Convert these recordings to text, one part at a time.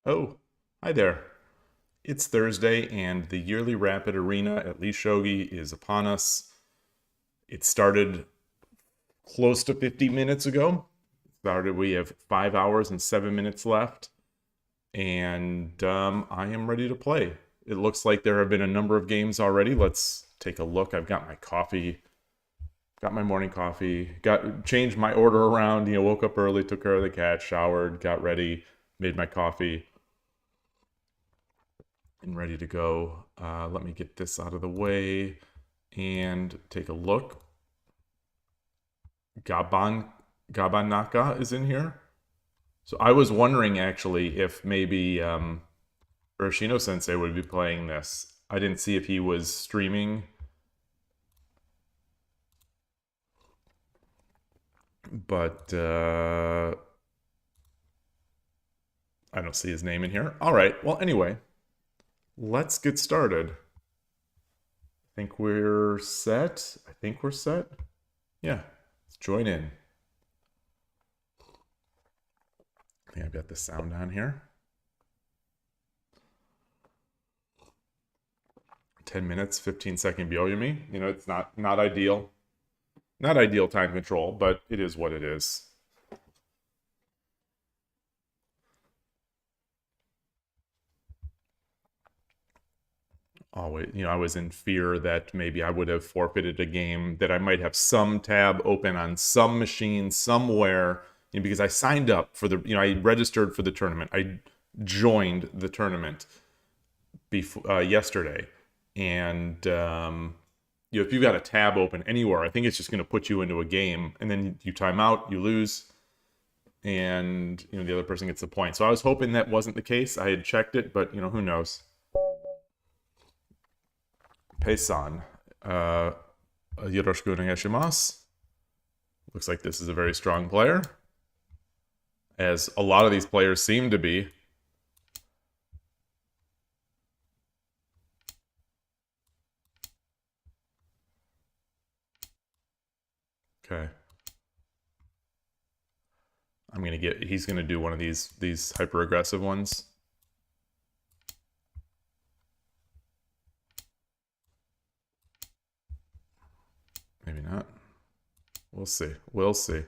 Oh, hi there. It's Thursday, and the yearly Rapid Arena at Lee Shogi is upon us. It started close to 50 minutes ago. We have 5 hours and 7 minutes left, and I am ready to play. It looks like there have been a number of games already. Let's take a look. I've got my coffee, got my morning coffee, got changed my order around. Woke up early, took care of the cat, showered, got ready, made my coffee and ready to go. Let me get this out of the way and take a look. Gaban Gabanaka is in here. So I was wondering actually if maybe Urashino Sensei would be playing this. I didn't see if he was streaming, but I don't see his name in here. All right. Well, anyway, let's get started. I think we're set. I think we're set. Yeah, let's join in. I think I've got the sound on here. 10 minutes, 15-second Byoyumi. It's not ideal. Not ideal time control, but it is what it is. Always, I was in fear that maybe I would have forfeited a game, that I might have some tab open on some machine somewhere, because I signed up for the, I registered for the tournament. I joined the tournament before yesterday, and if you've got a tab open anywhere, I think it's just going to put you into a game, and then you time out, you lose, and the other person gets the point. So I was hoping that wasn't the case. I had checked it, but who knows. Pei-san, yoroshiku onegaishimasu. Looks like this is a very strong player, as a lot of these players seem to be. Okay. He's gonna do one of these hyper aggressive ones. Maybe not. We'll see. We'll see.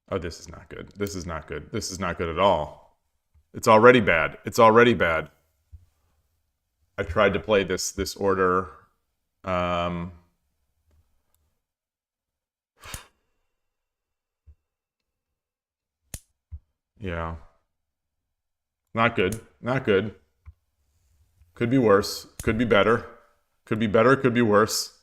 Oh, this is not good. This is not good. This is not good at all. It's already bad. It's already bad. I tried to play this order. Um, yeah. Not good. Not good. Could be worse. Could be better. Could be better. Could be worse.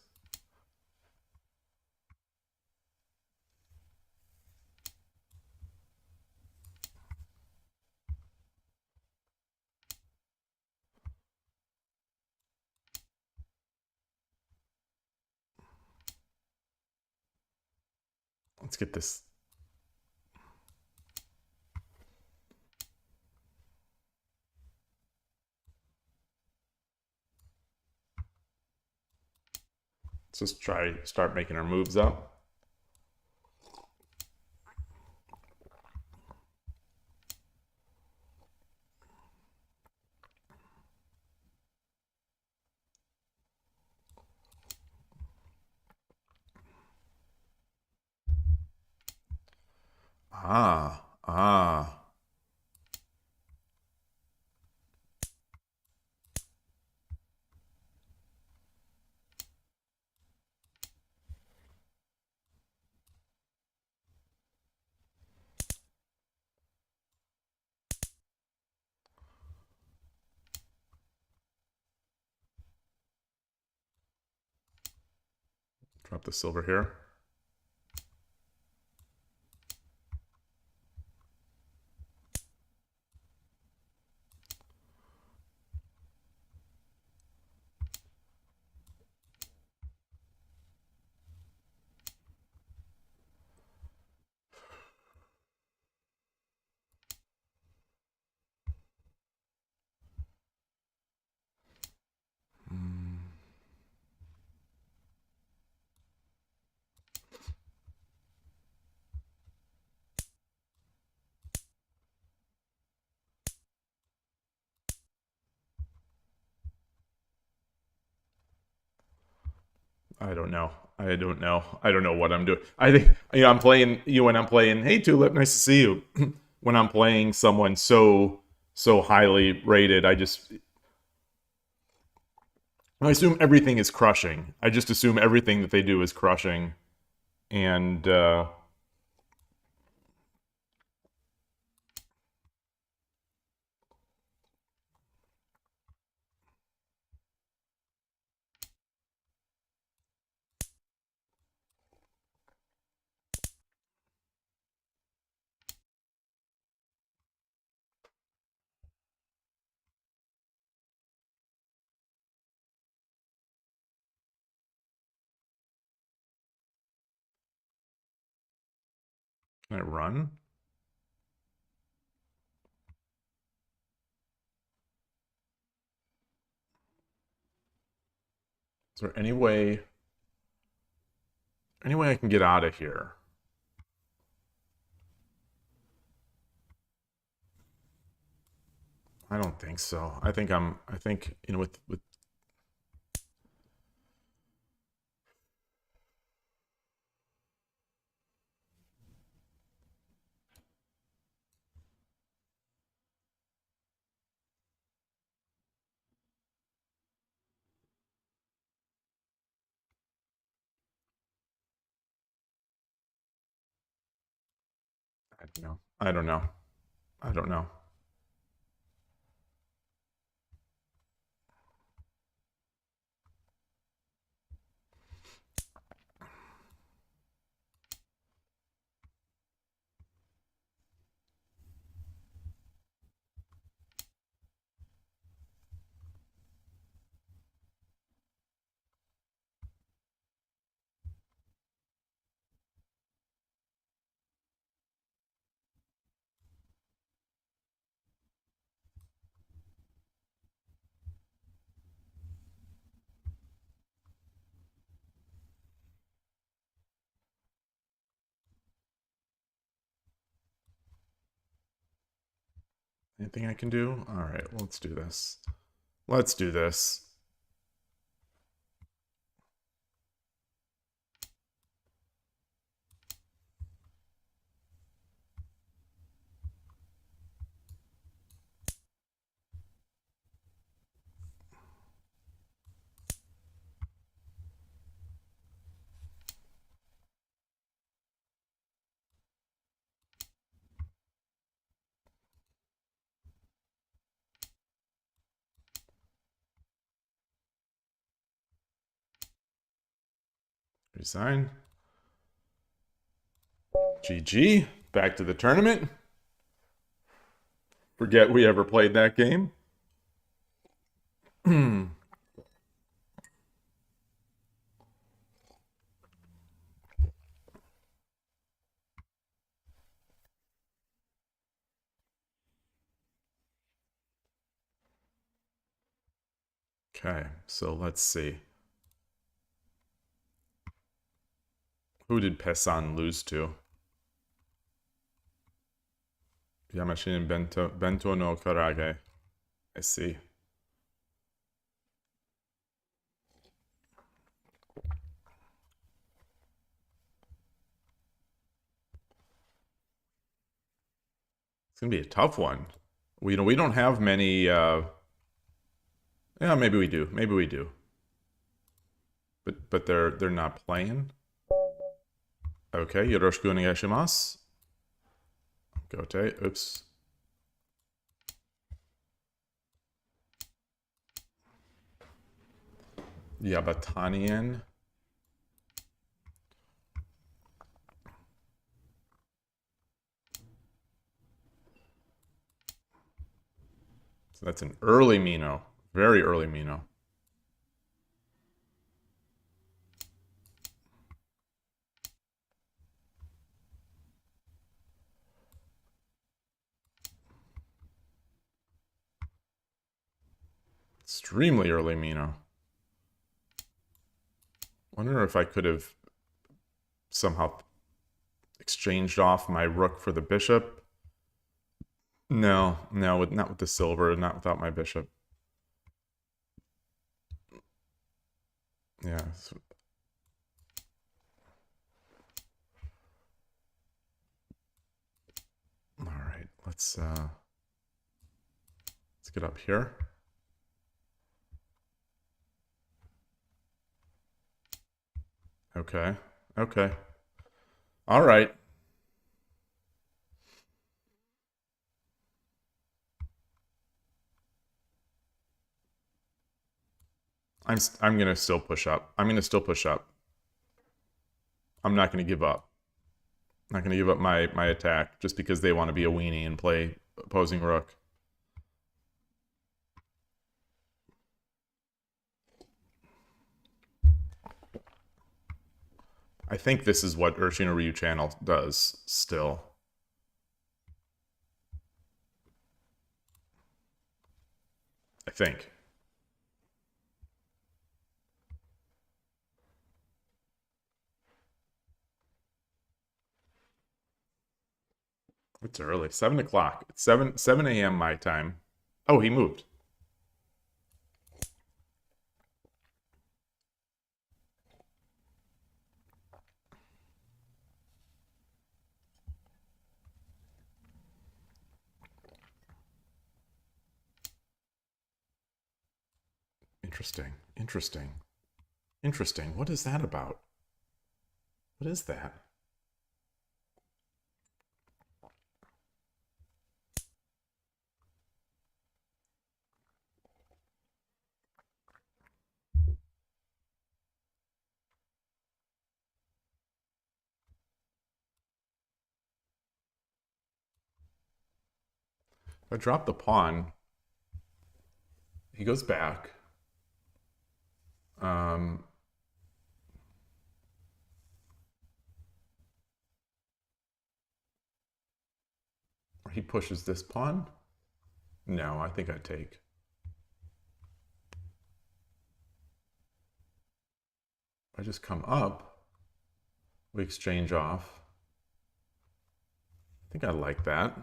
Let's get this. Let's just start making our moves up. Ah. Drop the silver here. I don't know. I don't know. I don't know what I'm doing. I think, you know, I'm playing you when I'm playing, hey Tulip, nice to see you. When I'm playing someone so highly rated, I assume everything is crushing. I just assume everything that they do is crushing. And can I run? Is there any way I can get out of here? I don't think so. I think you know, with I don't know. I don't know. I don't know. Anything I can do? All right, let's do this. Let's do this. Resign. GG. Back to the tournament. Forget we ever played that game. Okay, so let's see. Who did Pesan lose to? Yamashina Bento no Karage. I see. It's gonna be a tough one. We don't have many. Yeah, maybe we do. Maybe we do. But they're not playing. Okay, yoroshiku onegaishimasu. Gote. Oops. Yabatanian. So that's an early Mino. Very early Mino. Extremely early Mino. Wonder if I could have somehow exchanged off my rook for the bishop. No, not with the silver, not without my bishop. Yeah. let's get up here. Okay. Okay. All right. I'm gonna still push up. I'm gonna still push up. I'm not gonna give up. I'm not gonna give up my attack just because they want to be a weenie and play opposing rook. I think this is what Urshino Ryu channel does still. I think. It's early. 7 o'clock. It's 7 a.m. my time. Oh, he moved. Interesting. Interesting. Interesting. What is that about? What is that? If I drop the pawn, he goes back. Or he pushes this pawn. No, I think I take. If I just come up, we exchange off. I think I like that.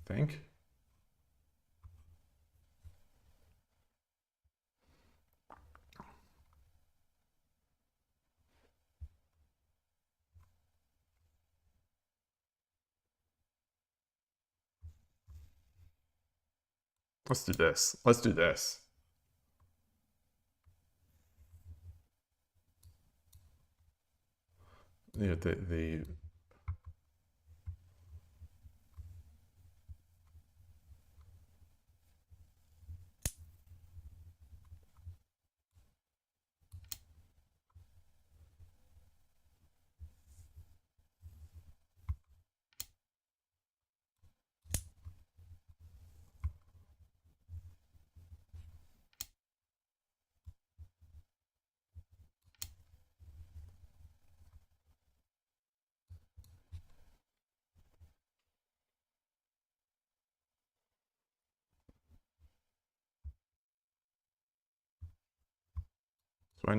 I think. Let's do this. Let's do this. Yeah, the So I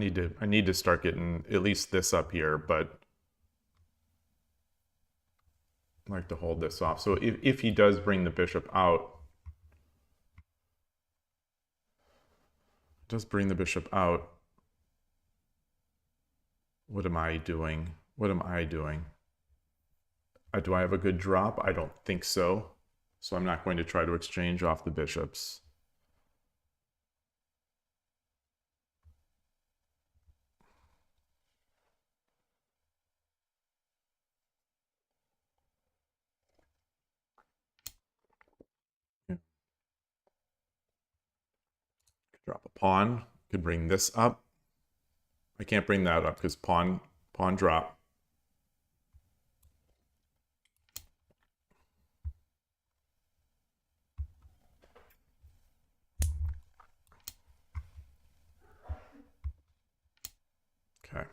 need to start getting at least this up here, but I like to hold this off. So if he does bring the bishop out, what am I doing? What am I doing? Do I have a good drop? I don't think so. So I'm not going to try to exchange off the bishops. Drop a pawn. Could bring this up. I can't bring that up because pawn drop. Okay.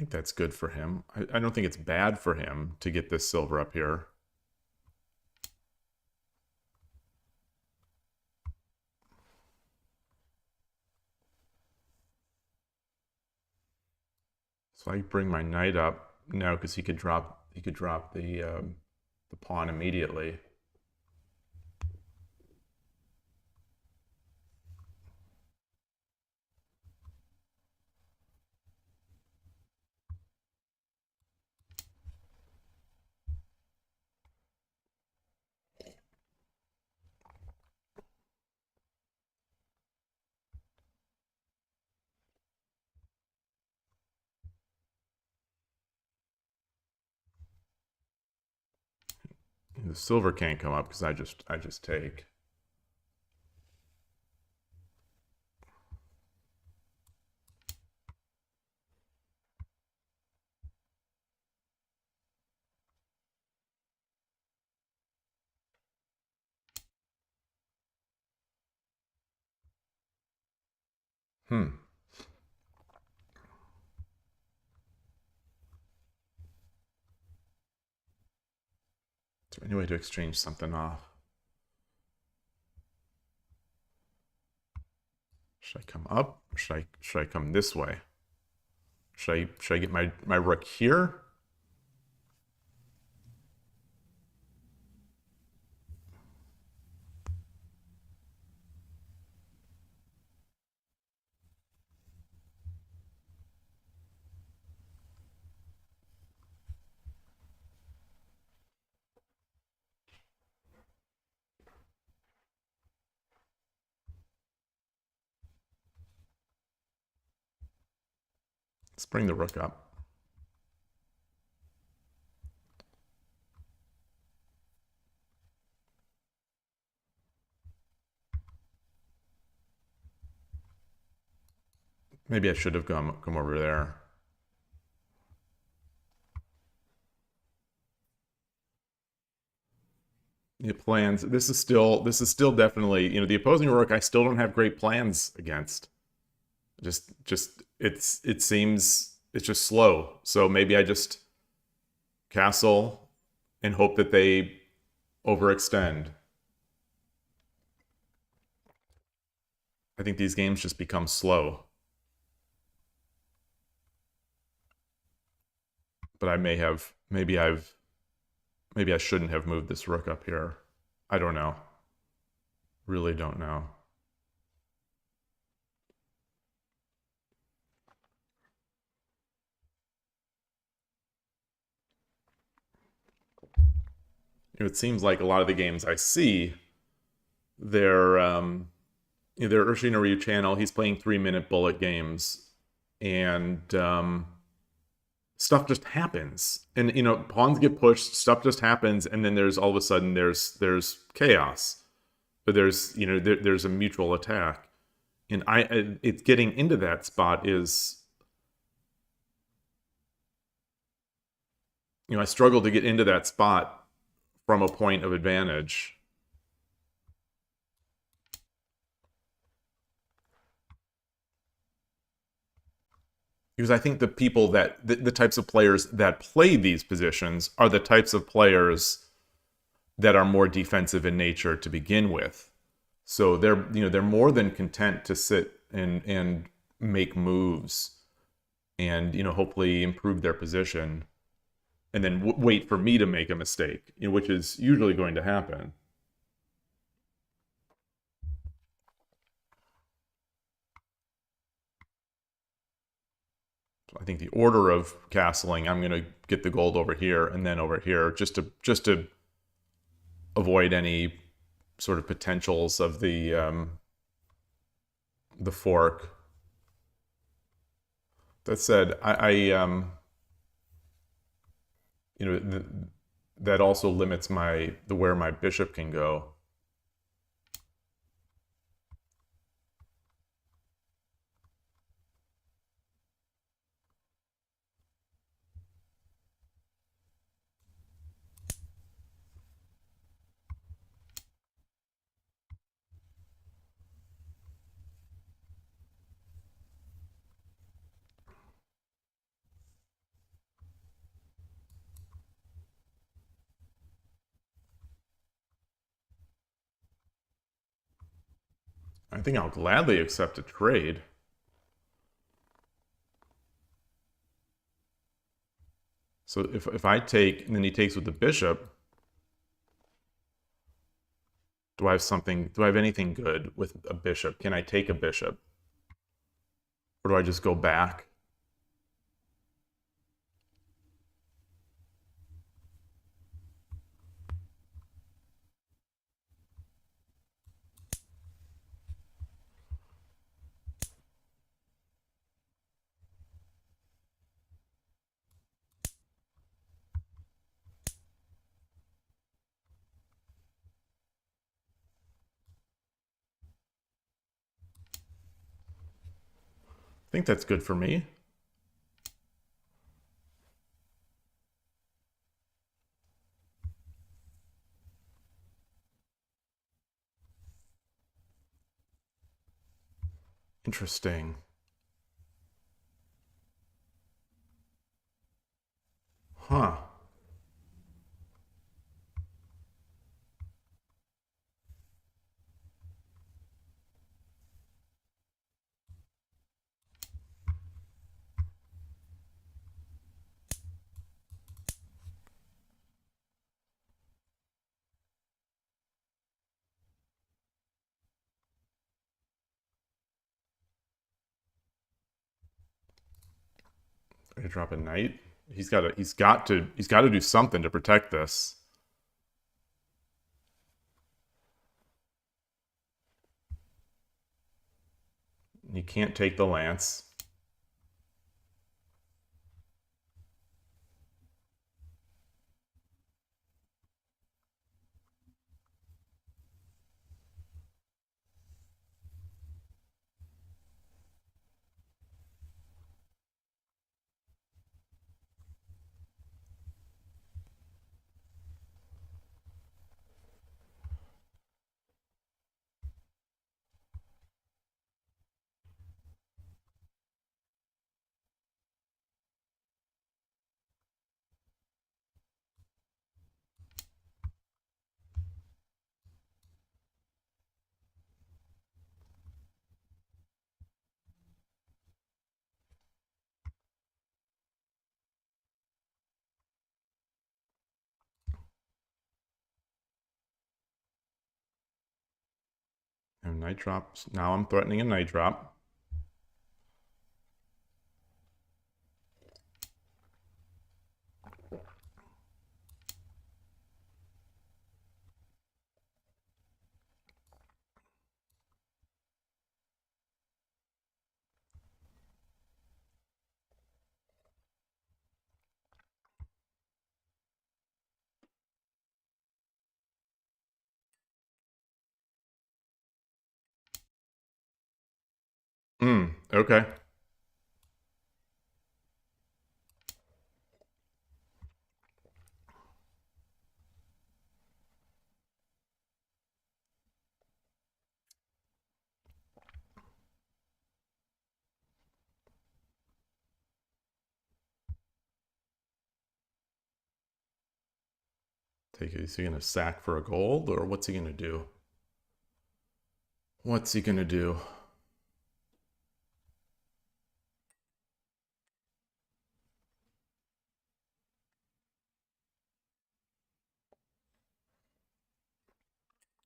think that's good for him. I don't think it's bad for him to get this silver up here. So I bring my knight up now because he could drop the pawn immediately. The silver can't come up because I just take. Hmm. Is there any way to exchange something off? Should I come up? Or should I come this way? Should I get my rook here? Let's bring the rook up. Maybe I should have come over there. The plans. This is still definitely, the opposing rook I still don't have great plans against. It seems it's just slow. So maybe I just castle and hope that they overextend. I think these games just become slow. But maybe I shouldn't have moved this rook up here. I don't know. Really don't know. It seems like a lot of the games I see, they're Urshinori channel. He's playing 3-minute bullet games, and stuff just happens. And pawns get pushed, stuff just happens, and then there's all of a sudden there's chaos, but there's a mutual attack, and it's getting into that spot is. I struggle to get into that spot from a point of advantage. Because I think the people the types of players that play these positions are the types of players that are more defensive in nature to begin with. So they're more than content to sit and make moves and hopefully improve their position, and then wait for me to make a mistake, which is usually going to happen. So I think the order of castling, I'm going to get the gold over here and then over here, just to avoid any sort of potentials of the fork. That said, that also limits where my bishop can go. I think I'll gladly accept a trade. So if I take, and then he takes with the bishop, do I have something, do I have anything good with a bishop? Can I take a bishop? Or do I just go back? I think that's good for me. Interesting. Huh. I drop a knight. He's got to do something to protect this. He can't take the lance. And knight drops. Now I'm threatening a knight drop. Okay. Take it. Is he going to sack for a gold, or what's he going to do? What's he going to do?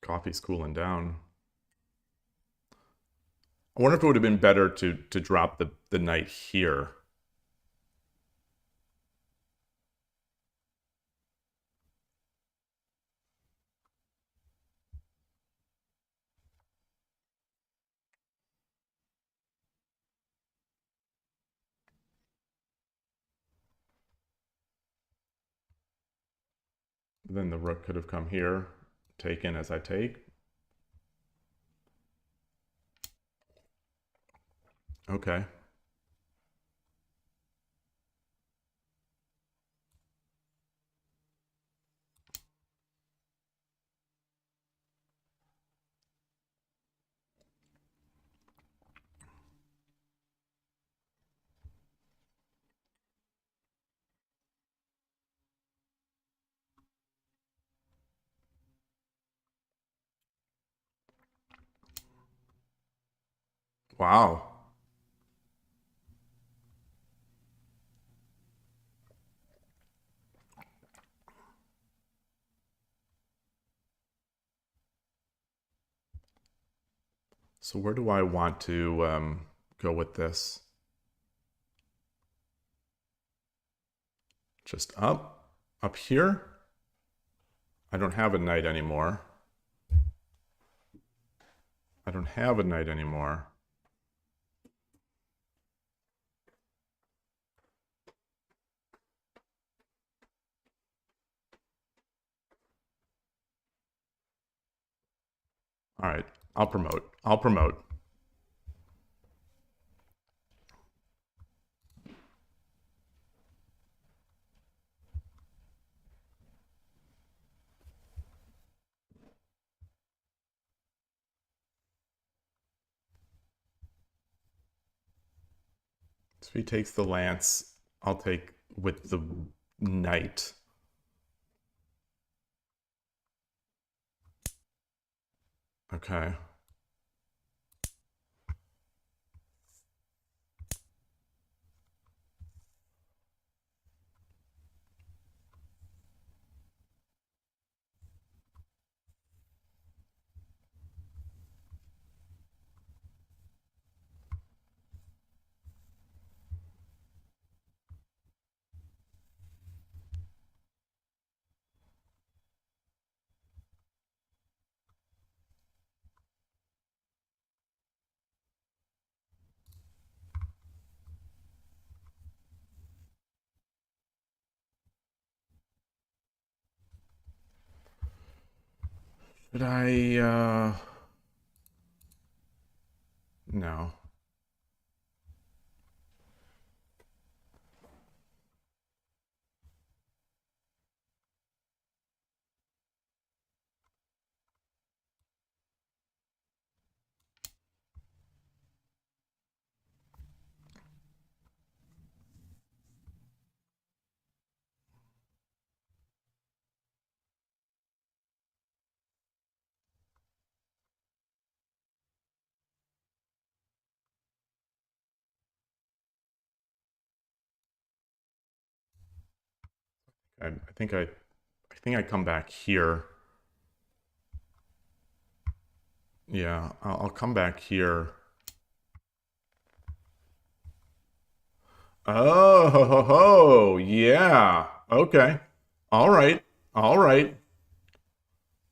Coffee's cooling down. I wonder if it would have been better to drop the knight here. Then the rook could have come here, taken as I take. Okay. Wow. So where do I want to go with this? Just up? Up here? I don't have a knight anymore. I don't have a knight anymore. All right, I'll promote. I'll promote. So he takes the lance. I'll take with the knight. Okay. Should I, no. I think I come back here. Yeah, I'll come back here. Oh, ho, ho, ho. Yeah. Okay. All right. All right.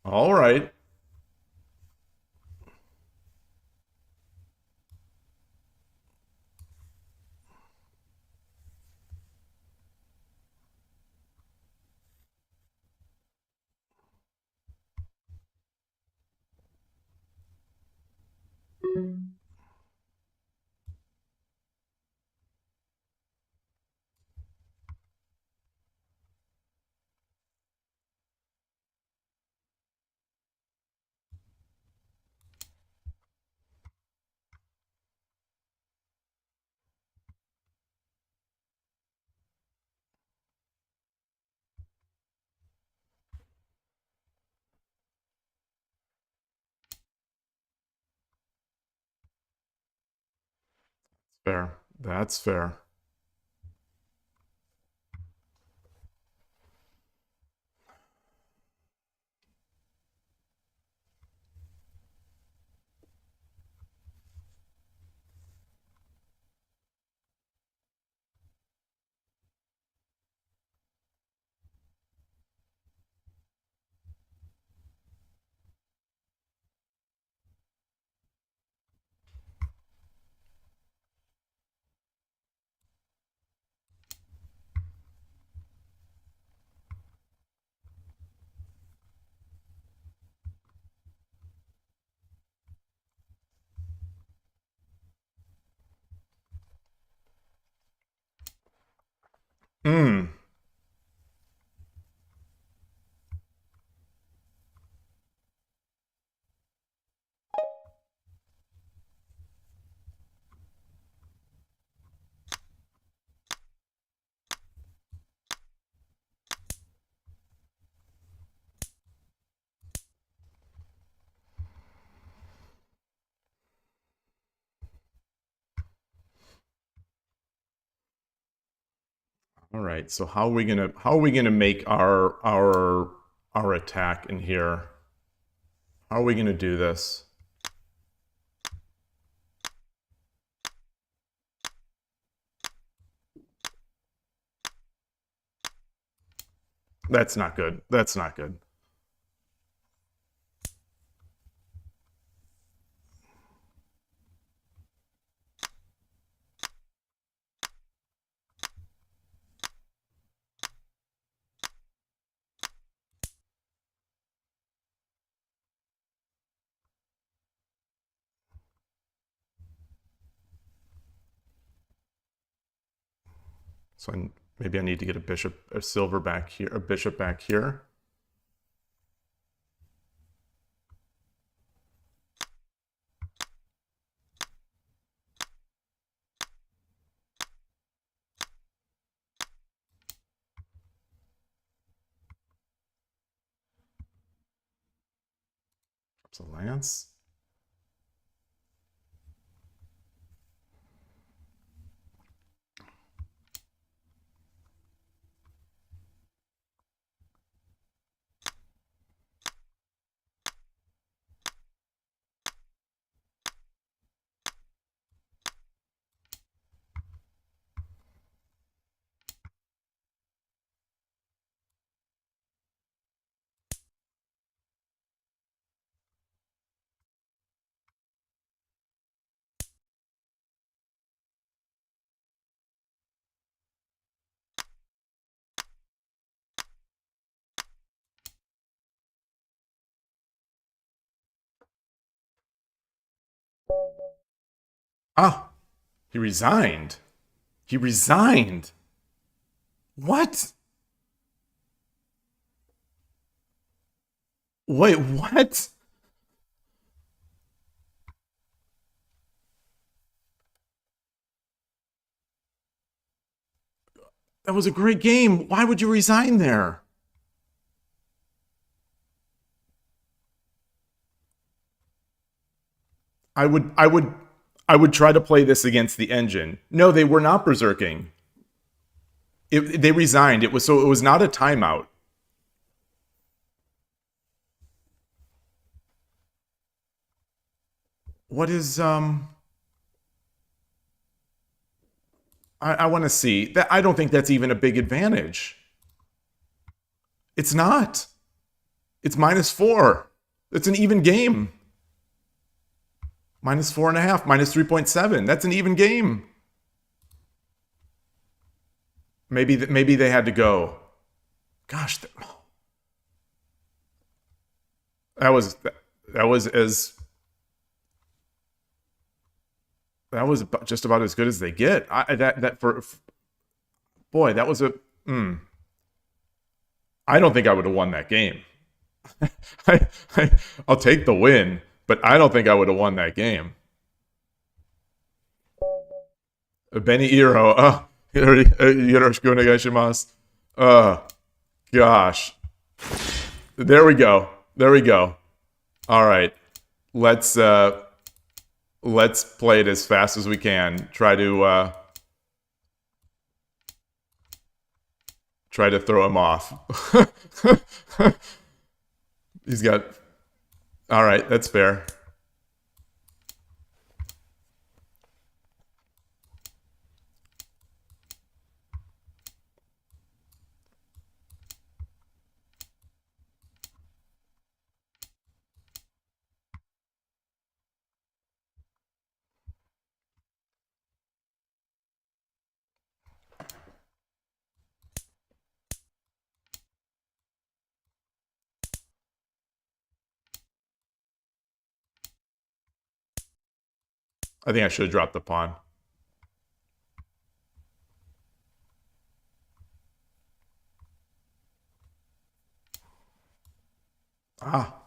All right. Fair. That's fair. All right, so how are we gonna make our attack in here? How are we gonna do this? That's not good. That's not good. So maybe I need to get a silver back here, a bishop back here. Drops a lance. Ah, he resigned. He resigned. What? Wait, what? That was a great game. Why would you resign there? I would I would I would try to play this against the engine. No, they were not berserking. They resigned. It was not a timeout. What is I want to see that. I don't think that's even a big advantage. It's not. It's -4. It's an even game. -4.5, -3.7. That's an even game. Maybe they had to go. Gosh, that was as that was just about as good as they get. Boy, that was a. I don't think I would have won that game. I, I'll take the win, but I don't think I would have won that game. Benny Iro, yoroshiku onegaishimasu. Gosh. There we go. There we go. All right. Let's play it as fast as we can. Try to throw him off. He's got. All right, that's fair. I think I should have dropped the pawn. Ah.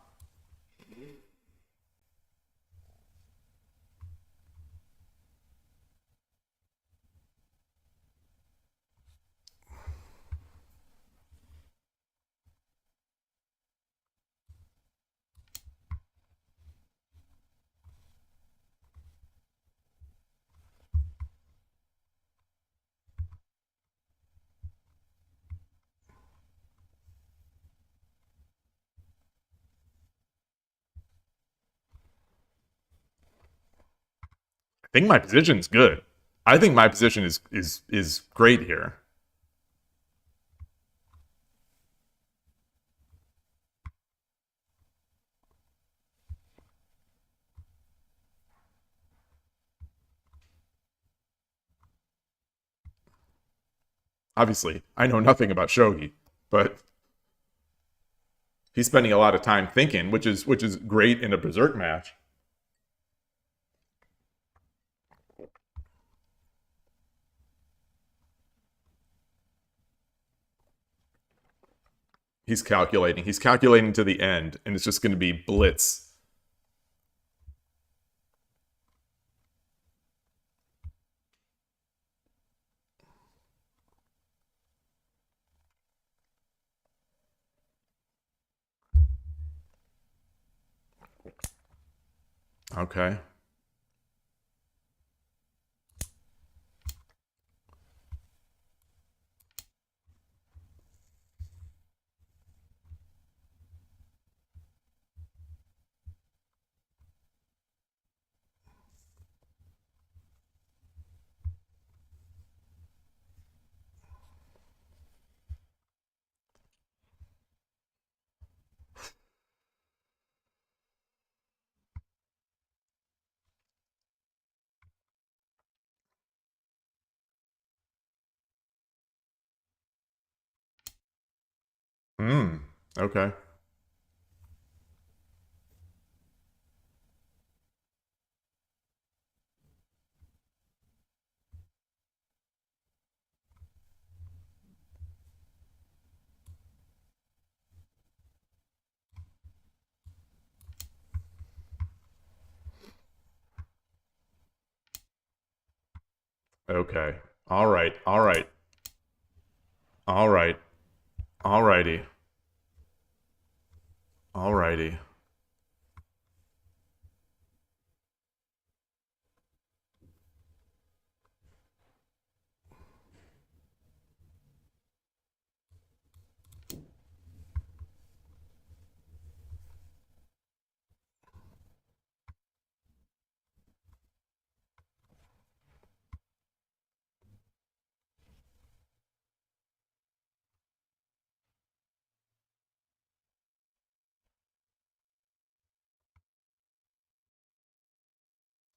think my position's good. I think my position is great here. Obviously, I know nothing about shogi, but he's spending a lot of time thinking, which is great in a berserk match. He's calculating. He's calculating to the end, and it's just going to be blitz. Okay. Hmm. Okay. Okay. All right. All right. All right. All righty. All righty.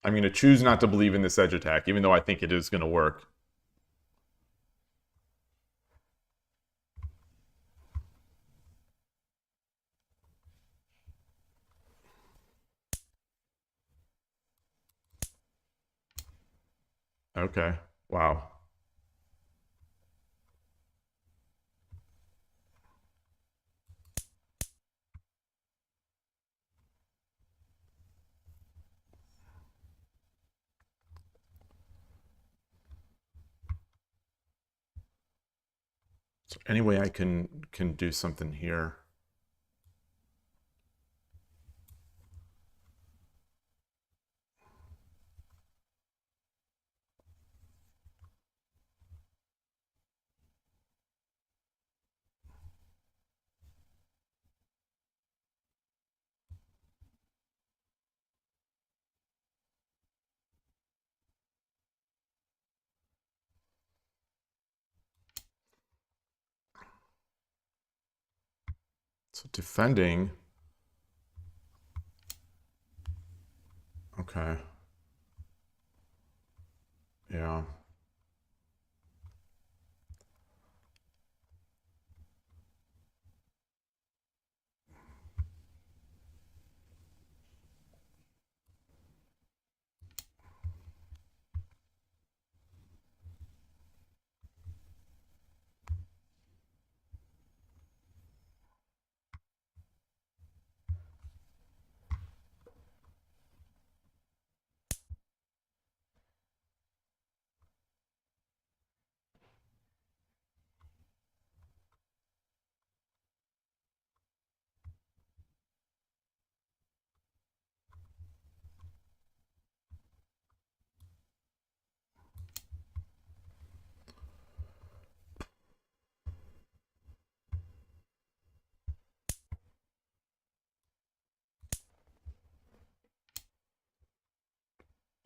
I'm going to choose not to believe in this edge attack, even though I think it is going to work. Okay. Wow. So any way I can do something here? So defending. Okay. Yeah.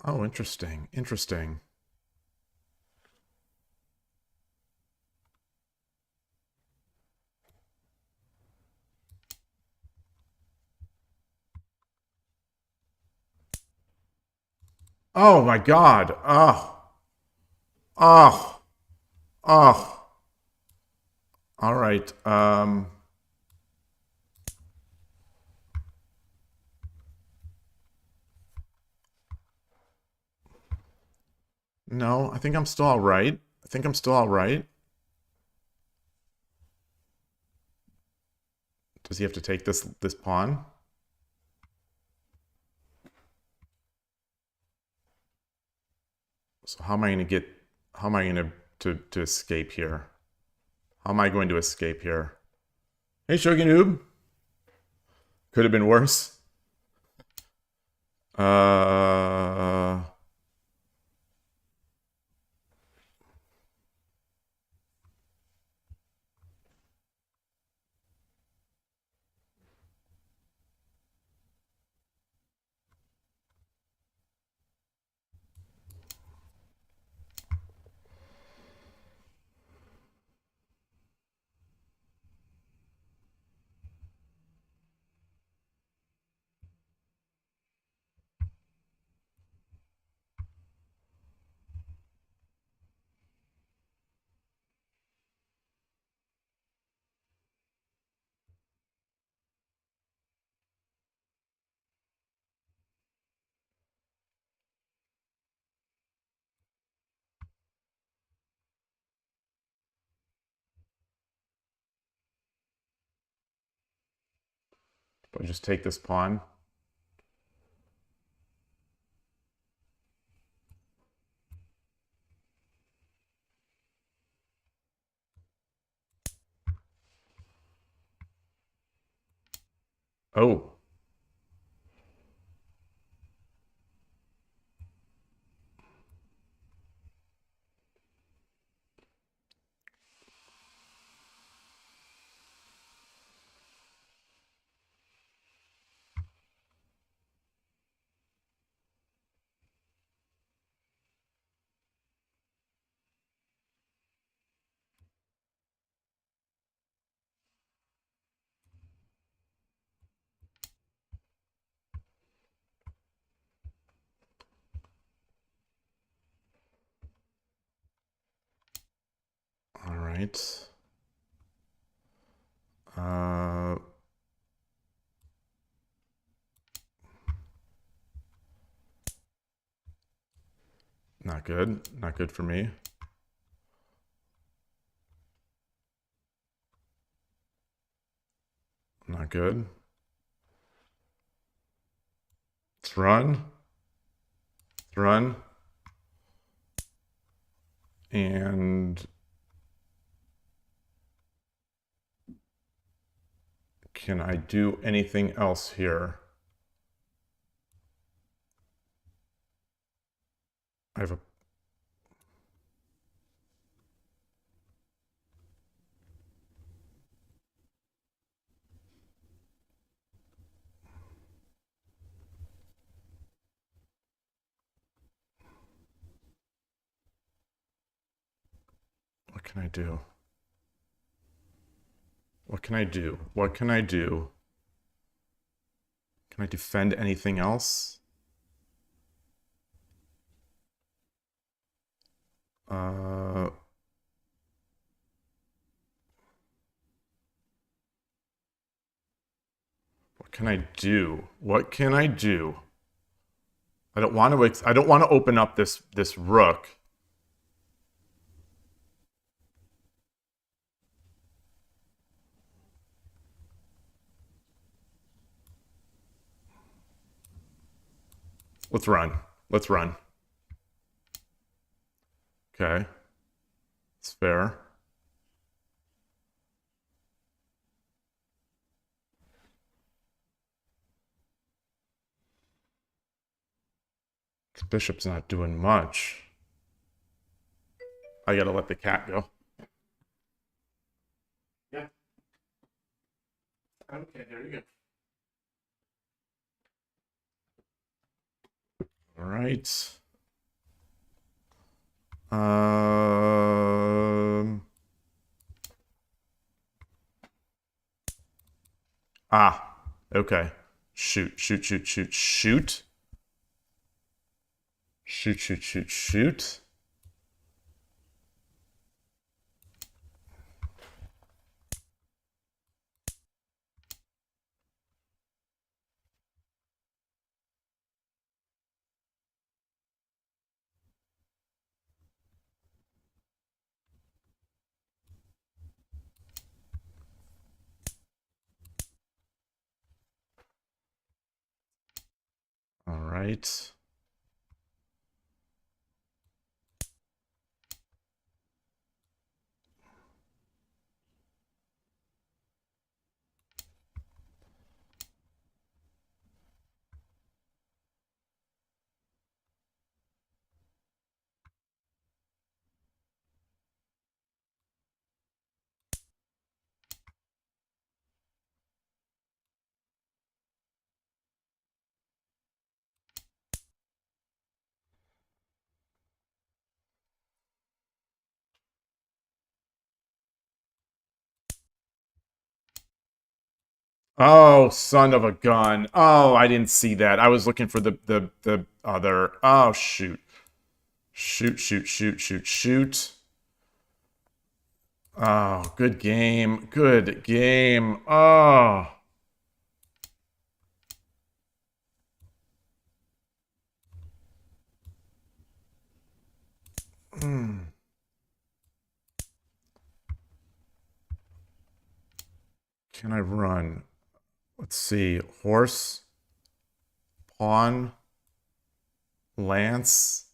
Oh, interesting. Interesting. Oh my God. Oh. Oh. Oh. All right. No, I think I'm still all right. I think I'm still all right. Does he have to take this pawn? So how am I going to get? How am I going to escape here? How am I going to escape here? Hey, Shogi Noob. Could have been worse. All I just take this pawn. Oh. All right. Not good. Not good for me. Not good. Let's run. Let's run. And can I do anything else here? I have a... What can I do? What can I do? What can I do? Can I defend anything else? What can I do? What can I do? I don't want to open up this rook. Let's run. Let's run. Okay. It's fair. This bishop's not doing much. I gotta let the cat go. Yeah. Okay, there you go. right. Um. Ah. Okay. Shoot. Shoot. Shoot. Shoot. Shoot. Shoot. Shoot. Shoot. Shoot. All right. Oh, son of a gun. Oh, I didn't see that. I was looking for the other. Oh, shoot. Shoot, shoot, shoot, shoot, shoot. Oh, good game. Good game. Oh. Hmm. Can I run? Let's see. Horse, pawn, lance.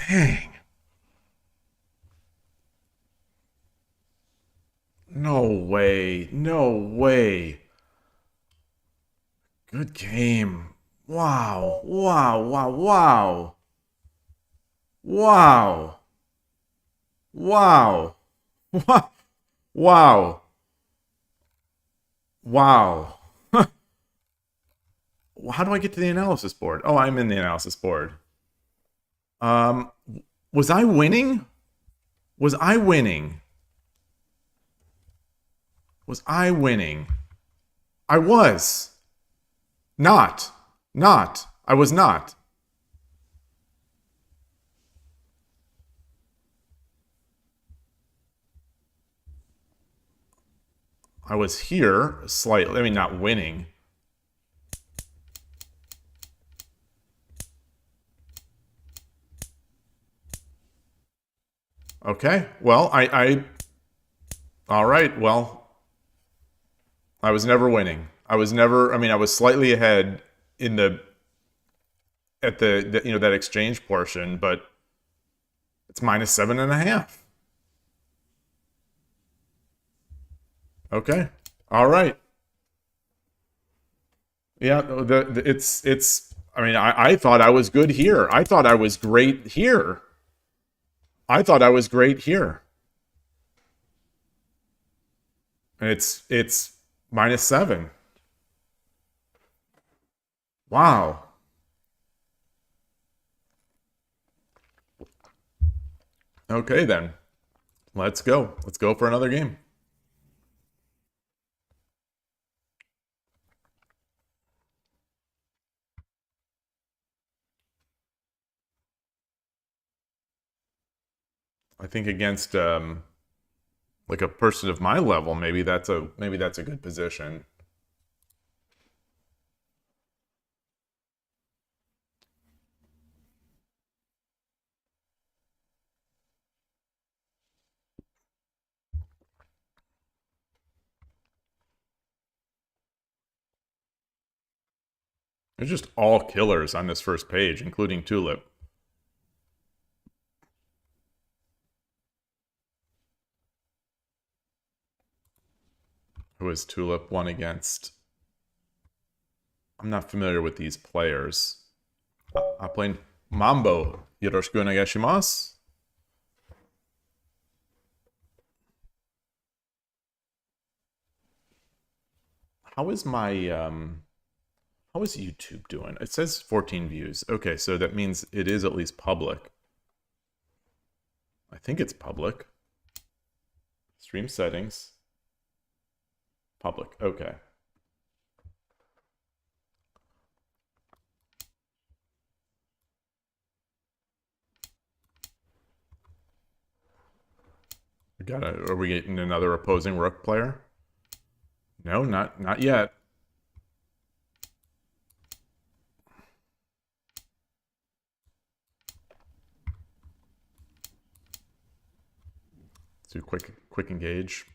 Dang. No way. No way. Good game. Wow. Wow. Wow. Wow. Wow. Wow. Wow. Wow. How do I get to the analysis board? Oh, I'm in the analysis board. Um, was I winning? Was I winning? Was I winning? I was. Not. Not. I was not. I was here slightly. I mean, not winning. Okay. Well, all right. Well, I was never winning. I was never, I mean, I was slightly ahead in at that exchange portion, but it's minus 7.5. Okay. All right. Yeah. It's, I mean, I thought I was good here. I thought I was great here. I thought I was great here. And it's minus 7. Wow. Okay, then. Let's go. Let's go for another game. I think against like a person of my level, maybe that's a good position. There's just all killers on this first page, including Tulip. Who is Tulip? One against... I'm not familiar with these players. I played Mambo. Yoroshiku onegaishimasu. How is my... how is YouTube doing? It says 14 views. Okay, so that means it is at least public. I think it's public. Stream settings. Public. Okay. Are we getting another opposing rook player? No, not yet. Let's do quick engage.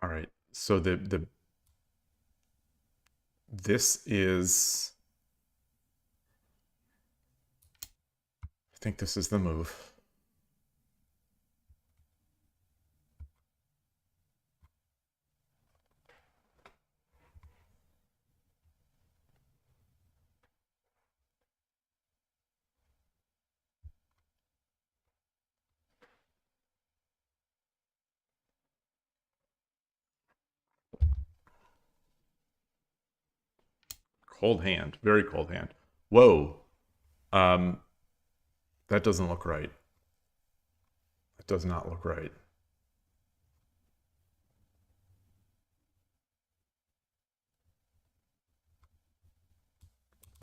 All right. So this is, I think this is the move. Cold hand, very cold hand. Whoa. That doesn't look right. That does not look right.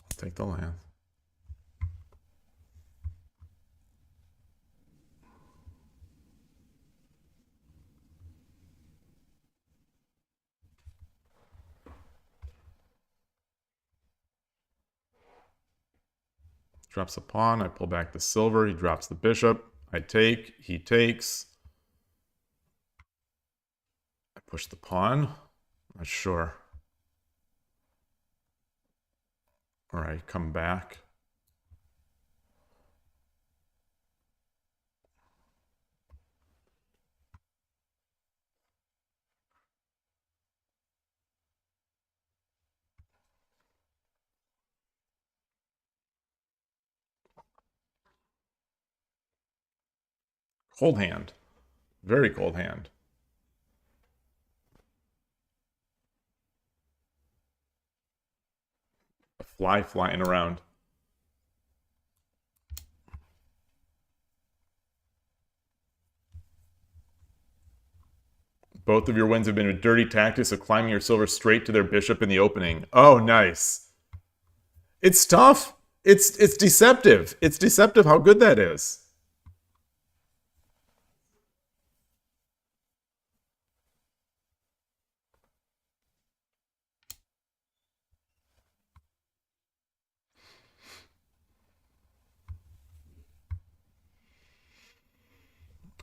I'll take the land. Drops a pawn, I pull back the silver, he drops the bishop, I take, he takes. I push the pawn, not sure. All right, come back. Cold hand. Very cold hand. A fly flying around. Both of your wins have been with dirty tactics of climbing your silver straight to their bishop in the opening. Oh, nice. It's tough. It's deceptive. It's deceptive how good that is.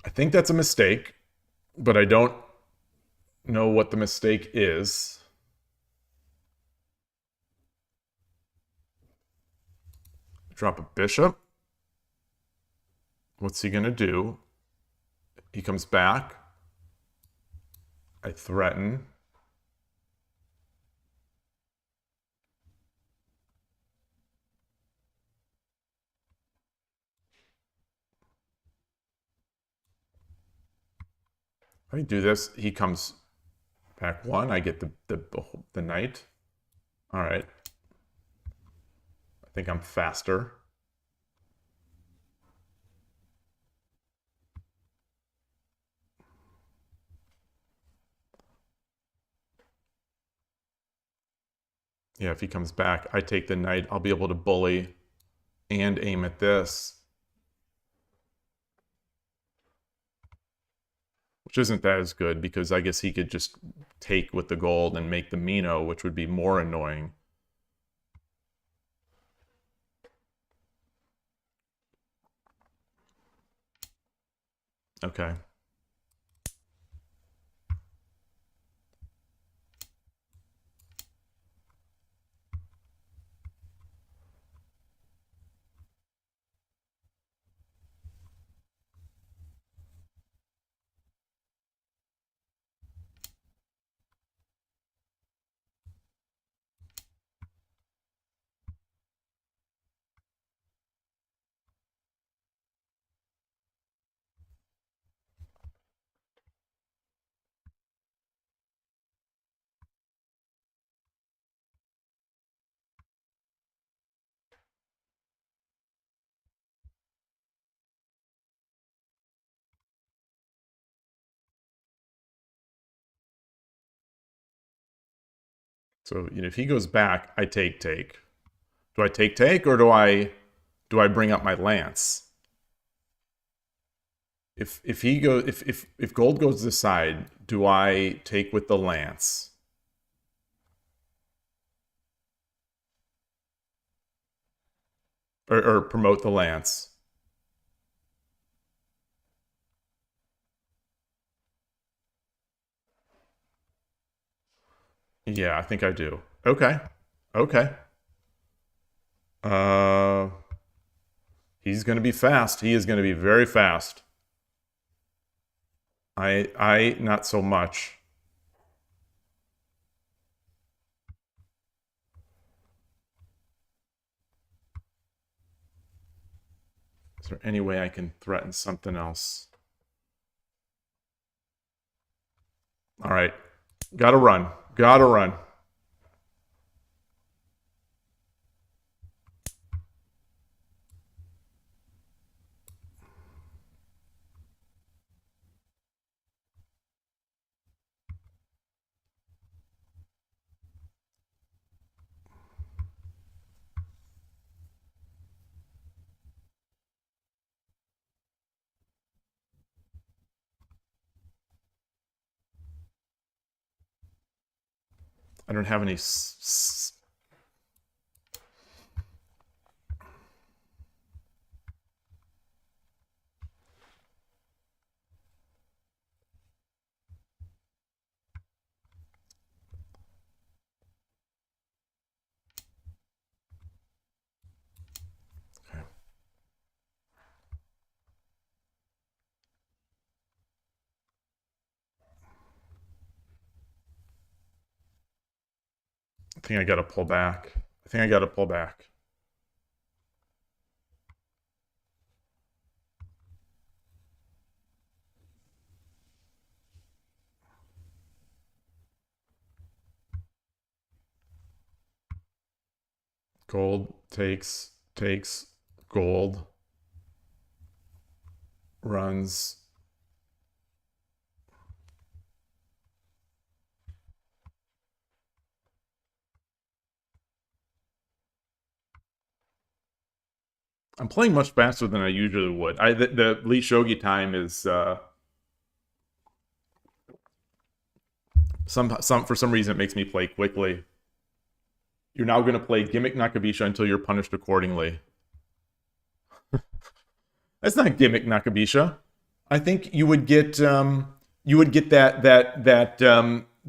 I think that's a mistake, but I don't know what the mistake is. Drop a bishop. What's he gonna do? He comes back. I threaten. If I do this, he comes back one. I get the knight. All right. I think I'm faster. Yeah, if he comes back, I take the knight. I'll be able to bully. and aim at this, which isn't that as good because I guess he could just take with the gold and make the Mino, which would be more annoying. Okay. So, you know, if he goes back, I take. Do I take or do I bring up my lance? If he goes if gold goes this side, do I take with the lance? Or promote the lance? Yeah, I think I do. Okay. Okay. Uh he's gonna be fast. He is gonna be very fast. I not so much. Is there any way I can threaten something else? All right. Gotta run. Gotta run. I don't have any okay. I think I gotta pull back. I think I gotta pull back. Gold takes gold, runs. I'm playing much faster than I usually would. The Lee Shogi time is some for some reason it makes me play quickly. You're now going to play Gimmick Nakabisha until you're punished accordingly. That's not Gimmick Nakabisha. I think you would get the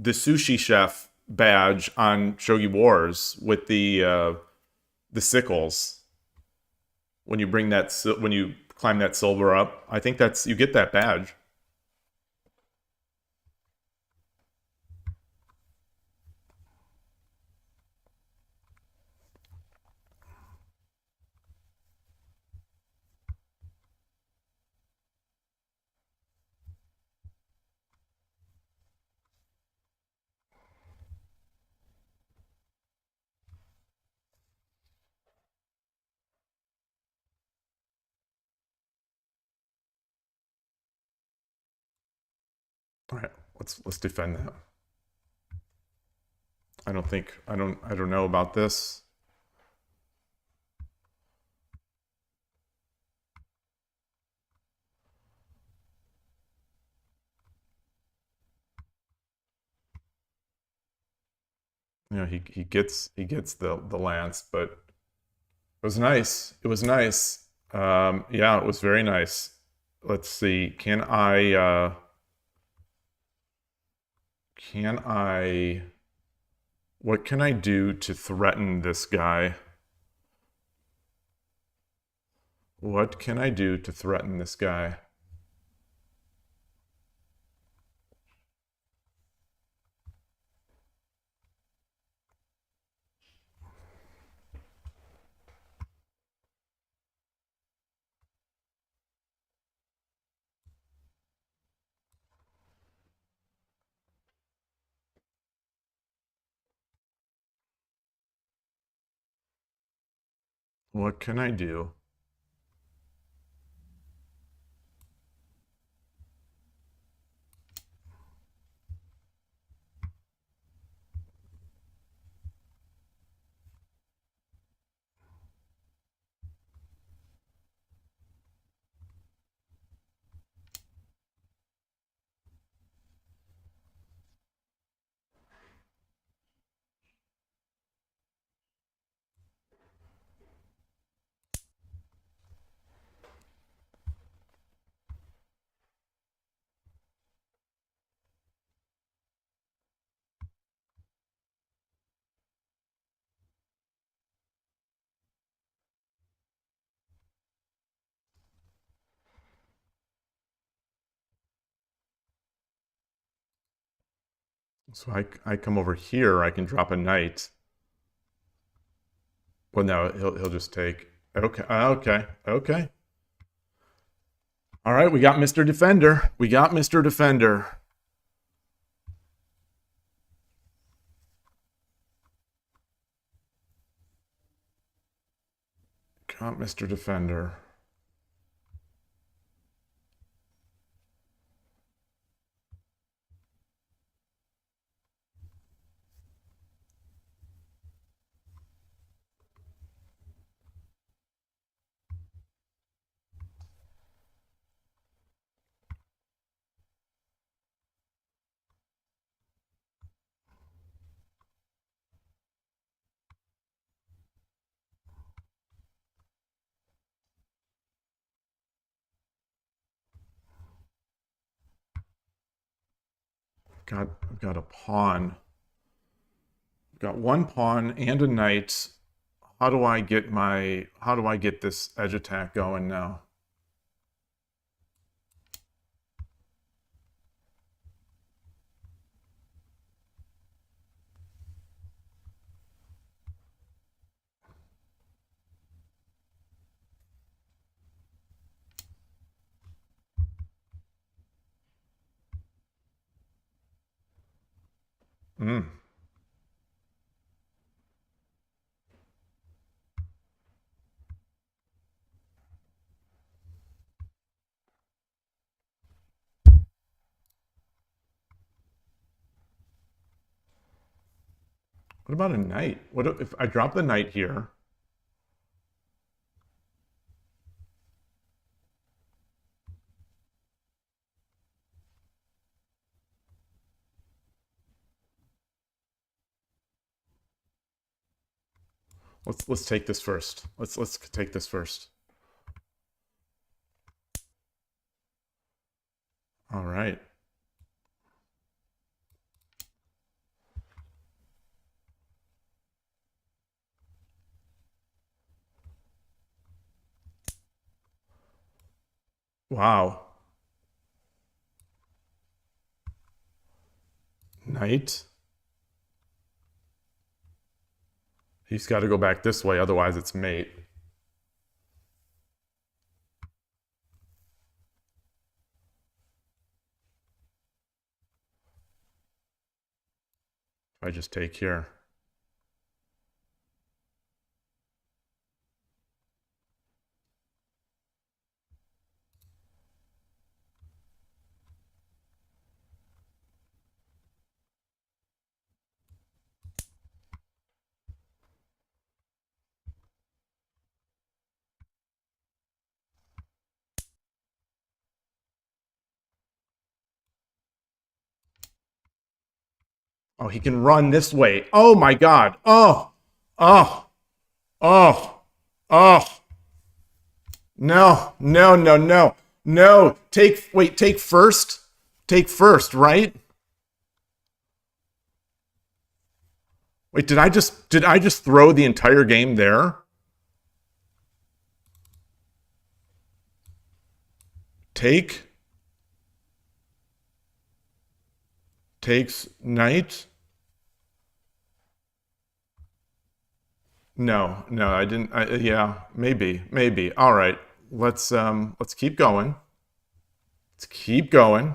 sushi chef badge on Shogi Wars with the sickles when you bring that when you climb that silver up. I think that's you get that badge. All right, let's defend that. I don't know about this. You know, he gets the lance, but it was nice. It was nice. Yeah, it was very nice. Let's see. Can I what can I do to threaten this guy? What can I do to threaten this guy? What can I do? So I come over here, I can drop a knight. Well, no, he'll just take. Okay, okay, okay. All right, we got Mr. Defender. We got Mr. Defender. Got Mr. Defender. I've got a pawn. I've got one pawn and a knight. How do I get this edge attack going now? Mm. What about a knight? What if I drop the knight here? Let's take this first. Let's take this first. All right. Wow. Knight. He's got to go back this way, otherwise it's mate. If I just take here. Oh, he can run this way. Oh my God. Oh, oh, oh, oh. No, no, no, no, no. Wait, take first. Take first, right? Wait, did I just throw the entire game there? Take takes knight. No, no, I didn't. Yeah, maybe. All right, let's keep going. Let's keep going.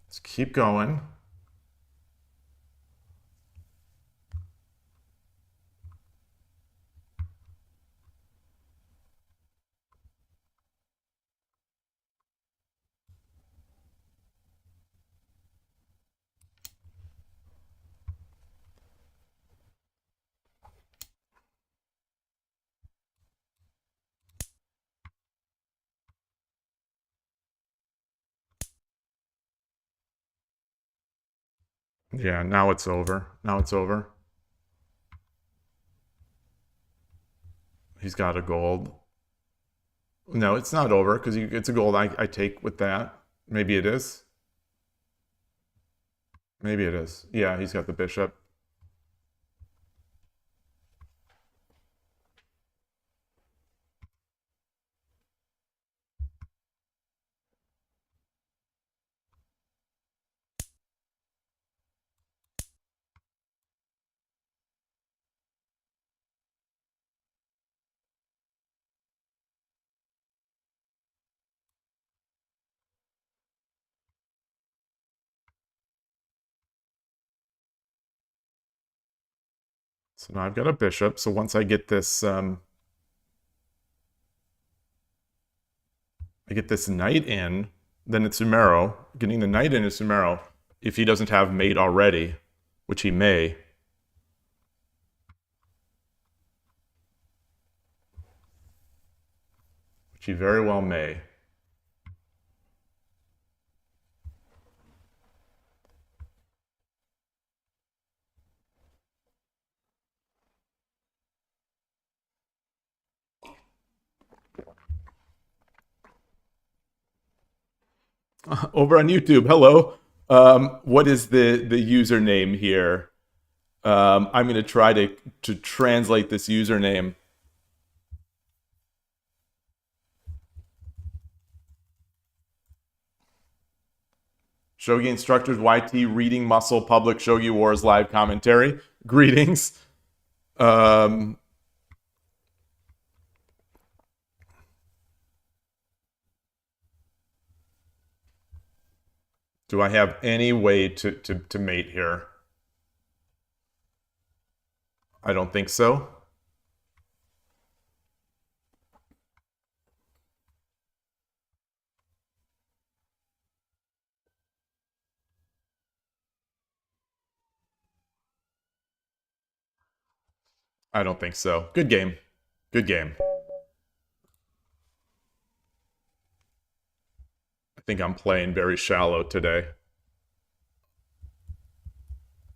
Let's keep going. Yeah, now it's over. Now it's over. He's got a gold. No, it's not over because it's a gold I take with that. Maybe it is. Maybe it is. Yeah, he's got the bishop. So now I've got a bishop. So once I get this knight in, then it's Sumero. Getting the knight in is Sumero. If he doesn't have mate already, which he may. Which he very well may. Over on YouTube, hello. What is the username here? I'm going to try to translate this username. Shogi Instructors YT Reading Muscle Public Shogi Wars live commentary. Greetings. Do I have any way to mate here? I don't think so. I don't think so. Good game. Good game. I think I'm playing very shallow today.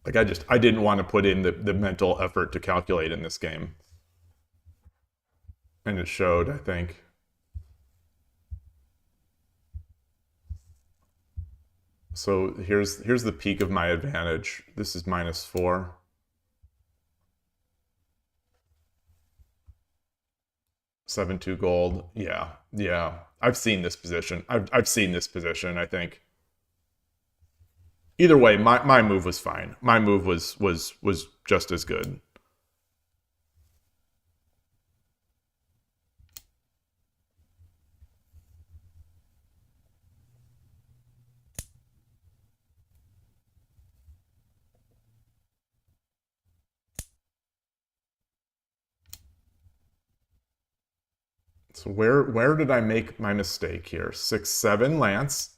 Like I didn't want to put in the mental effort to calculate in this game. And it showed, I think. So here's the peak of my advantage. This is -4. Seven two gold. Yeah. I've seen this position. I've seen this position, I think. Either way, my move was fine. My move was just as good. So where did I make my mistake here? 6-7 lance.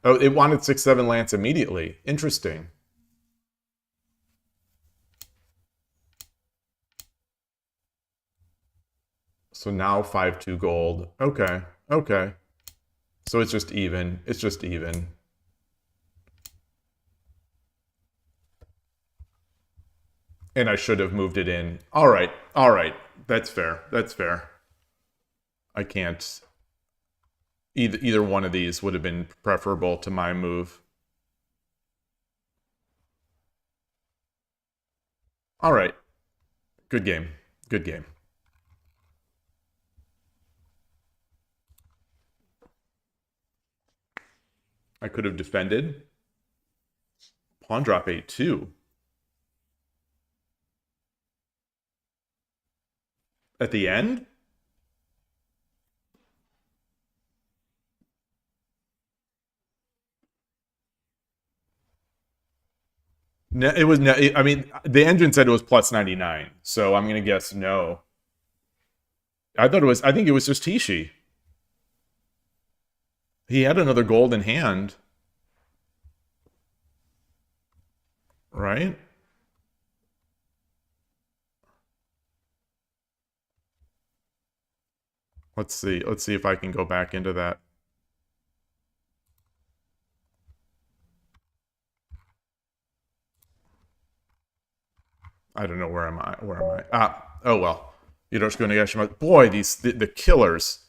Oh, it wanted 6-7 lance immediately. Interesting. So now 5-2 gold. Okay. Okay. So it's just even. It's just even. And I should have moved it in. All right. All right. That's fair. That's fair. I can't. Either one of these would have been preferable to my move. All right. Good game. Good game. I could have defended. Pawn drop 8-2. At the end? No, it was no. I mean, the engine said it was plus 99, so I'm gonna guess no. I thought it was. I think it was just Tishi. He had another gold in hand, right? Let's see. Let's see if I can go back into that. I don't know where am I. Where am I? Ah. Oh well. Yoroshiku onegaishimasu. Boy, these the killers.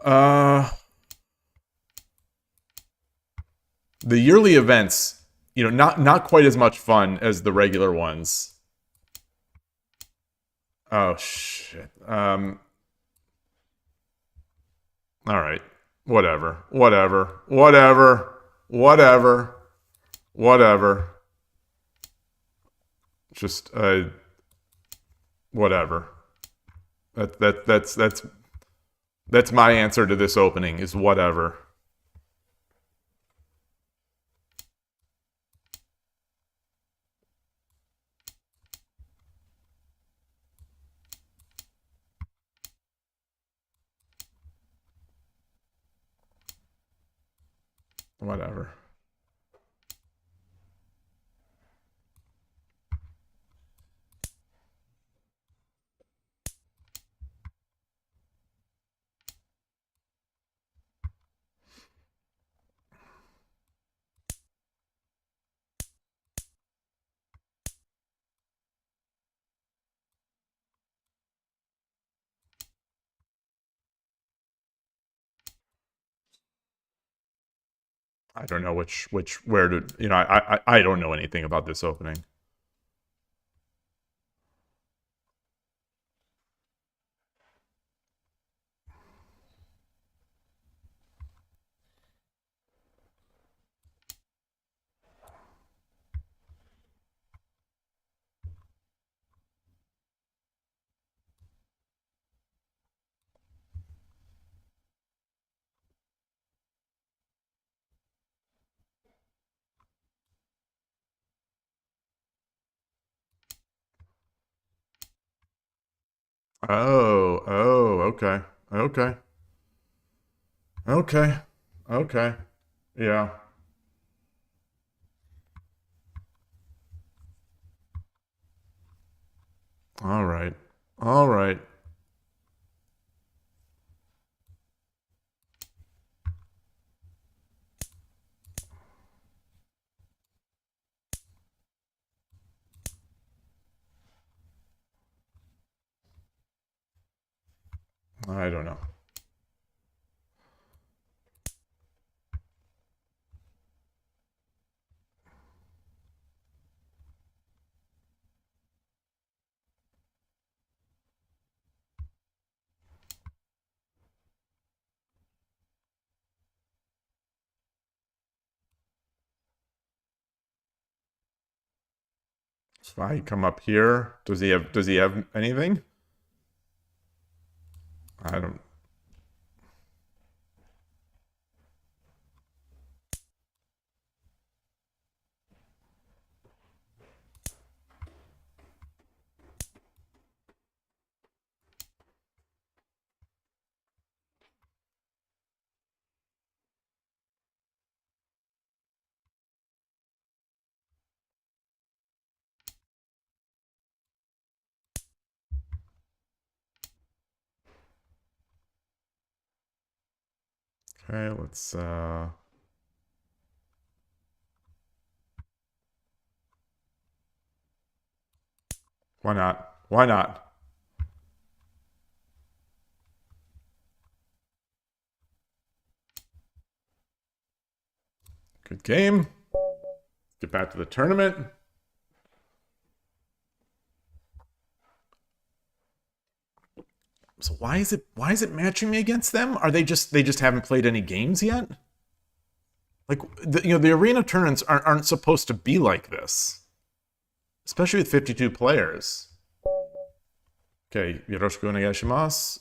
Uh. The yearly events, not quite as much fun as the regular ones. Oh shit. All right. Whatever. Whatever. Whatever. Whatever. Whatever. Just whatever. That's my answer to this opening is whatever. Whatever. I don't know where to, I don't know anything about this opening. Okay. Okay. Okay. Okay. Yeah. All right. All right. I don't know. So I come up here. Does he have anything? I don't Okay, let's why not? Why not? Good game. Get back to the tournament. So why is it matching me against them? Are they just haven't played any games yet? Like the arena tournaments aren't supposed to be like this, especially with 52 players. Okay, yoroshiku onegaishimasu.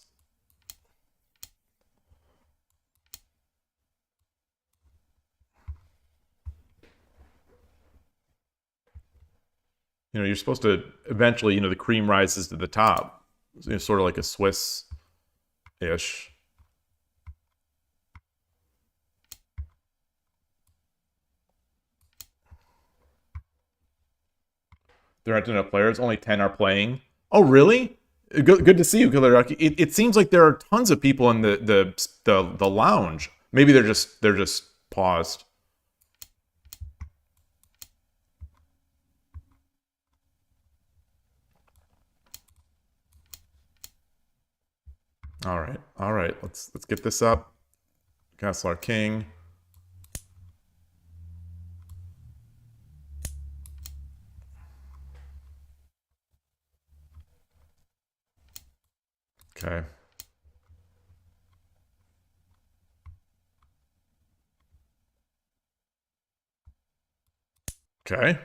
You're supposed to eventually, the cream rises to the top. It's sort of like a Swiss-ish. There aren't enough players. Only 10 are playing. Oh, really? Good to see you, Kilaraki. It seems like there are tons of people in the lounge. Maybe they're just paused. All right. Let's get this up. Castle our king. Okay. Okay.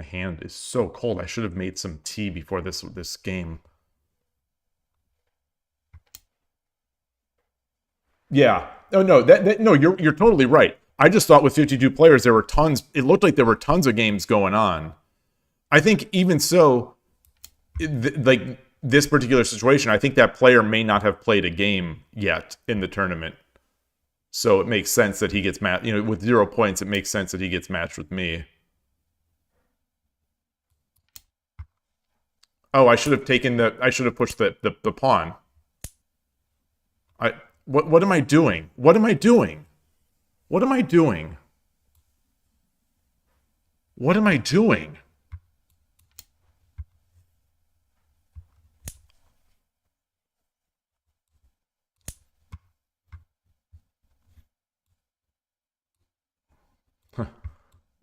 My hand is so cold. I should have made some tea before this game. Yeah. Oh no, no, you're totally right. I just thought with 52 players there were tons. It looked like there were tons of games going on. I think even so, like this particular situation, I think that player may not have played a game yet in the tournament. So it makes sense that he gets matched. With 0 points, it makes sense that he gets matched with me. Oh, I should have pushed the pawn. What am I doing? What am I doing? What am I doing? What am I doing?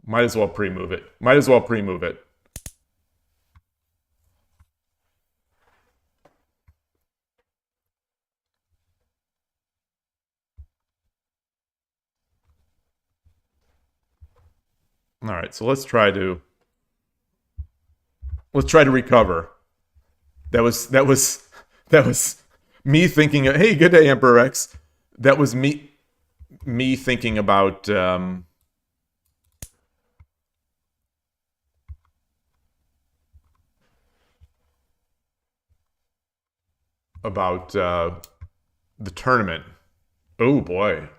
Might as well pre-move it. Might as well pre-move it. All right, so let's try to recover. That was me thinking, hey, good day, Emperor X. That was me thinking about the tournament. Oh boy.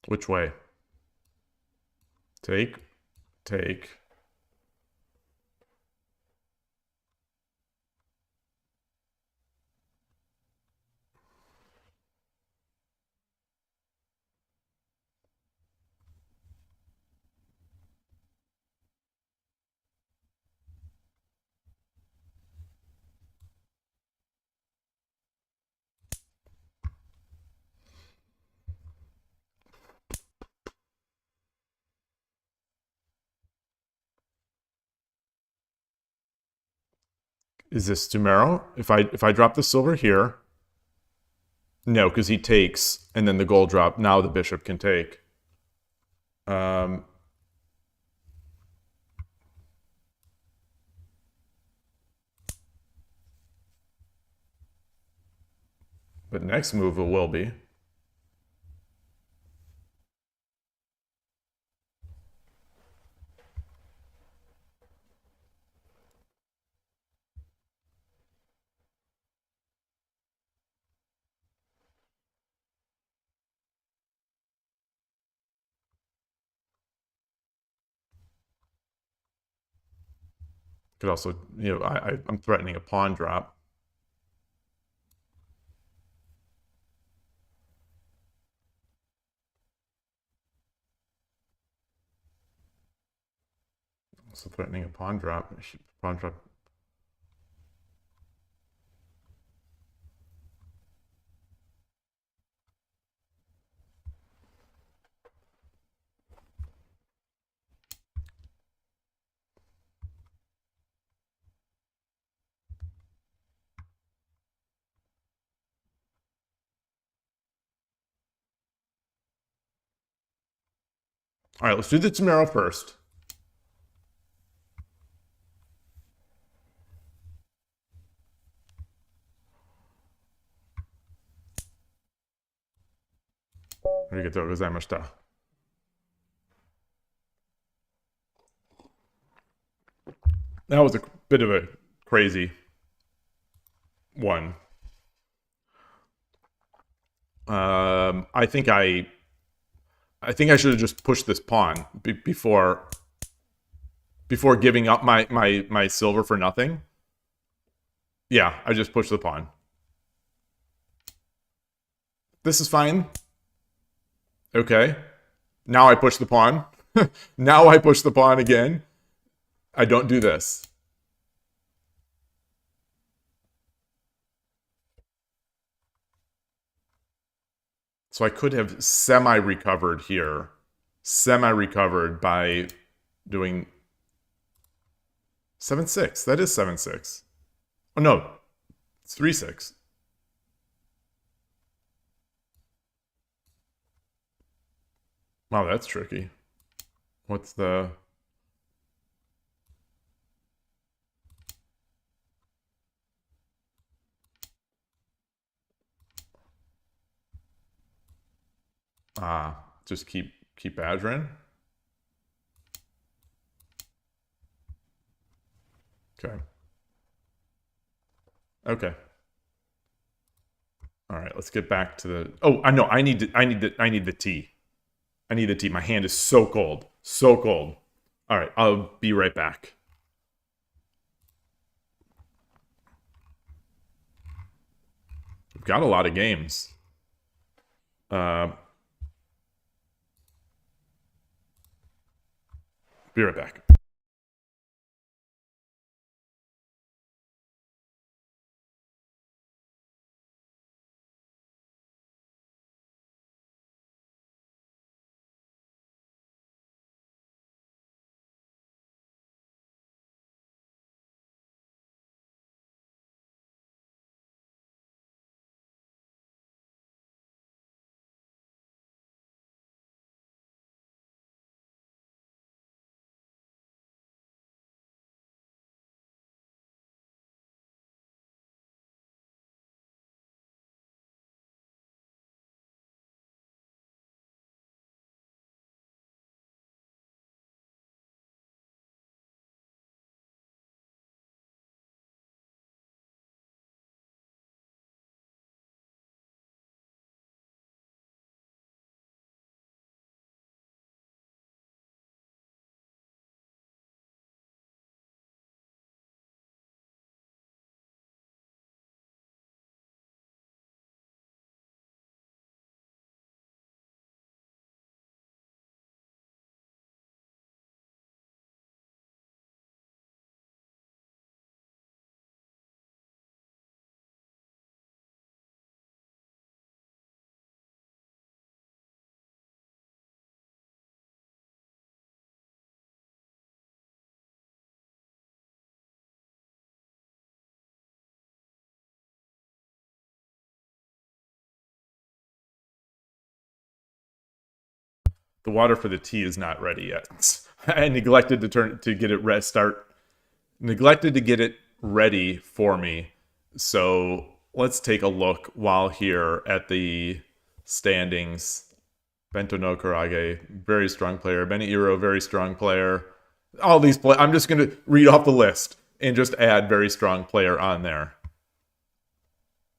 Which way? Take. Is this Stumero? If I drop the silver here, no, because he takes, and then the gold drop. Now the bishop can take. But next move it will be. Could also, you know, I'm threatening a pawn drop. Also threatening a pawn drop. Pawn drop. All right, let's do the Tamaro first. Arigatou gozaimashita. That was a bit of a crazy one. I think I should have just pushed this pawn before giving up my silver for nothing. Yeah, I just pushed the pawn. This is fine. Okay. Now I push the pawn. Now I push the pawn again. I don't do this. So I could have semi-recovered here. Semi-recovered by doing 7-6. That is 7-6. Oh, no. It's 3-6. Wow, that's tricky. What's the... just keep badgering. Okay. Okay. All right, let's get back to the... Oh, I know. I need the tea. I need the tea. My hand is so cold. So cold. All right, I'll be right back. We've got a lot of games. Be right back. The water for the tea is not ready yet. I neglected to get it neglected to get it ready for me. So let's take a look while here at the standings. Bento no Kurage, very strong player. Beniiro, very strong player. All these play. I'm just going to read off the list and just add very strong player on there.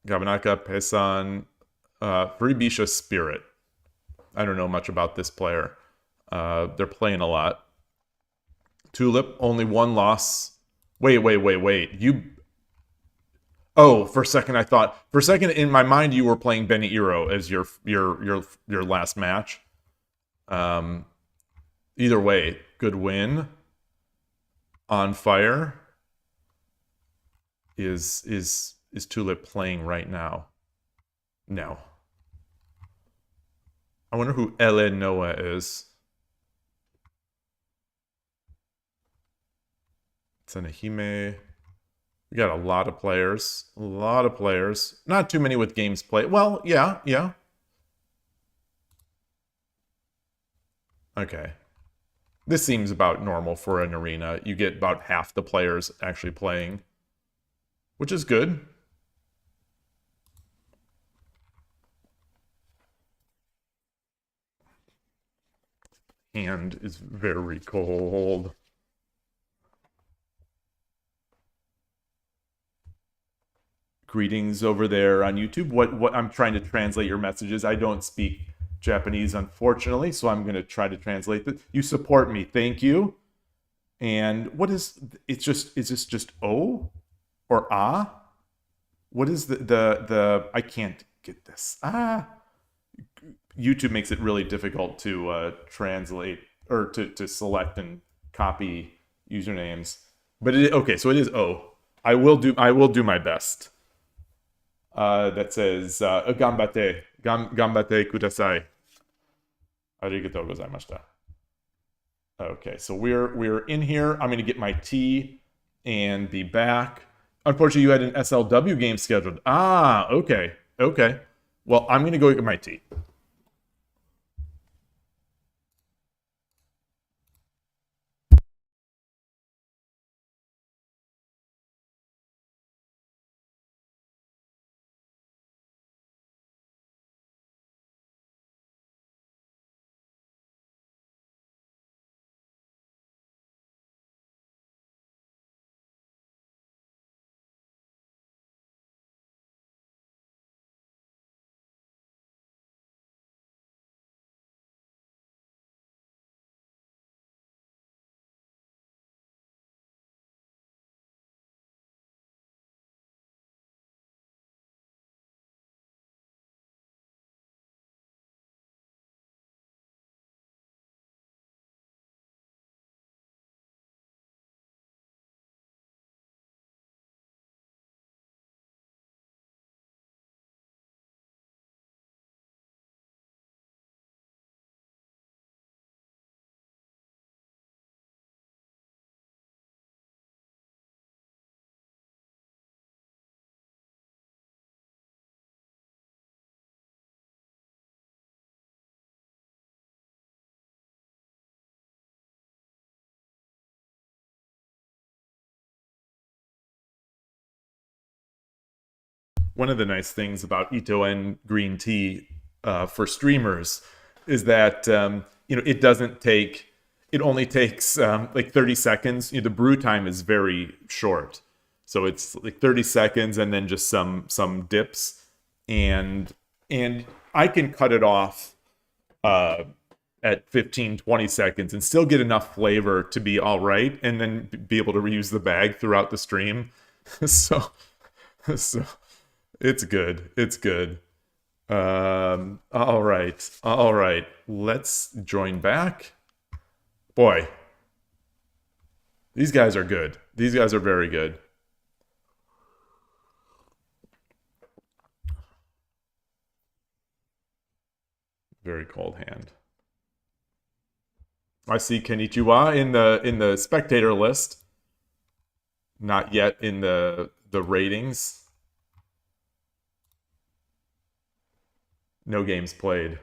Gabanaka, Pesan, Freebisha Spirit. I don't know much about this player. They're playing a lot. Tulip, only one loss. Wait. You... Oh, for a second in my mind you were playing Beniiro as your last match. Either way, good win. On fire. Is Tulip playing right now? No. I wonder who Ele Noah is. Tsunehime. We got a lot of players. A lot of players. Not too many with games played. Well, yeah. Okay. This seems about normal for an arena. You get about half the players actually playing, which is good. Hand is very cold. Greetings over there on YouTube. What I'm trying to translate your messages. I don't speak Japanese, unfortunately, so I'm going to try to translate this. You support me. Thank you. And what is... It's just... Is this just O? Or Ah? What is the... I can't get this. Ah... YouTube makes it really difficult to translate or to select and copy usernames. But okay, so it is O. I will do my best. That says Gambate kudasai. Arigatou gozaimashita. Okay, so we're in here. I'm gonna get my tea and be back. Unfortunately, you had an SLW game scheduled. Ah, okay. Well, I'm gonna go get my tea. One of the nice things about Ito-en green tea for streamers is that it doesn't take. It only takes like 30 seconds. The brew time is very short, so it's like 30 seconds and then just some dips, and I can cut it off at 15-20 seconds and still get enough flavor to be all right, and then be able to reuse the bag throughout the stream. so it's good. It's good. All right. Let's join back. Boy, these guys are good. These guys are very good. Very cold hand. I see Kenichiwa in the spectator list. Not yet in the ratings. No games played.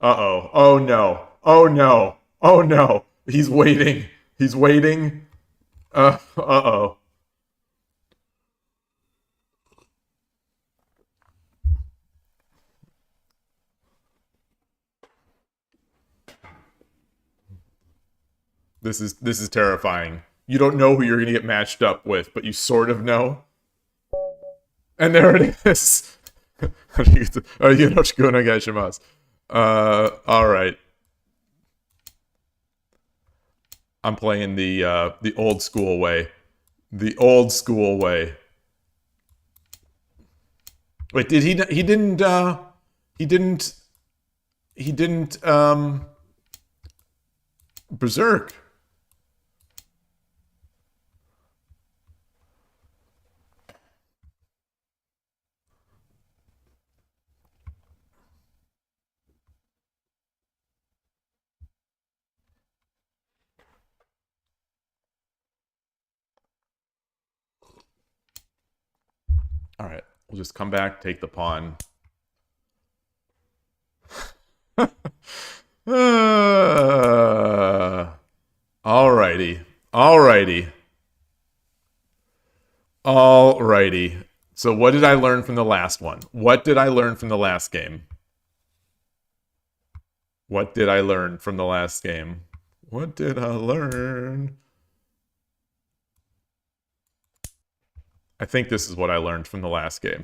Uh-oh. Oh no. Oh no. Oh no. He's waiting. He's waiting. Uh-oh. This is terrifying. You don't know who you're gonna get matched up with, but you sort of know. And there it is. All right. I'm playing the old school way. The old school way. Wait, did he? He didn't. He didn't. He didn't. Berserk. All right, we'll just come back, take the pawn. Alrighty. Alrighty. Alrighty. So what did I learn from the last one? What did I learn from the last game? What did I learn from the last game? What did I learn? I think this is what I learned from the last game.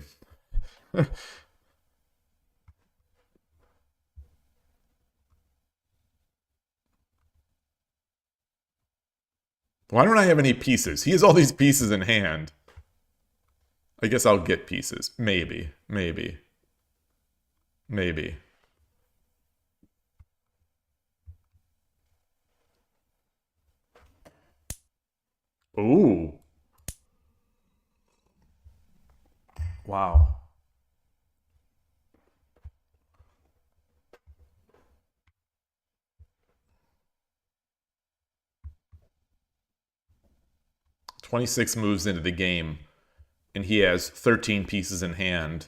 Why don't I have any pieces? He has all these pieces in hand. I guess I'll get pieces. Maybe. Maybe. Maybe. Ooh. Wow. "26 moves into the game, and he has 13 pieces in hand,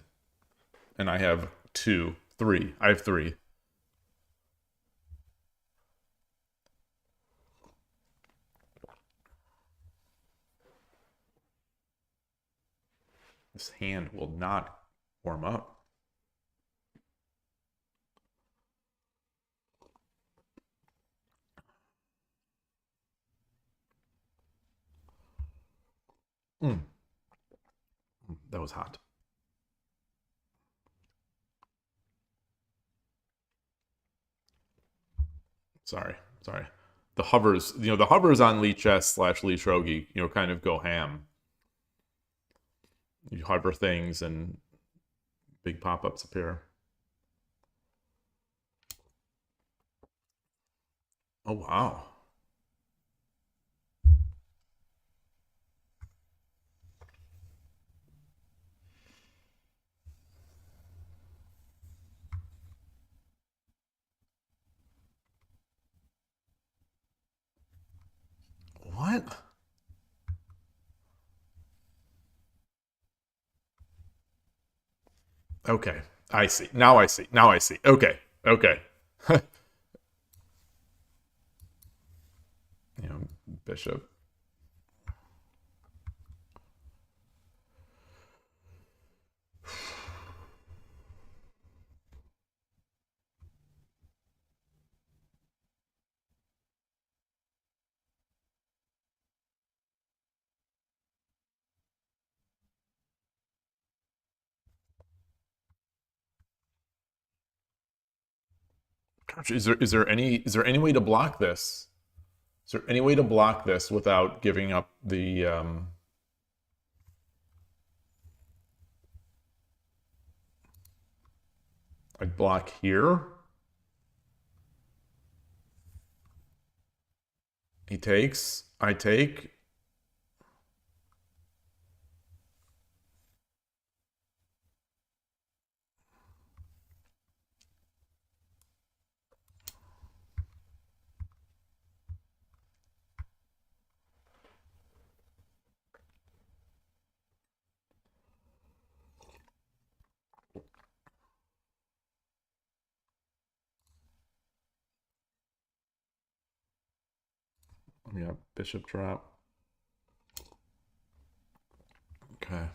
and I have 2, 3. I have 3. This hand will not warm up. That was hot. Sorry. The hovers, the hovers on Lee Chess / Lee Shogi, kind of go ham. You hover things and big pop-ups appear. Oh, wow. What? Okay. I see. Now I see. Okay. Bishop. Gosh, is there any way to block this? Is there any way to block this without giving up the I'd block here. He takes. I take. Yeah, bishop drop. Okay.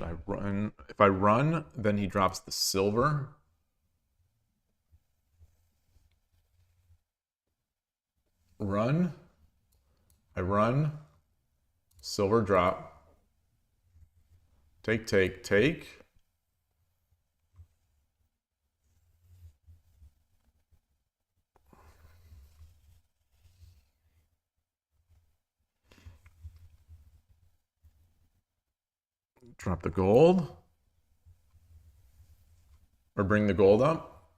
Should I run? If I run, then he drops the silver. Run. I run. Silver drop. Take, take, take. Drop the gold. Or bring the gold up.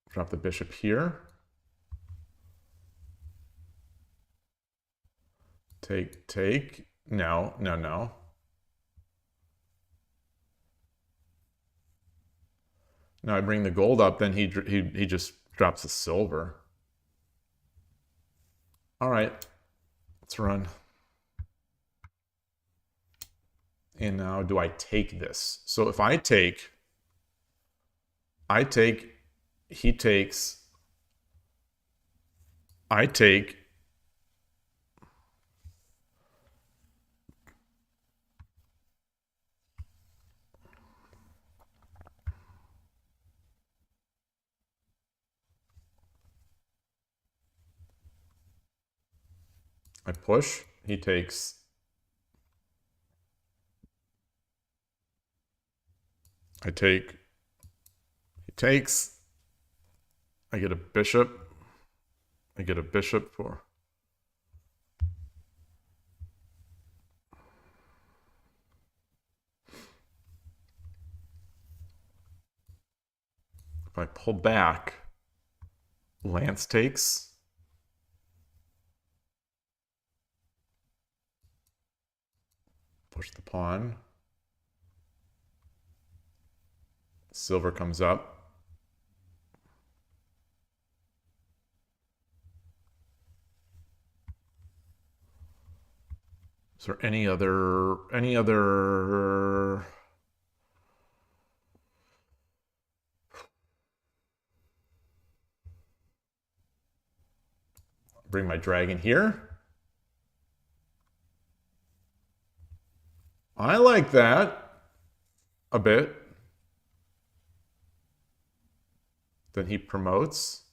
Drop the bishop here. Take, take. No, no, no. Now I bring the gold up, then he just drops the silver. All right, let's run. And now do I take this? So if I take, he takes, I take, I push, he takes, I take, he takes, I get a bishop, I get a bishop for, if I pull back, lance takes, push the pawn, silver comes up, is there any other bring my dragon here. I like that a bit. Then he promotes.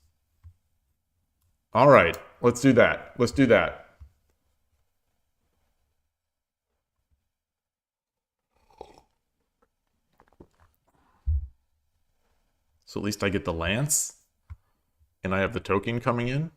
All right, let's do that. Let's do that. So at least I get the lance, and I have the token coming in.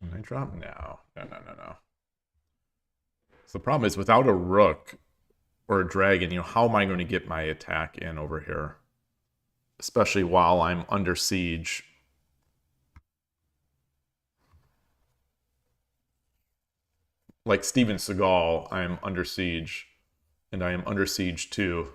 And I drop now. No, no, no, no. So the problem is without a rook or a dragon, how am I going to get my attack in over here? Especially while I'm under siege. Like Steven Seagal, I am under siege. And I am under siege too.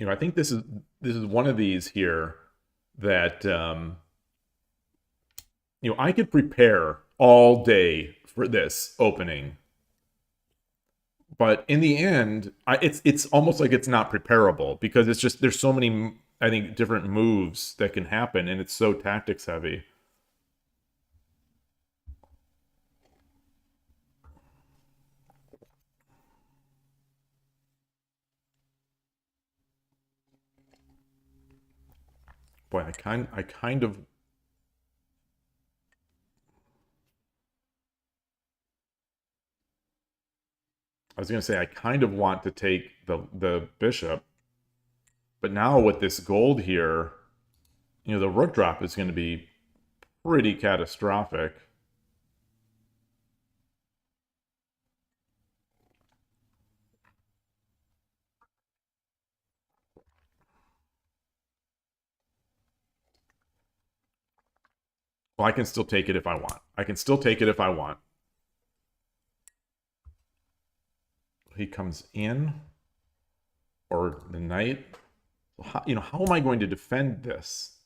I think this is one of these here that I could prepare all day for this opening, but in the end, it's almost like it's not preparable because it's just there's so many I think different moves that can happen, and it's so tactics heavy. Boy, I kind of I was going to say I kind of want to take the bishop, but now with this gold here, the rook drop is going to be pretty catastrophic. Well, I can still take it if I want. I can still take it if I want. He comes in, or the knight. How am I going to defend this?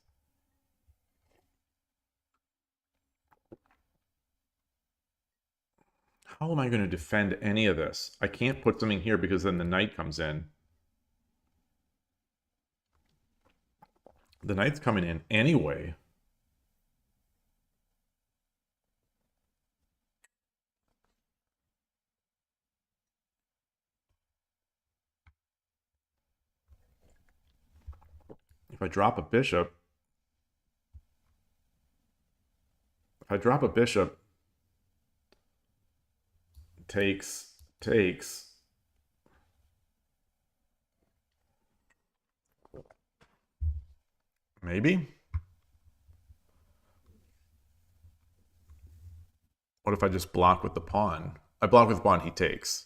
How am I going to defend any of this? I can't put something here because then the knight comes in. The knight's coming in anyway. If I drop a bishop, takes. Maybe? What if I just block with the pawn? I block with the pawn, he takes.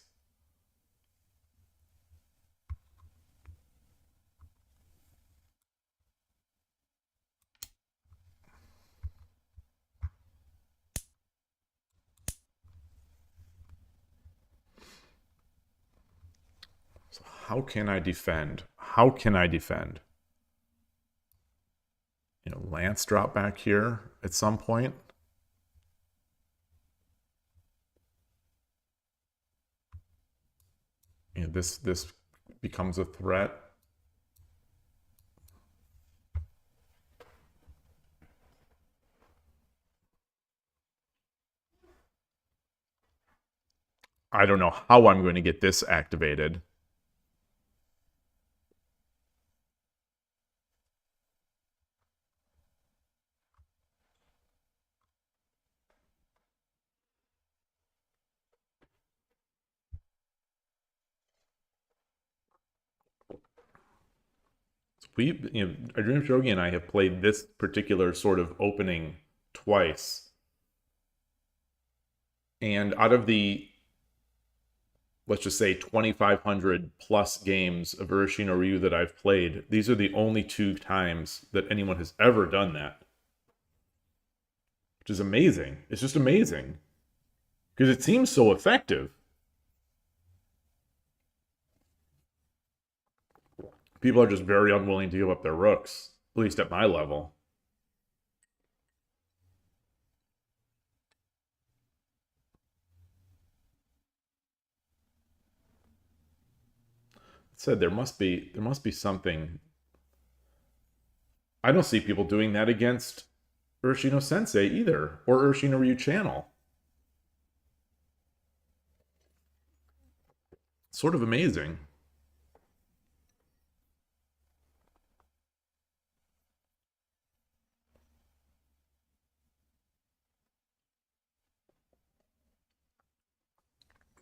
So how can I defend? How can I defend? Lance drop back here at some point. This becomes a threat. I don't know how I'm going to get this activated. Dream Shogi and I have played this particular sort of opening twice. And out of the, let's just say, 2,500 plus games of Urashino Ryu that I've played, these are the only 2 times that anyone has ever done that. Which is amazing. It's just amazing. Because it seems so effective. People are just very unwilling to give up their rooks, at least at my level. It said there must be something. I don't see people doing that against Urashino Sensei either, or Urashino Ryu channel. Sort of amazing.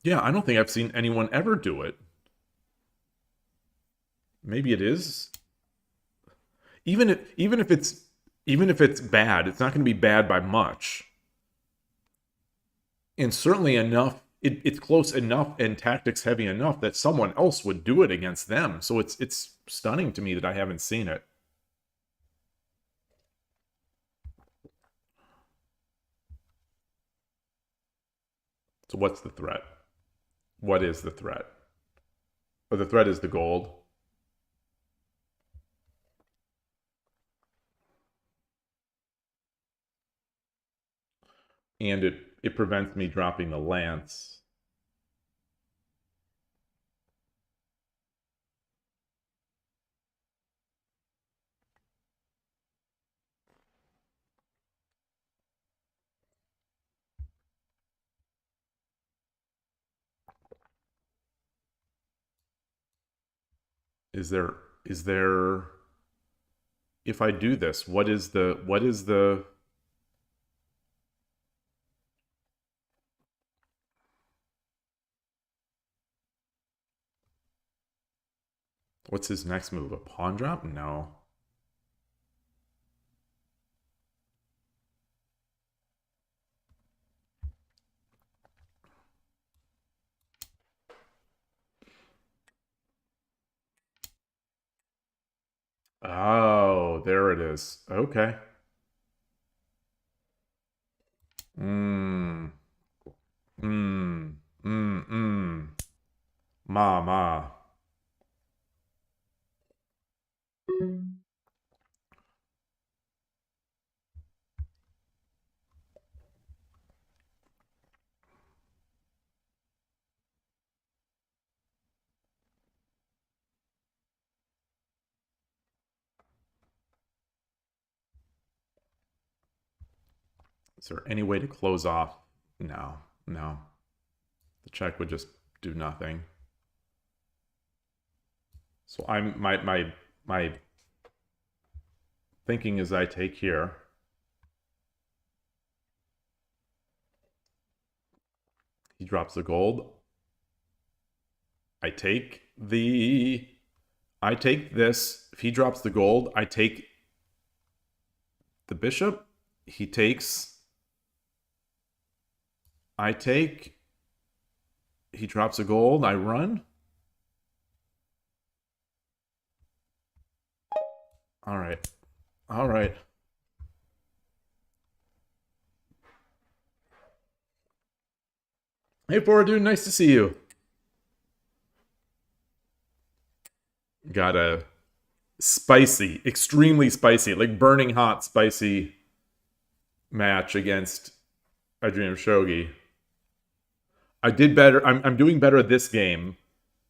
Yeah, I don't think I've seen anyone ever do it. Maybe it is. Even if it's bad, it's not going to be bad by much. And certainly enough, it's close enough and tactics heavy enough that someone else would do it against them. So it's stunning to me that I haven't seen it. So what's the threat? What is the threat? Oh, the threat is the gold. And it prevents me dropping the lance. Is there if I do this, what is the What's his next move? A pawn drop? No. Oh, there it is. Okay. Mmm. Mmm. Mmm. Mmm. Ma, ma. Is there any way to close off? No. No. The check would just do nothing. So my thinking is I take here. He drops the gold. I take this. If he drops the gold, I take the bishop. He takes. I take. He drops a gold. I run. All right. All right. Hey, Forward Dude, nice to see you. Got a spicy, extremely spicy, like burning hot, spicy match against I Dream of Shogi. I did better. I'm doing better this game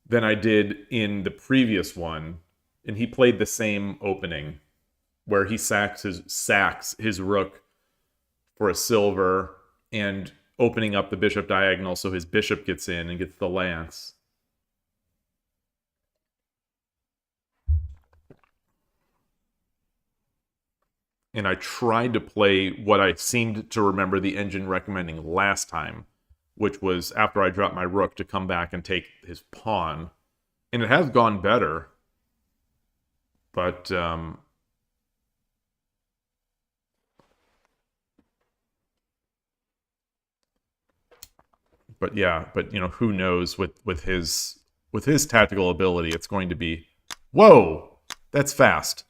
than I did in the previous one, and he played the same opening where he sacks his rook for a silver and opening up the bishop diagonal so his bishop gets in and gets the lance. And I tried to play what I seemed to remember the engine recommending last time, which was after I dropped my rook to come back and take his pawn. And it has gone better. But yeah, but you know, who knows with his tactical ability, it's going to be, whoa, that's fast.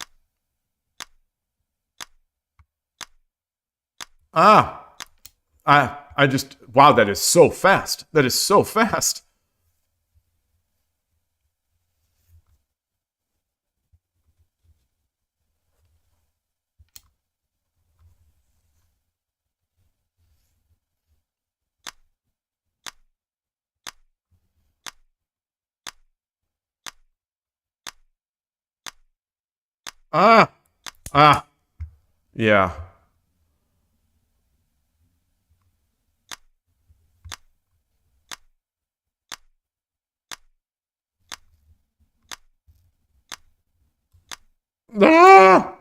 I just, wow, that is so fast. That is so fast. Yeah. Ah!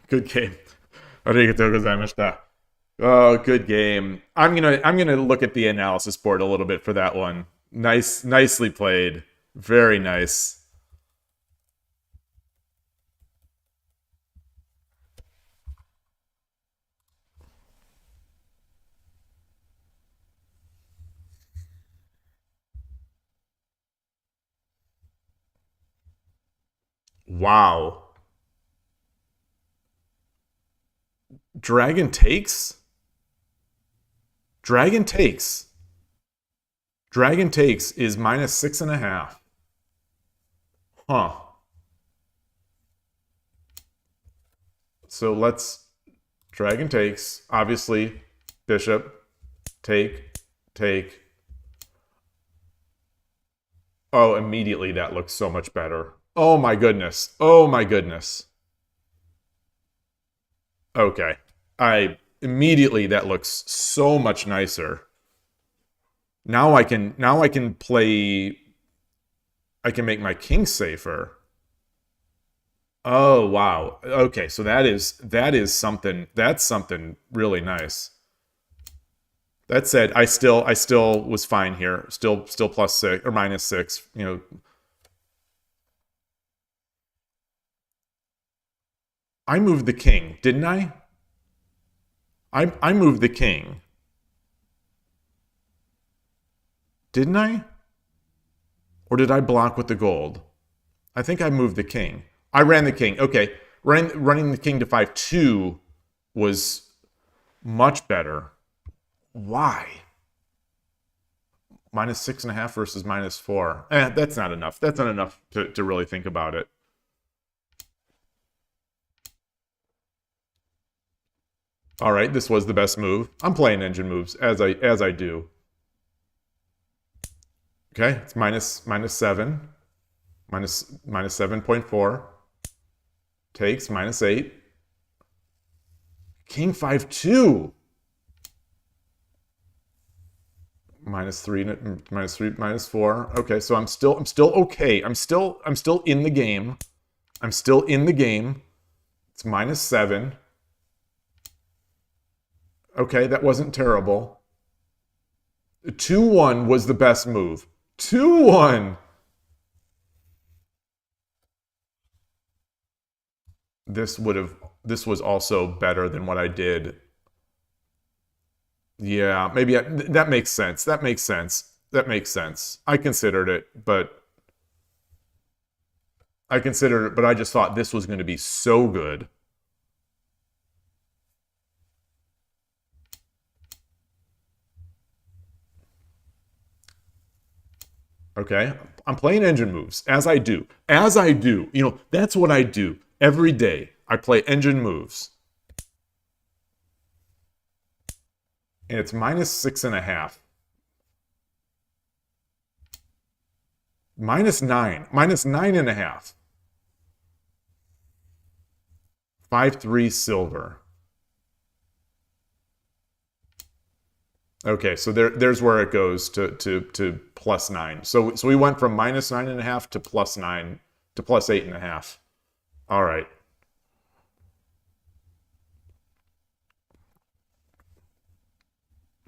Good game. Arigatou gozaimashita. Oh, good game. I'm gonna look at the analysis board a little bit for that one. Nicely played. Very nice. Wow. Dragon takes? Dragon takes. Dragon takes is -6.5. Huh. So let's Dragon takes. Obviously, bishop, take. Oh, immediately that looks so much better. Oh my goodness. Oh my goodness. Okay. Immediately that looks so much nicer. Now I can play I can make my king safer. Oh, wow. Okay, so that is something, that's something really nice. That said, I still was fine here. Still +6 or -6, you know. I moved the king, didn't I? I moved the king. Didn't I? Or did I block with the gold? I think I moved the king. I ran the king. Okay. Running the king to 5-2 was much better. Why? -6.5 versus -4. That's not enough. That's not enough to really think about it. All right, this was the best move. I'm playing engine moves as I do. Okay, it's -7, -7.4. Takes -8. King 5-2. -3, -3, -4. Okay, so I'm still okay. I'm still in the game. I'm still in the game. It's -7. Okay, that wasn't terrible. 2-1 was the best move. 2-1. This was also better than what I did. Yeah, maybe that makes sense. That makes sense. That makes sense. I considered it, but I just thought this was going to be so good. Okay, I'm playing engine moves, as I do. As I do. You know, that's what I do. Every day, I play engine moves. And it's -6.5. -9. -9.5. 5-3 silver. Okay, so there's where it goes to +9. So we went from -9.5 to +9 to +8.5. All right.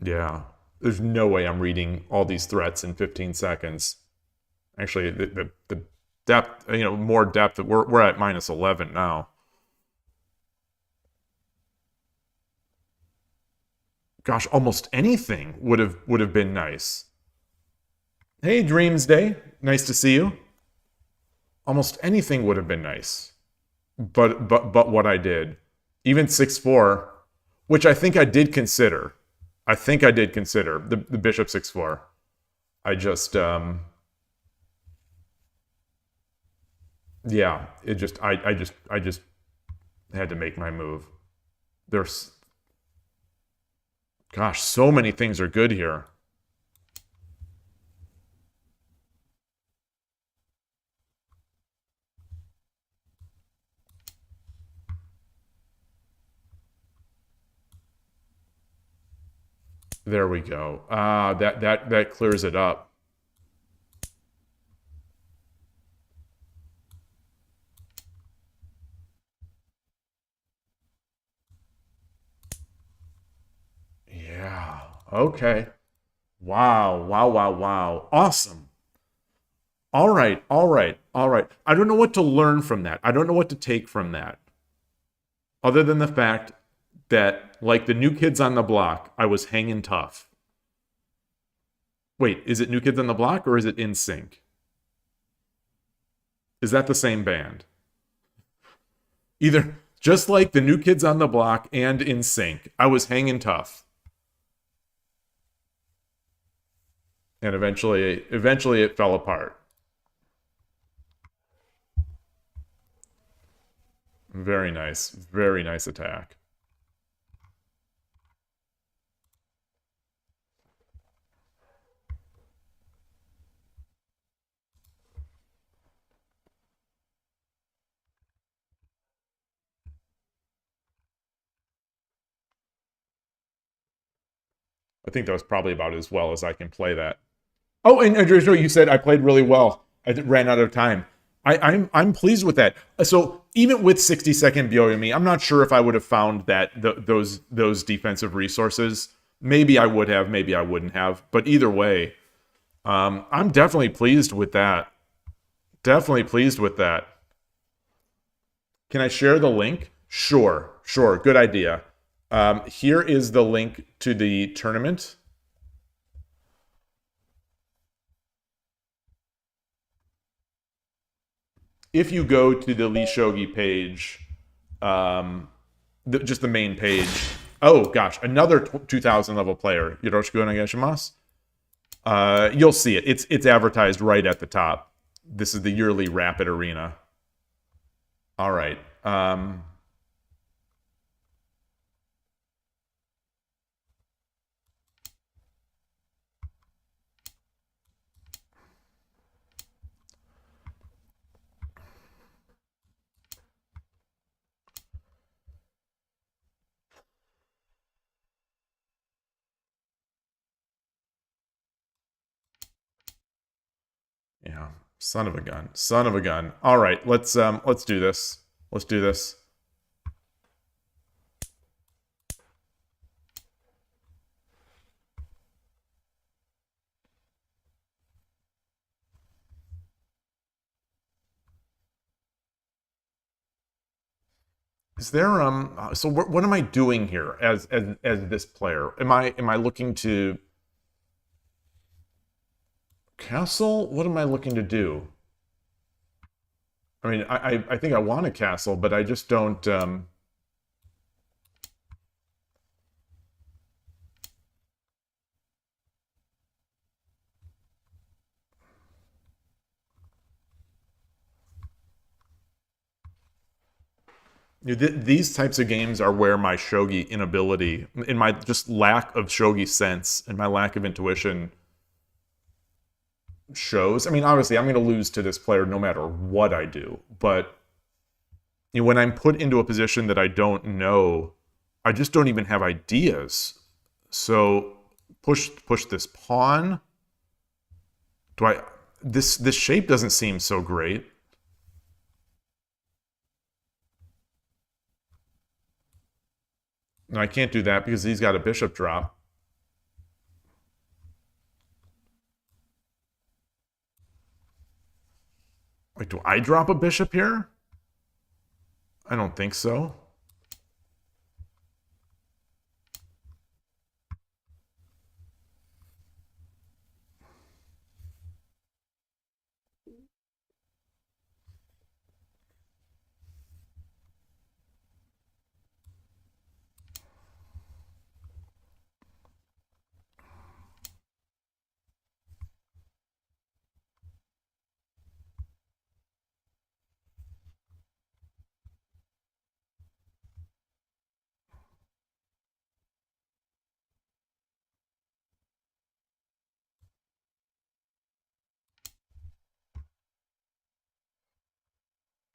Yeah. There's no way I'm reading all these threats in 15 seconds. Actually, the depth, you know, more depth. We're at -11 now. Gosh, almost anything would have been nice. Hey, Dreams Day. Nice to see you. Almost anything would have been nice. But what I did. Even 6-4, which I think I did consider. I think I did consider the bishop 6-4. I just yeah, it just I just had to make my move. There's gosh, so many things are good here. There we go. That clears it up. Yeah. Okay. Wow. Wow. Wow. Wow. Awesome. All right. All right. All right. I don't know what to learn from that. I don't know what to take from that. Other than the fact that, like the New Kids on the Block, I was hanging tough. Wait, is it New Kids on the Block or is it NSYNC? Is that the same band? Either just like the New Kids on the Block and NSYNC, I was hanging tough. And eventually it fell apart. Very nice attack. I think that was probably about as well as I can play that. Oh, and Andrew, you said I played really well. I ran out of time. I'm pleased with that. So even with 60-second Byoyomi, I'm not sure if I would have found that those defensive resources. Maybe I would have, maybe I wouldn't have. But either way, I'm definitely pleased with that. Definitely pleased with that. Can I share the link? Sure. Good idea. Here is the link to the tournament. If you go to the Lee Shogi page, just the main page. Oh gosh, another 2,000 level player. Yoroshiku onegaishimasu. You'll see it. It's advertised right at the top. This is the yearly Rapid Arena. All right. Yeah, son of a gun. Son of a gun. All right, let's do this. Let's do this. Is there so what am I doing here as this player? Am I looking to castle? What am I looking to do? I mean, I think I want a castle, but I just don't these types of games are where my shogi inability, in my just lack of shogi sense and my lack of intuition shows. I mean, obviously, I'm going to lose to this player no matter what I do. But when I'm put into a position that I don't know, I just don't even have ideas. So push this pawn. This shape doesn't seem so great. No, I can't do that because he's got a bishop drop. Wait, do I drop a bishop here? I don't think so.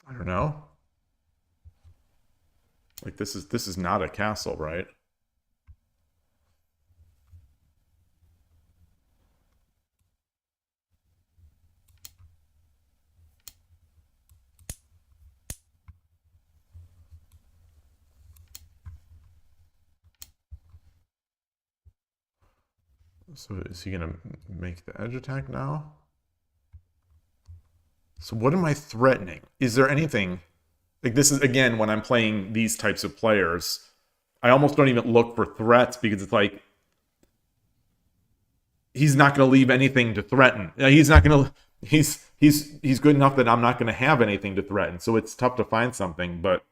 I don't know. Like this is not a castle, right? So is he gonna make the edge attack now? So what am I threatening? Is there anything like this is again when I'm playing these types of players, I almost don't even look for threats because it's like he's not going to leave anything to threaten. He's not going to he's good enough that I'm not going to have anything to threaten. So it's tough to find something, but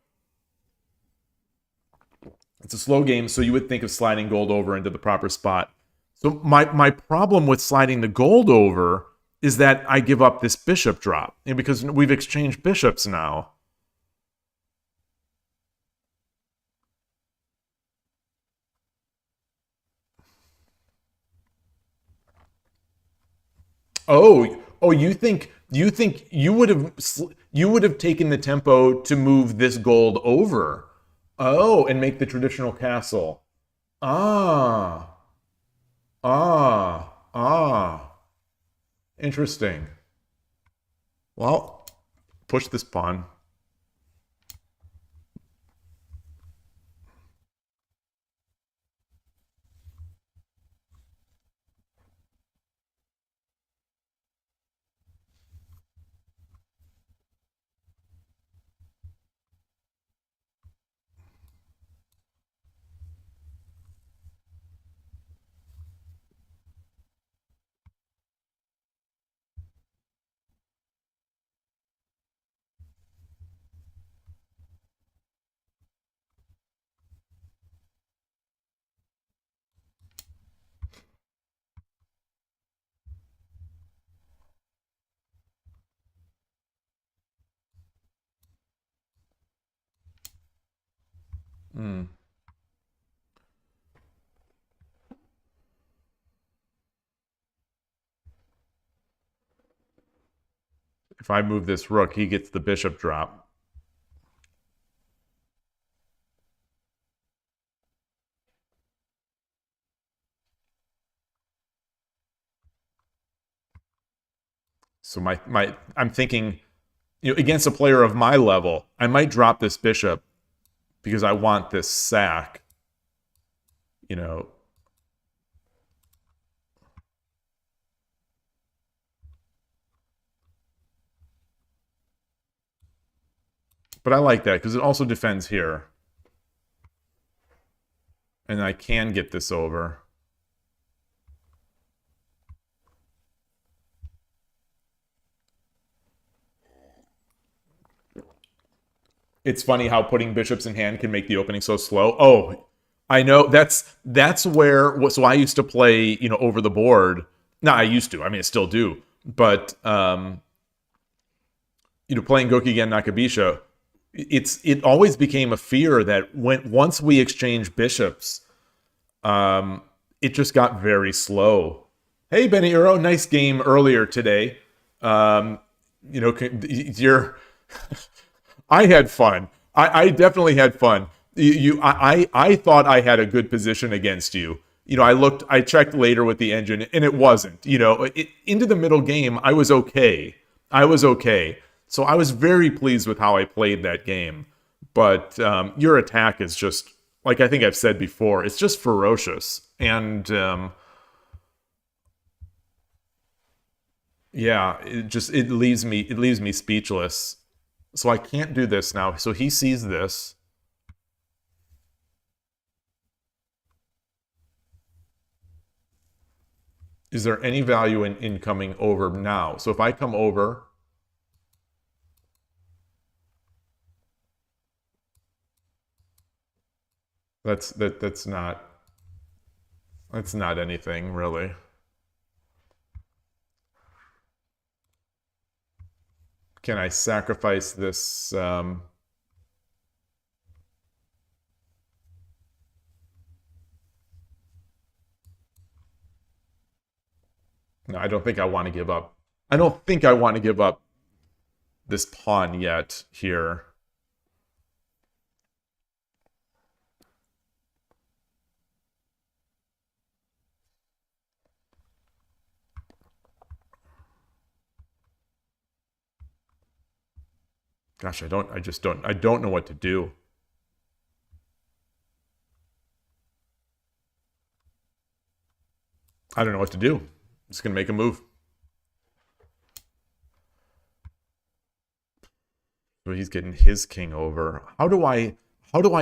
it's a slow game, so you would think of sliding gold over into the proper spot. So my problem with sliding the gold over is that I give up this bishop drop. And because we've exchanged bishops now. Oh, you think you would have taken the tempo to move this gold over. Oh, and make the traditional castle. Ah. Ah. Ah. Interesting. Well, push this pawn. Hmm. If I move this rook, he gets the bishop drop. So I'm thinking, against a player of my level, I might drop this bishop because I want this sack. You know. But I like that because it also defends here. And I can get this over. It's funny how putting bishops in hand can make the opening so slow. Oh, I know that's where. So I used to play, over the board. No, I used to. I mean, I still do. But playing Gokigen Nakabisha, it always became a fear that once we exchanged bishops, it just got very slow. Hey, Benny Euro, nice game earlier today. You're. I had fun. I definitely had fun. I thought I had a good position against you. I checked later with the engine, and it wasn't. Into the middle game, I was okay. So I was very pleased with how I played that game. But your attack is just, like I think I've said before, it's just ferocious. And yeah, it leaves me speechless. So I can't do this now. So he sees this. Is there any value in coming over now? So if I come over, that's not anything really. Can I sacrifice this? No, I don't think I want to give up. I don't think I want to give up this pawn yet here. Gosh, I don't know what to do. I don't know what to do. I'm just gonna make a move. So he's getting his king over. How do I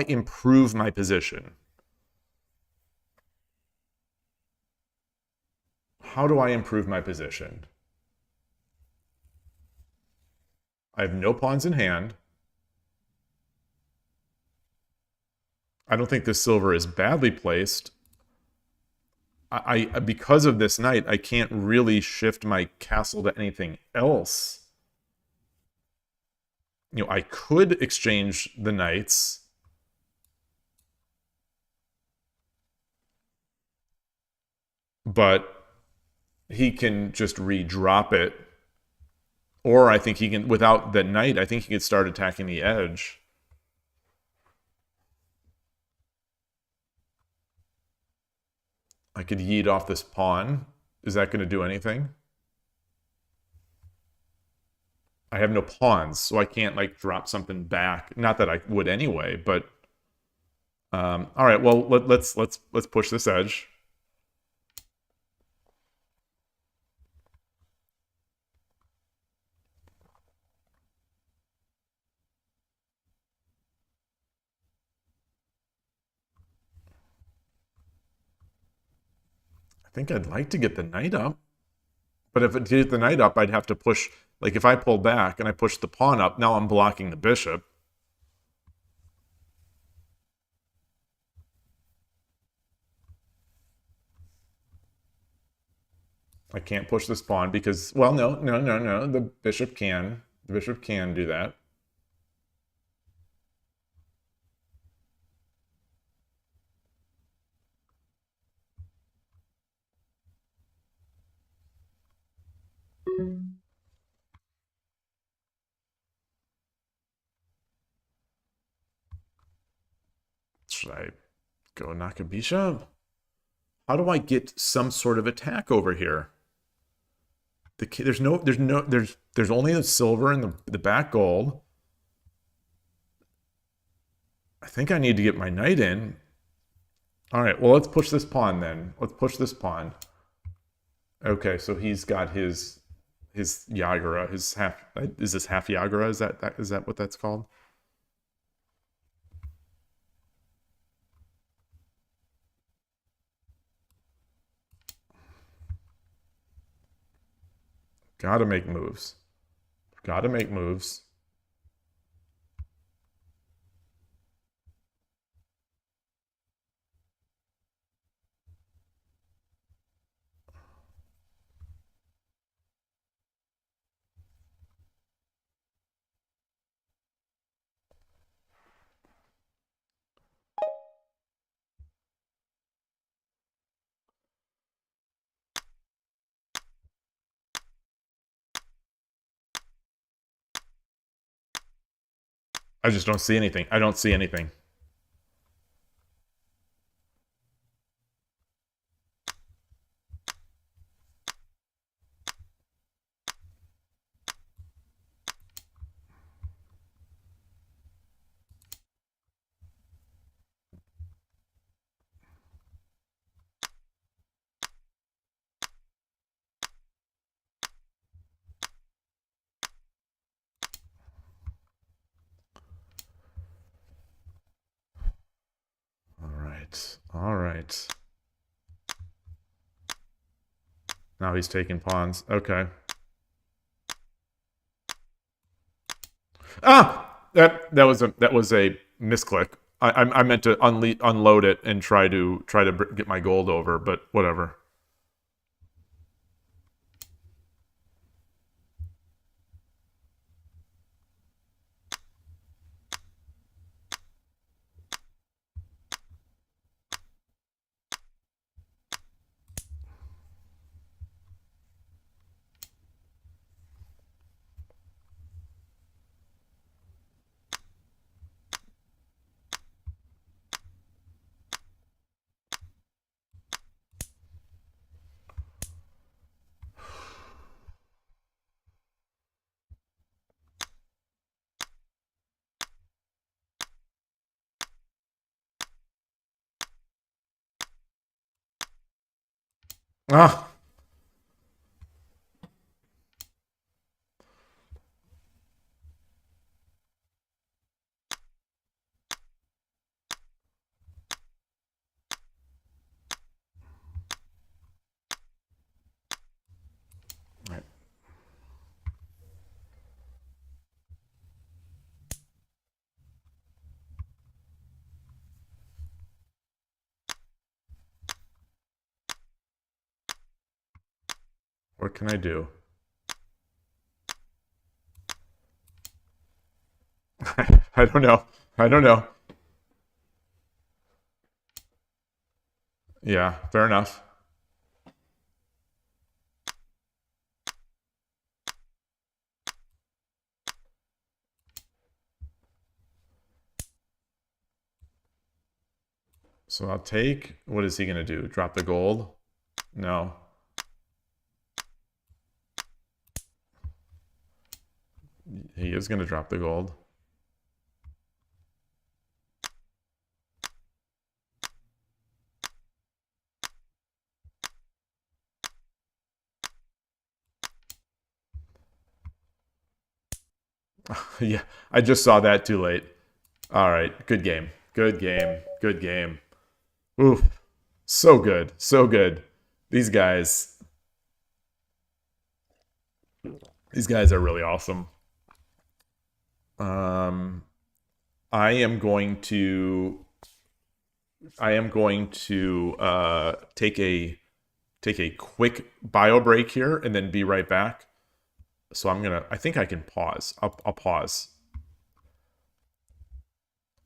improve my position? How do I improve my position? I have no pawns in hand. I don't think this silver is badly placed. I because of this knight, I can't really shift my castle to anything else. I could exchange the knights. But he can just redrop it. Or I think he can, without the knight, I think he could start attacking the edge. I could yeet off this pawn. Is that going to do anything? I have no pawns, so I can't like drop something back. Not that I would anyway, but all right. Well, let's push this edge. I think I'd like to get the knight up, but if it to get the knight up, I'd have to push. Like if I pull back and I push the pawn up, now I'm blocking the bishop. I can't push this pawn because, well, no. The bishop can. The bishop can do that. Should I go knock a bishop? How do I get some sort of attack over here? There's only the silver and the back gold. I think I need to get my knight in. All right, well, let's push this pawn then. Let's push this pawn. Okay, so he's got his Yagura, his half. Is this half Yagura? Is that what that's called? Gotta make moves. Gotta make moves. I just don't see anything. I don't see anything. All right. Now he's taking pawns. Okay. Ah, that was a misclick. I meant to unload it and try to get my gold over, but whatever. Ah. Right. What can I do? I don't know. I don't know. Yeah, fair enough. So I'll take. What is he going to do? Drop the gold? No. He is going to drop the gold. Yeah, I just saw that too late. All right, good game. Good game. Good game. Oof. So good. So good. These guys these guys are really awesome. Um I am going to take a quick bio break here and then be right back. So I think I can pause. I'll pause.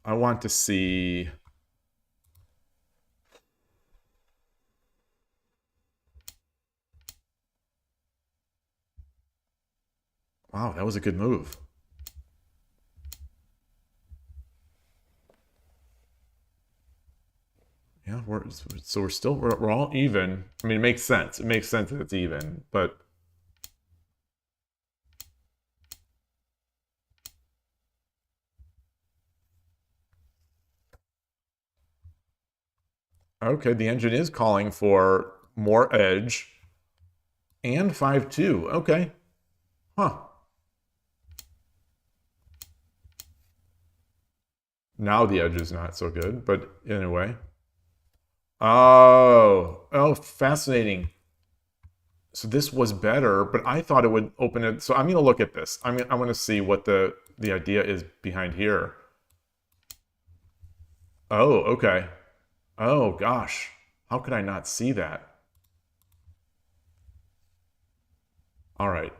I want to see. Wow, that was a good move. Yeah, we're all even. I mean, it makes sense. It makes sense that it's even, but okay, the engine is calling for more edge and 5-2. Okay. Huh. Now the edge is not so good, but anyway. Oh, fascinating. So this was better, but I thought it would open it. So I'm going to look at this. I'm going to see what the idea is behind here. Oh, okay. Oh, gosh. How could I not see that? All right.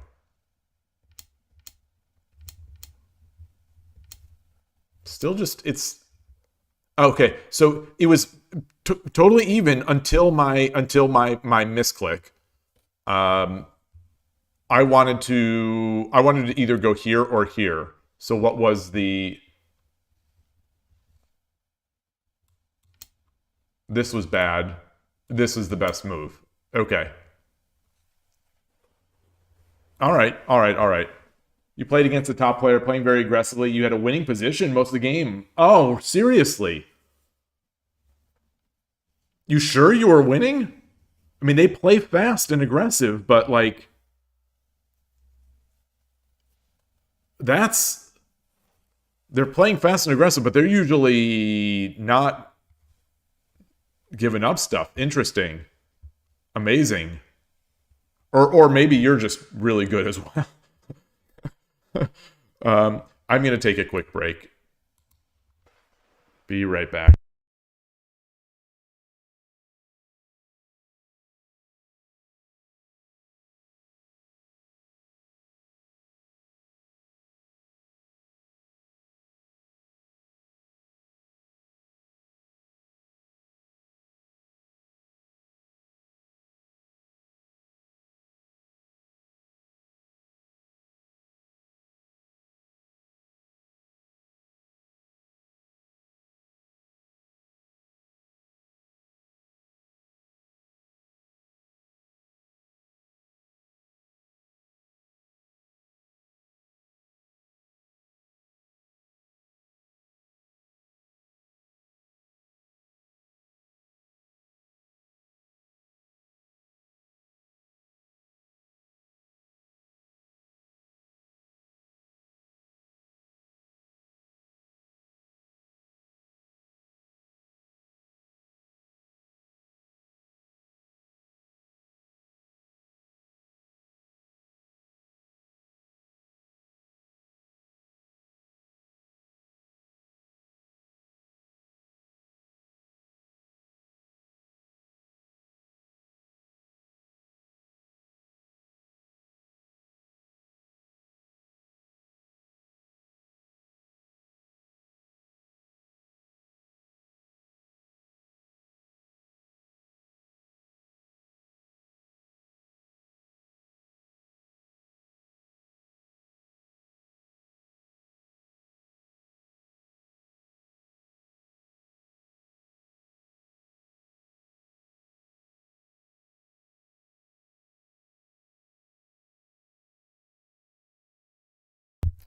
Still just, it's okay. So it was totally even until my misclick. Um, I wanted to either go here or here. So what was the, this was bad. This was the best move. Okay. All right. All right. All right. You played against a top player, playing very aggressively. You had a winning position most of the game. Oh, seriously? You sure you were winning? I mean, they play fast and aggressive, but like, that's, they're playing fast and aggressive, but they're usually not giving up stuff. Interesting. Amazing. Or maybe you're just really good as well. I'm going to take a quick break. Be right back.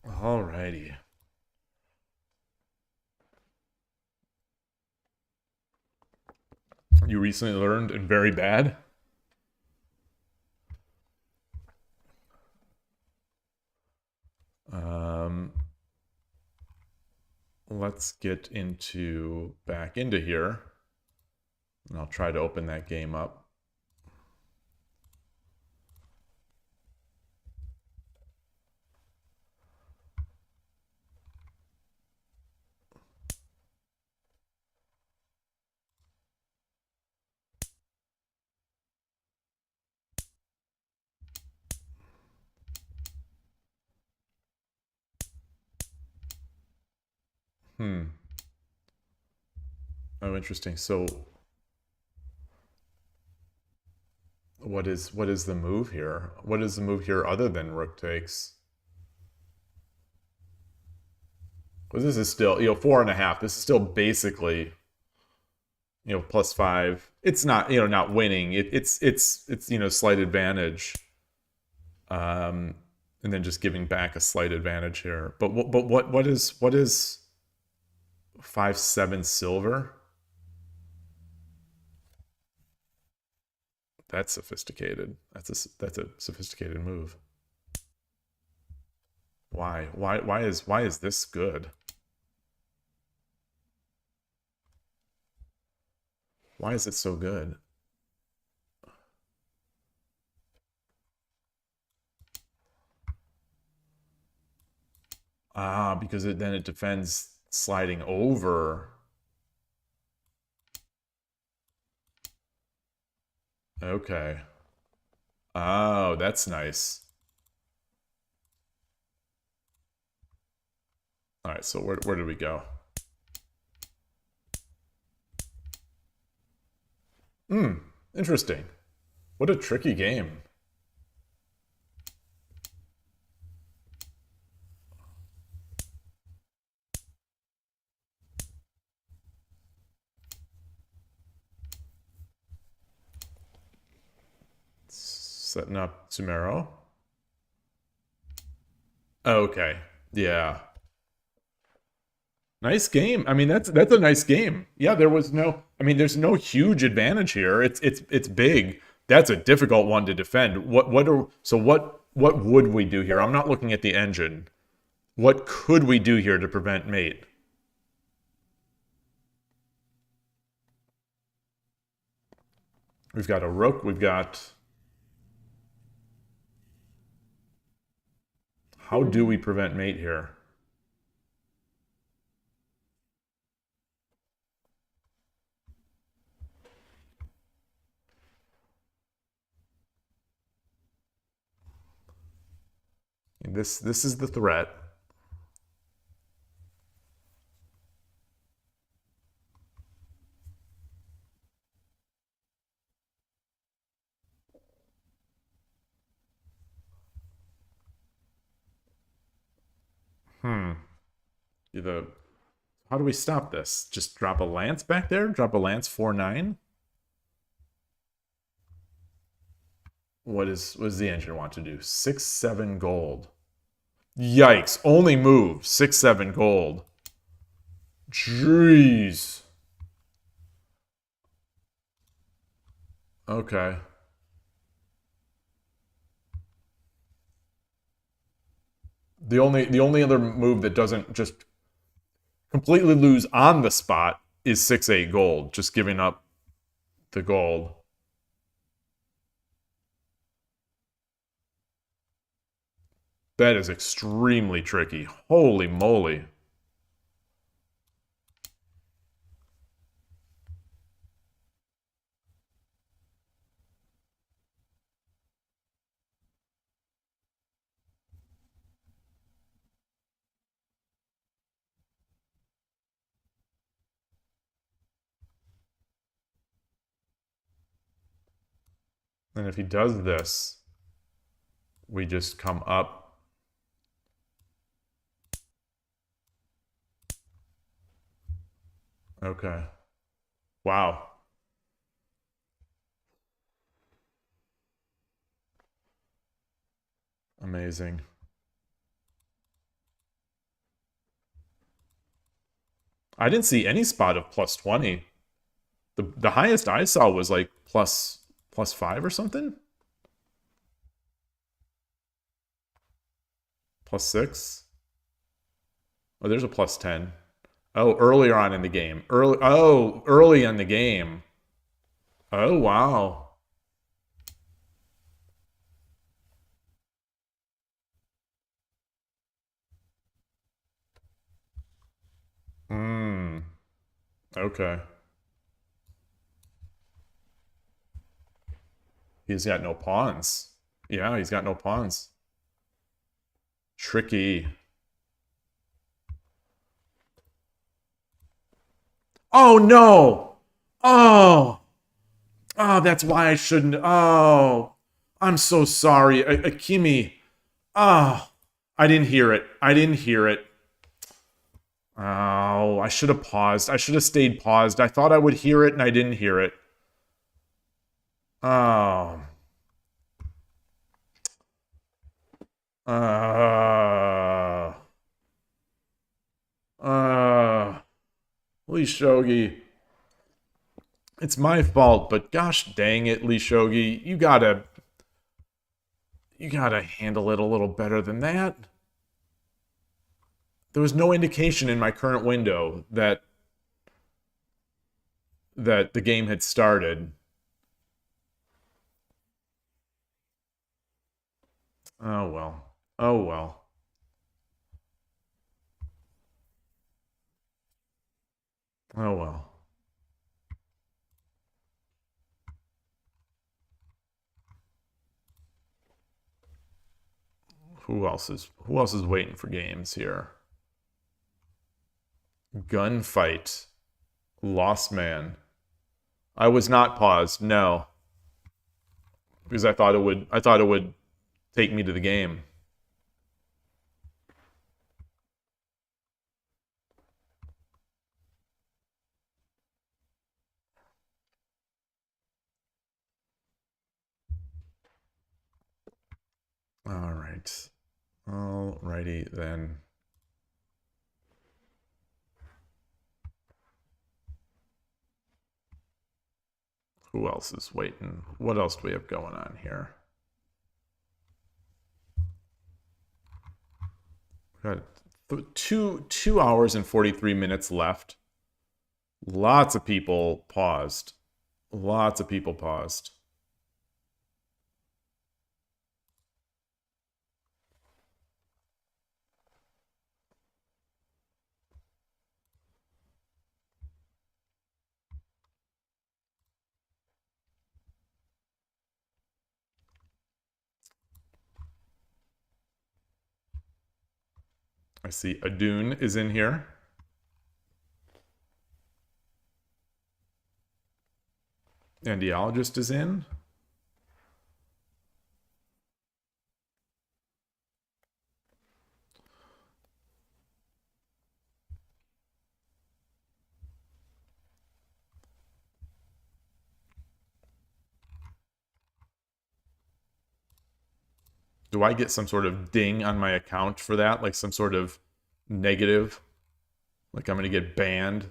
Alrighty. You recently learned and very bad? Let's get back into here. And I'll try to open that game up. Oh, interesting. So what is the move here? What is the move here other than rook takes? Well, this is still, 4.5. This is still basically, +5. It's not, not winning. It's slight advantage. And then just giving back a slight advantage here. But what is 5-7 silver? That's sophisticated. That's a sophisticated move. Why? Why is this good? Why is it so good? Ah, because then it defends sliding over. Okay. Oh, that's nice. All right, so where did we go? Interesting. What a tricky game. Setting up Sumero. Okay. Yeah. Nice game. I mean, that's a nice game. Yeah, there's no huge advantage here. It's big. That's a difficult one to defend. What would we do here? I'm not looking at the engine. What could we do here to prevent mate? We've got a rook. We've got... How do we prevent mate here? This is the threat. How do we stop this? Just drop a lance back there? Drop a lance 4-9? What does the engine want to do? 6-7 gold. Yikes. Only move. 6-7 gold. Jeez. Okay. The only other move that doesn't just completely lose on the spot is 6-8 gold, just giving up the gold. That is extremely tricky. Holy moly. And if he does this, we just come up. Okay. Wow. Amazing. I didn't see any spot of plus 20. The highest I saw was like plus 5 or something? Plus 6? Oh, there's a plus 10. Oh, earlier on in the game. Early in the game. Oh, wow. Hmm. Okay. He's got no pawns. Yeah, he's got no pawns. Tricky. Oh, no! Oh! Oh, that's why I shouldn't. Oh, I'm so sorry. Akimi. Oh, I didn't hear it. I didn't hear it. Oh, I should have paused. I should have stayed paused. I thought I would hear it and I didn't hear it. Oh. Uh. Uh. Lee Shogi. It's my fault, but gosh dang it, Lee Shogi. You gotta handle it a little better than that. There was no indication in my current window that the game had started. Oh well. Oh well. Oh well. Who else is waiting for games here? Gunfight. Lost Man. I was not paused, no. Because I thought it would take me to the game. Alright. Alrighty then. Who else is waiting? What else do we have going on here? Got 2 hours and 43 minutes left. Lots of people paused. Lots of people paused. I see Adun is in here. Andiologist is in. Do I get some sort of ding on my account for that? Like some sort of negative? Like I'm going to get banned?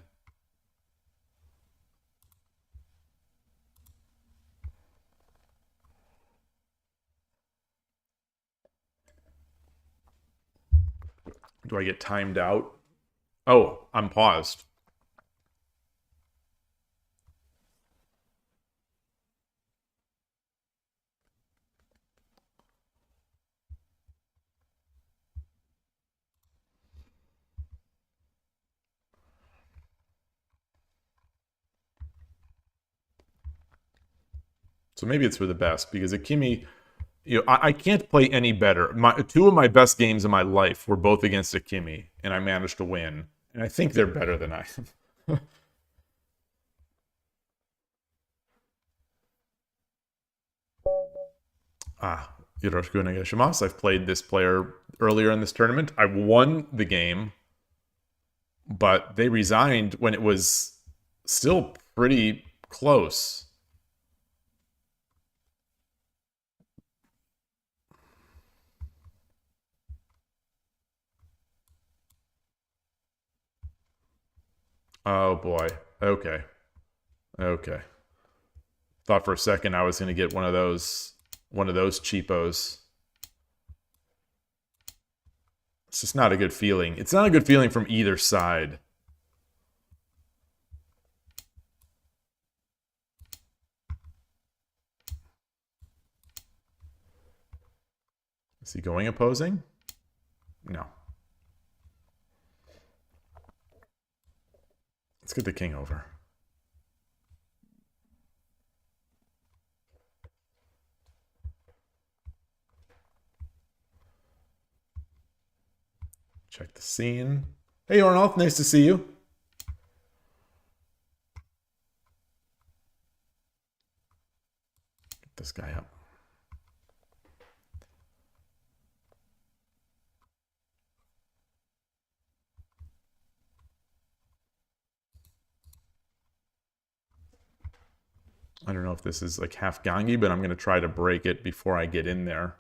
Do I get timed out? Oh, I'm paused. So maybe it's for the best because Akimi, I can't play any better. Two of my best games in my life were both against Akimi, and I managed to win. And I think they're better than I am. Yoroshiku onegaishimasu. I've played this player earlier in this tournament. I won the game, but they resigned when it was still pretty close. Oh boy. Okay. Okay. Thought for a second I was going to get one of those cheapos. It's just not a good feeling. It's not a good feeling from either side. Is he going opposing? No. Let's get the king over. Check the scene. Hey, Arnold, nice to see you. Get this guy up. I don't know if this is like half gangi, but I'm going to try to break it before I get in there.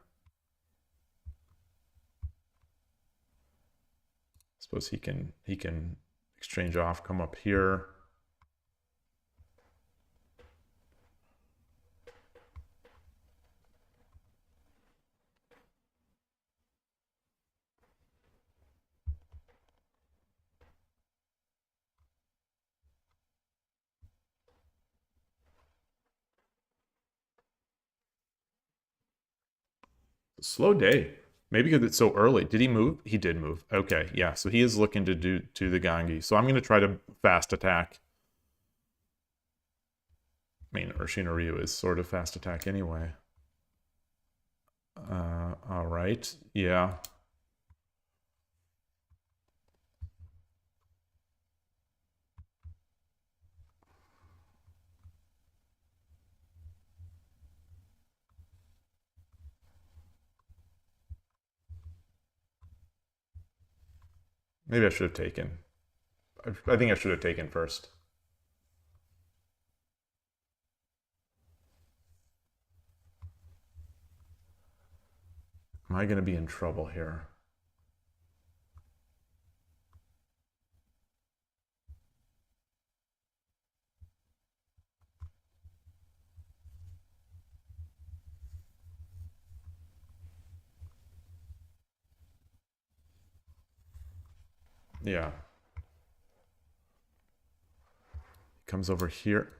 Suppose he can exchange off, come up here. Slow day. Maybe because it's so early. Did he move? He did move. Okay, yeah. So he is looking to do to the gangi. So I'm going to try to fast attack. I mean, Urshinoryu is sort of fast attack anyway. All right. Yeah. Maybe I should have taken. I think I should have taken first. Am I going to be in trouble here? Yeah. Comes over here.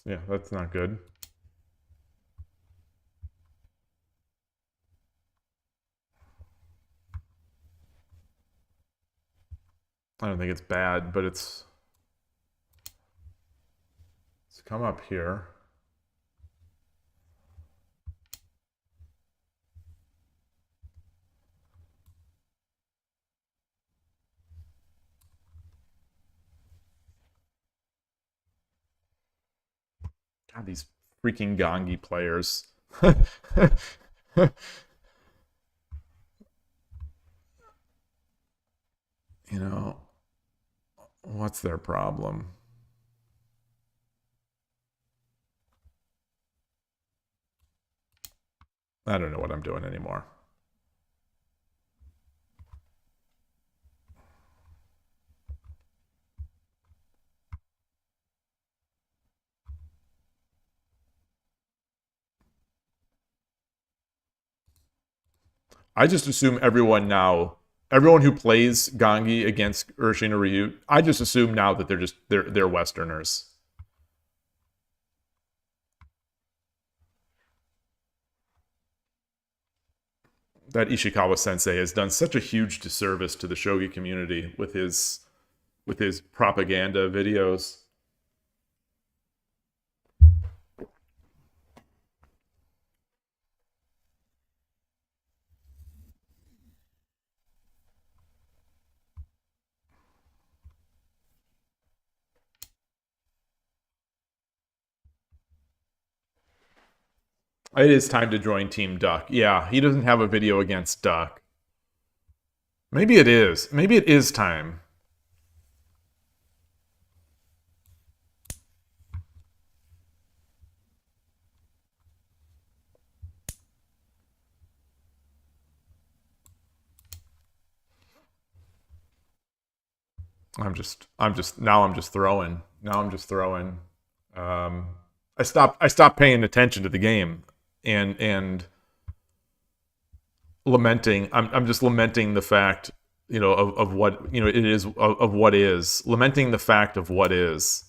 Yeah, that's not good. I don't think it's bad, but it's... Let's come up here. God, these freaking gangi players. You know, what's their problem? I don't know what I'm doing anymore. I just assume everyone now everyone who plays Gangi against Urshin or Ryut, I just assume now that they're Westerners. That Ishikawa sensei has done such a huge disservice to the shogi community with his propaganda videos. It is time to join Team Duck. Yeah, he doesn't have a video against Duck. Maybe it is. Maybe it is time. I'm just throwing. Now I'm just throwing. I stopped paying attention to the game and lamenting. I'm just lamenting the fact, of what, it is, of what is. Lamenting the fact of what is.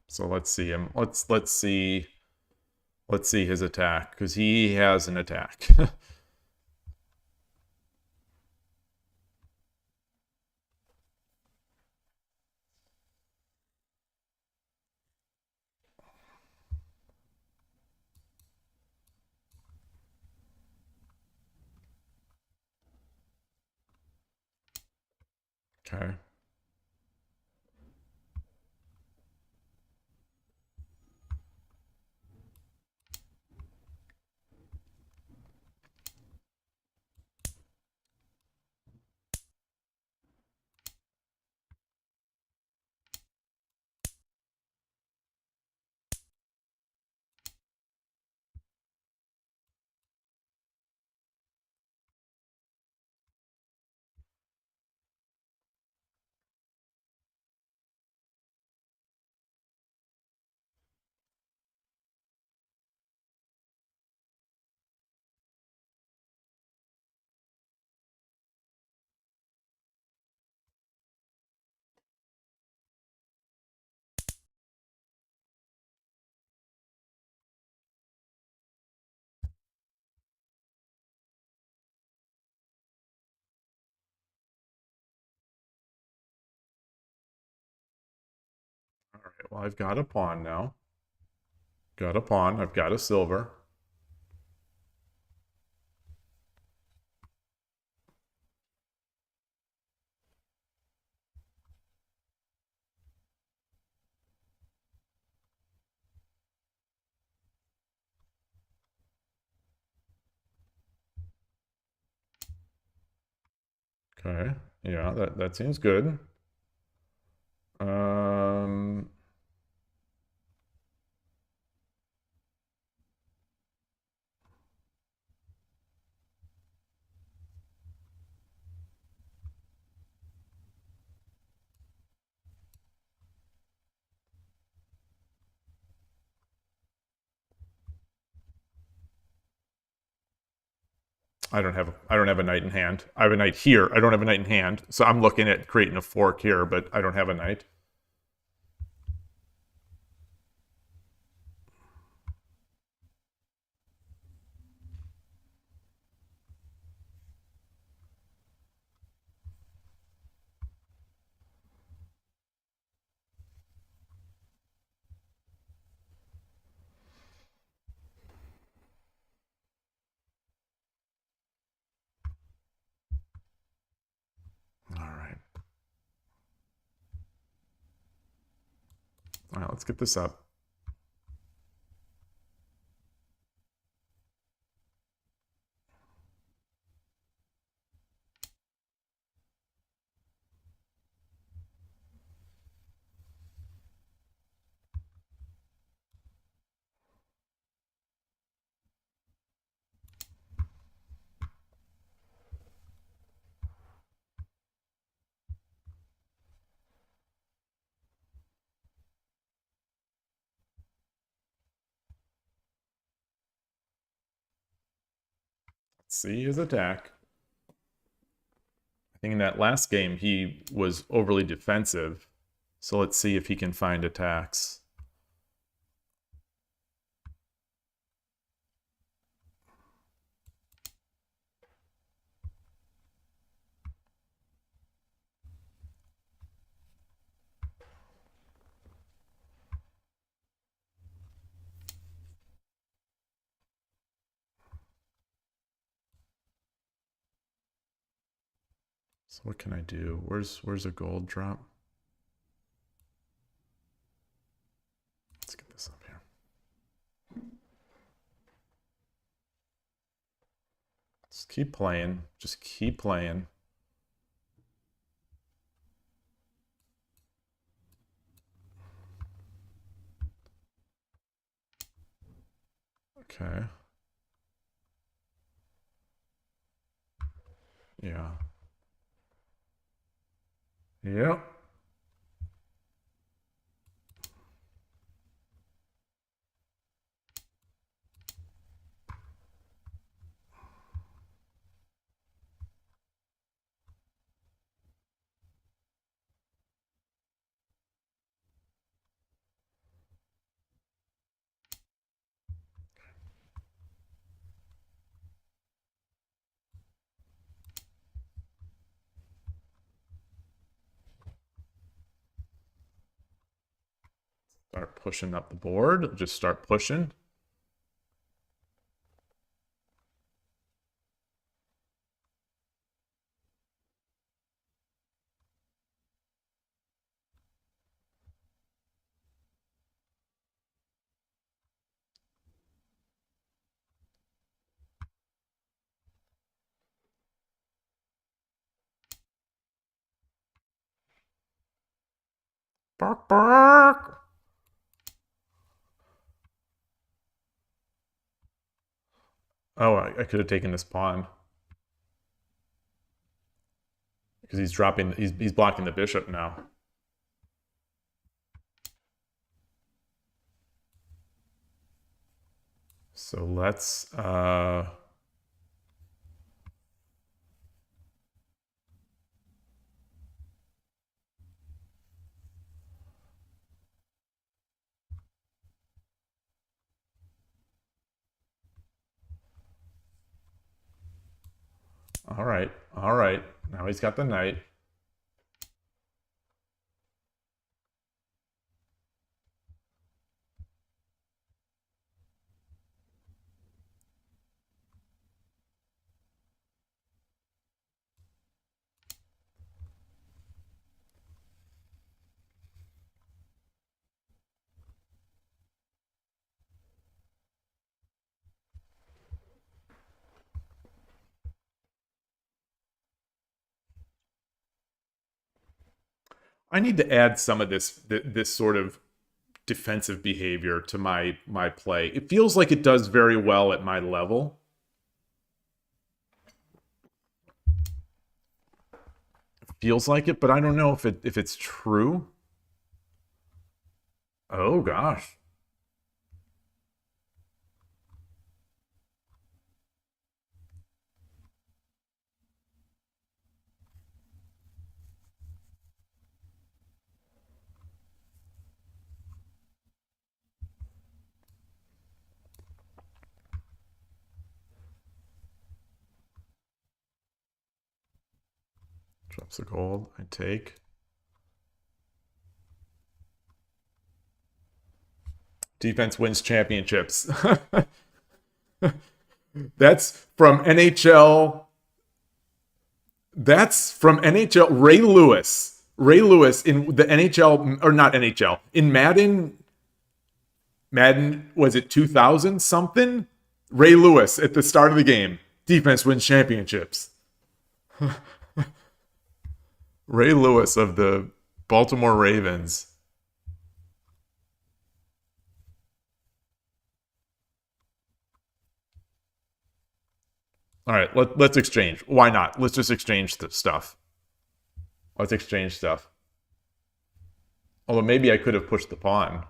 So let's see him. Let's see his attack, because he has an attack. Okay. All right. Well, I've got a pawn now. Got a pawn. I've got a silver. Okay. Yeah, that seems good. Um, I don't have a knight in hand. I have a knight here. I don't have a knight in hand. So I'm looking at creating a fork here, but I don't have a knight. All right. All right, let's get this up. Let's see his attack. I think in that last game he was overly defensive. So let's see if he can find attacks. So what can I do? Where's a gold drop? Let's get this up here. Just keep playing. Just keep playing. Okay. Yeah. Yep. Start pushing up the board. Just start pushing. Bark, bark. Oh, I could have taken this pawn. Because he's dropping, he's blocking the bishop now. So let's, all right, all right. Now he's got the knight. I need to add some of this sort of defensive behavior to my play. It feels like it does very well at my level. It feels like it, but I don't know if it's true. Oh gosh. Drops the gold. I take. Defense wins championships. That's from NHL. That's from NHL. Ray Lewis. Ray Lewis in the NHL, or not NHL, in Madden. Madden, was it 2000 something? Ray Lewis at the start of the game. Defense wins championships. Ray Lewis of the Baltimore Ravens. All right, let's exchange. Why not? Let's just exchange stuff. Let's exchange stuff. Although maybe I could have pushed the pawn.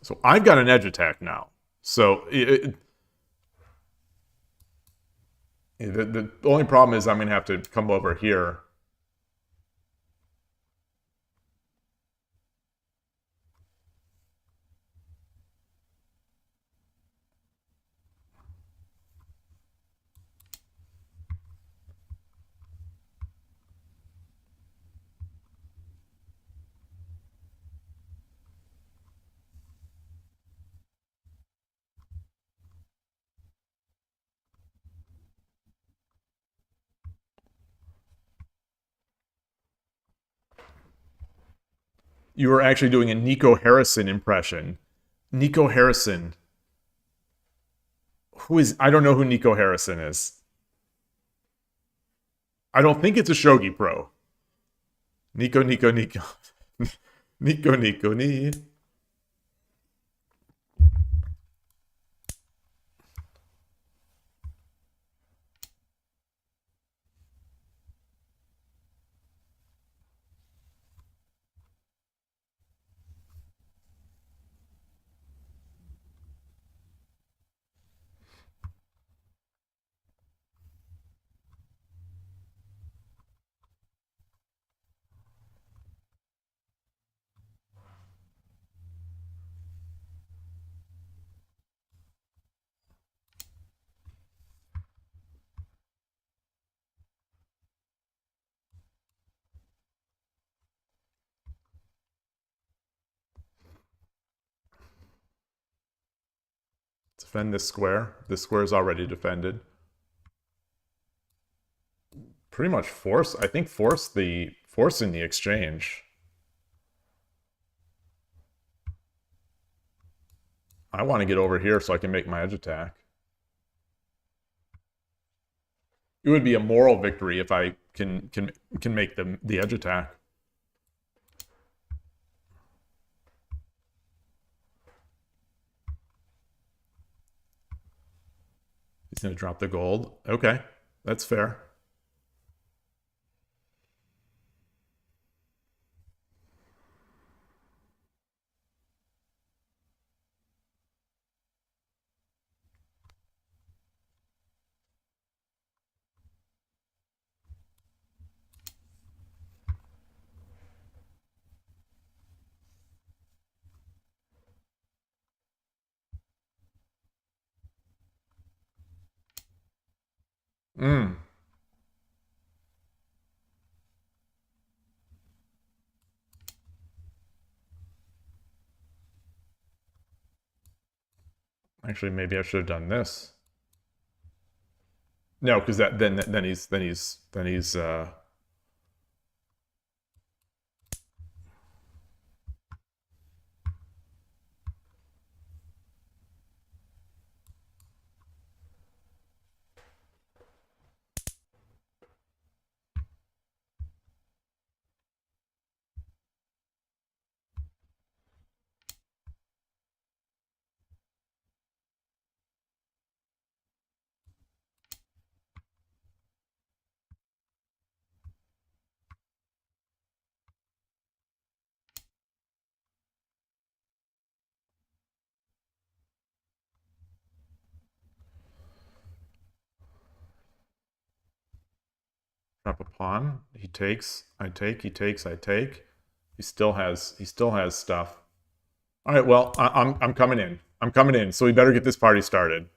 So I've got an edge attack now. So the only problem is I'm going to have to come over here. You were actually doing a Nico Harrison impression. Nico Harrison. Who is... I don't know who Nico Harrison is. I don't think it's a Shogi pro. Nico. Nico. Defend this square. This square is already defended. Pretty much force, I think forcing the exchange. I want to get over here so I can make my edge attack. It would be a moral victory if I can make the edge attack. He's going to drop the gold. Okay, that's fair. Actually, maybe I should have done this. No, because then he's drop a pawn. He takes. I take. He takes. I take. He still has stuff. All right. Well, I'm coming in. I'm coming in. So we better get this party started.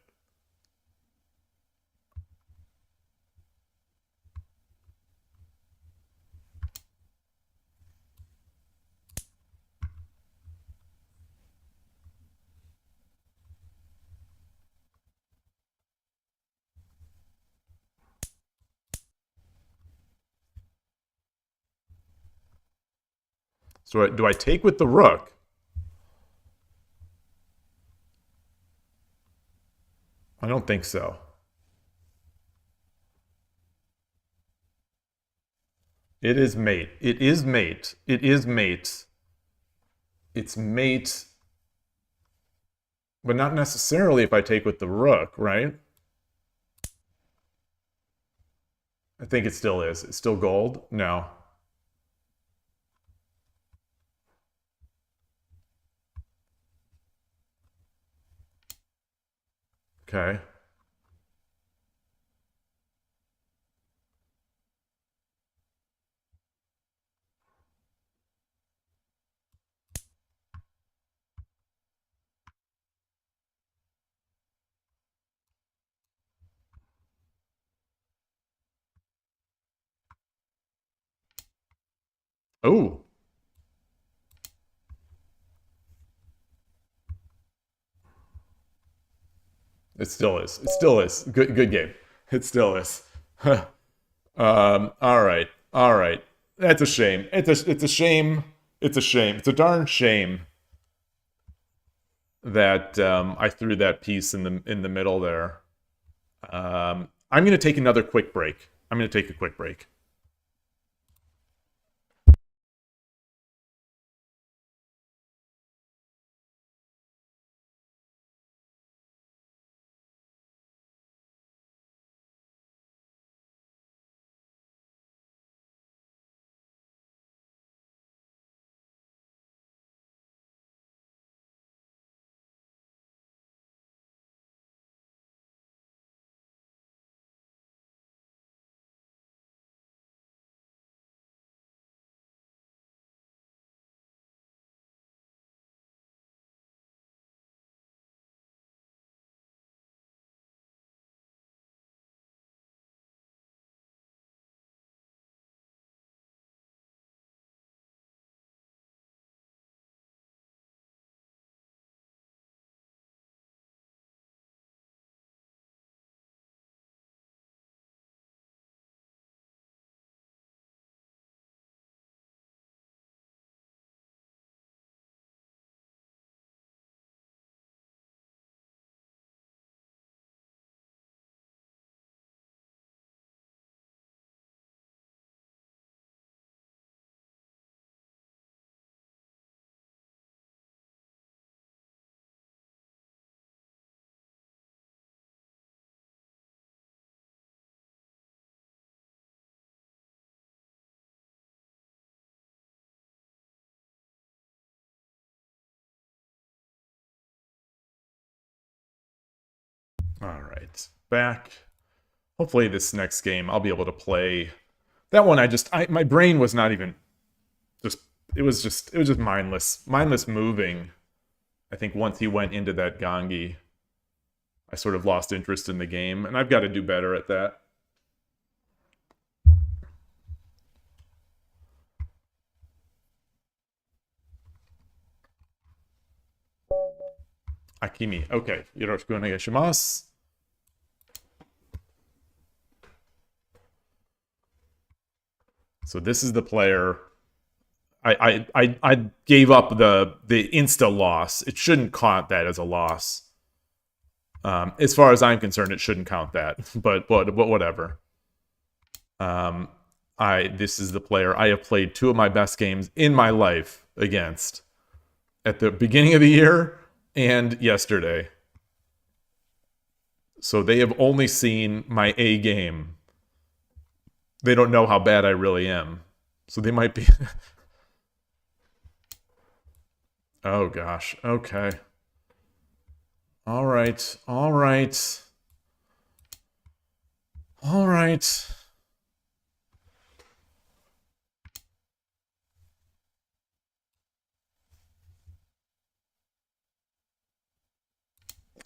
So do I take with the rook? I don't think so. It is mate. It is mate. It is mate. It's mate. But not necessarily if I take with the rook, right? I think it still is. It's still gold? No. Okay. Oh, it still is. It still is. Good game. It still is. All right. All right. That's a shame. It's a shame. It's a shame. It's a darn shame that I threw that piece in the middle there. I'm gonna take another quick break. I'm gonna take a quick break. All right, back. Hopefully, this next game I'll be able to play. That one, my brain was not even just. It was just mindless moving. I think once he went into that Gangi, I sort of lost interest in the game, and I've got to do better at that. Akimi. Okay. Yoroshiku onegaishimasu. So this is the player. I gave up the insta loss. It shouldn't count that as a loss. As far as I'm concerned, it shouldn't count that. But whatever. This is the player I have played two of my best games in my life against at the beginning of the year and yesterday. So they have only seen my A game. They don't know how bad I really am. So they might be. Oh gosh. Okay. All right. All right. All right.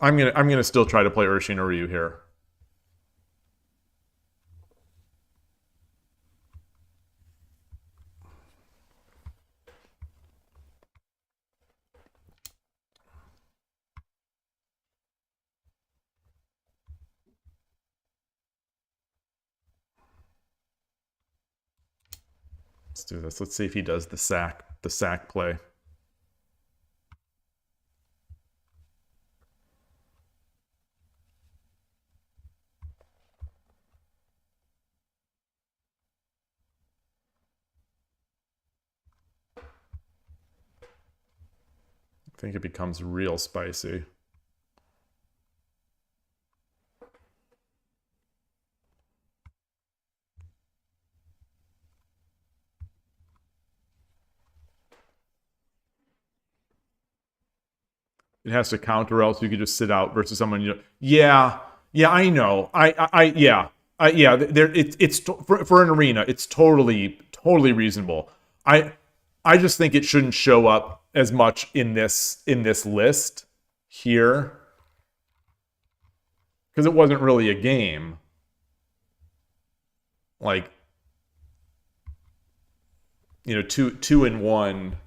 I'm gonna still try to play Urshin or Ryu here. Let's do this. Let's see if he does the sack play. I think it becomes real spicy. It has to count, or else you could just sit out versus someone. Yeah, yeah, I know. Yeah, yeah. There, it's for an arena. It's totally reasonable. I, I just think it shouldn't show up as much in this list here because it wasn't really a game. Like, two and one.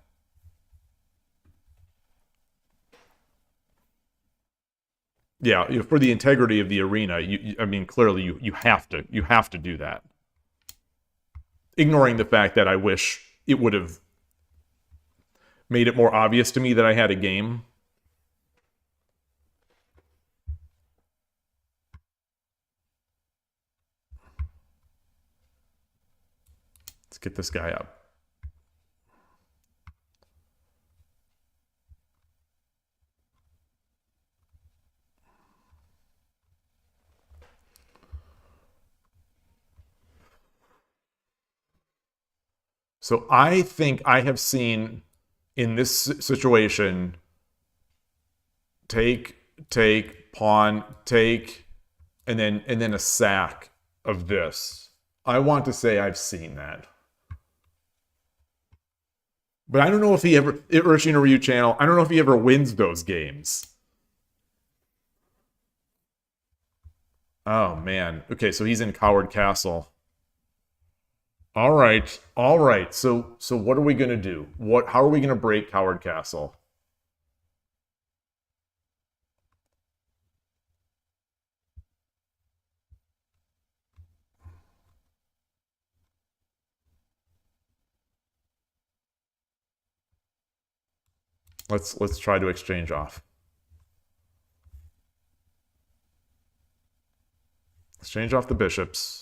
Yeah, for the integrity of the arena, I mean, clearly you have to do that. Ignoring the fact that I wish it would have made it more obvious to me that I had a game. Let's get this guy up. So I think I have seen in this situation take, pawn, take, and then a sack of this. I want to say I've seen that. But I don't know if he ever, Urshina Ryu channel, I don't know if he ever wins those games. Oh, man. Okay, so he's in Coward Castle. All right. All right. So what are we going to do? How are we going to break Coward Castle? Let's try to exchange off. Exchange off the bishops.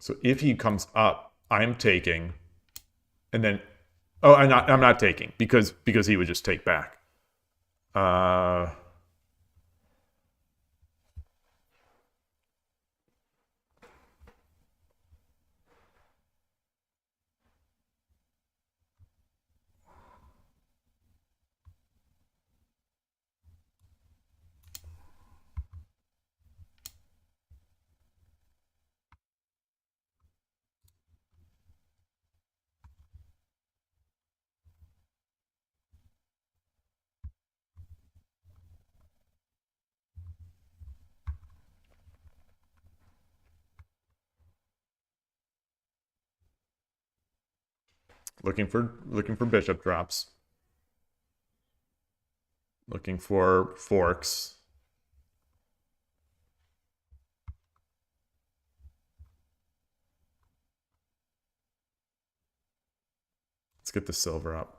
So if he comes up, I'm taking, and then, oh, I'm not taking because he would just take back. looking for bishop drops. Looking for forks. Let's get the silver up.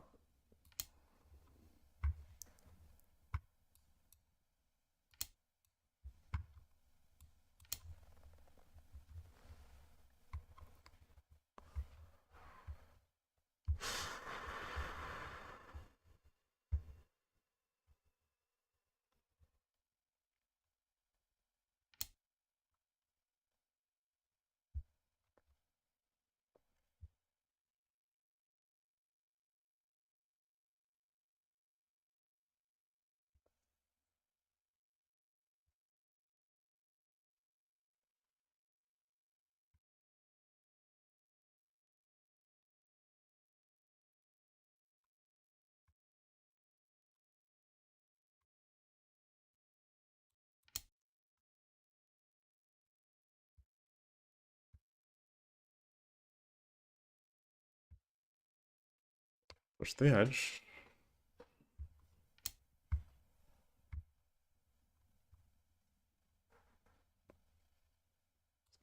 Push the edge.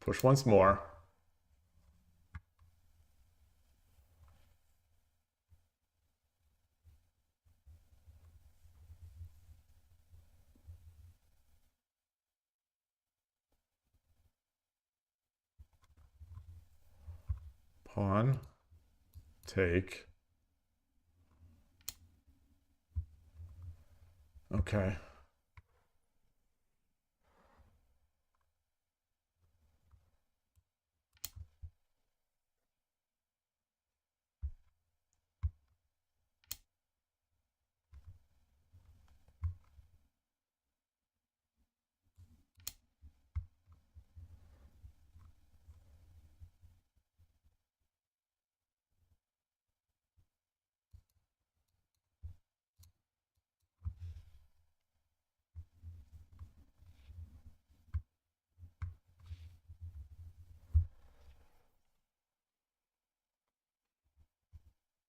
Push once more. Pawn. Take. Okay.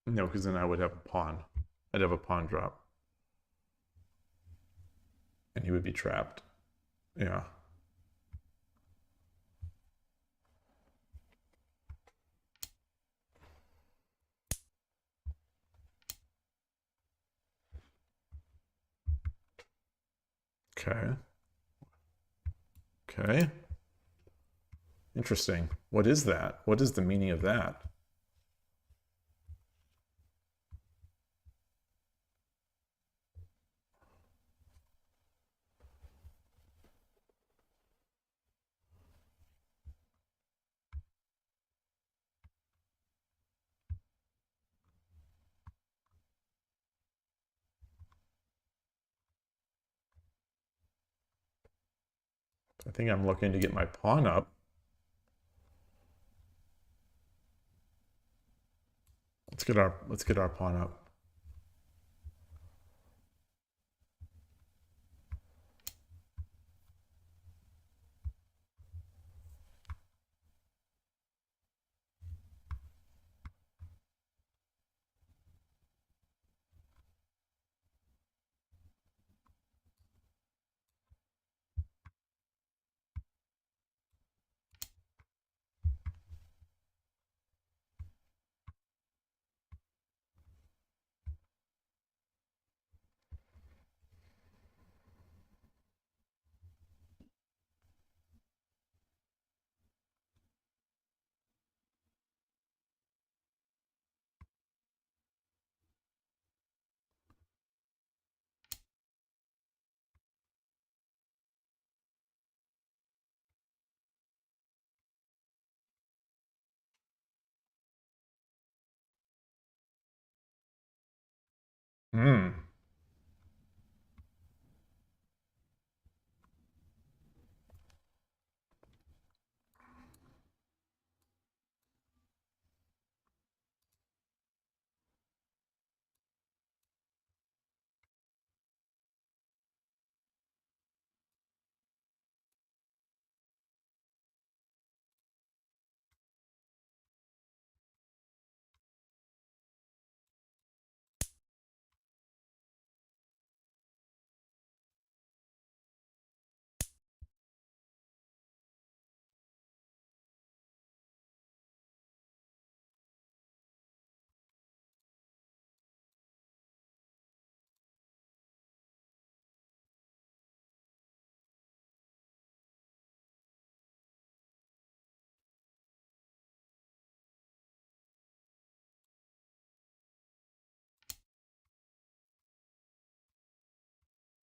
No, because then I would have a pawn. I'd have a pawn drop. And he would be trapped. Yeah. Okay. Okay. Interesting. What is that? What is the meaning of that? I think I'm looking to get my pawn up. Let's get our pawn up. Hmm.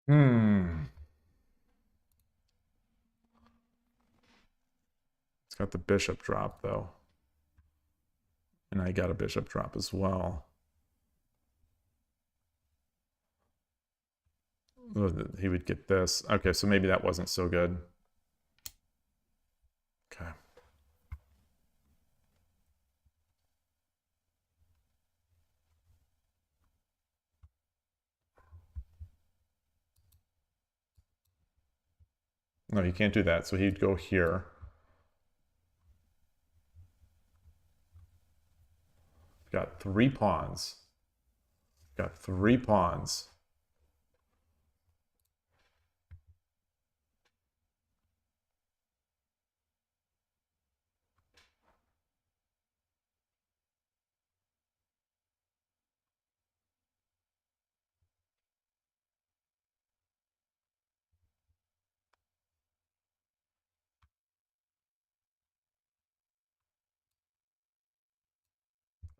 Hmm. It's got the bishop drop though. And I got a bishop drop as well. He would get this. Okay, so maybe that wasn't so good. Okay. No, you can't do that. So he'd go here. Got 3 pawns. Got 3 pawns.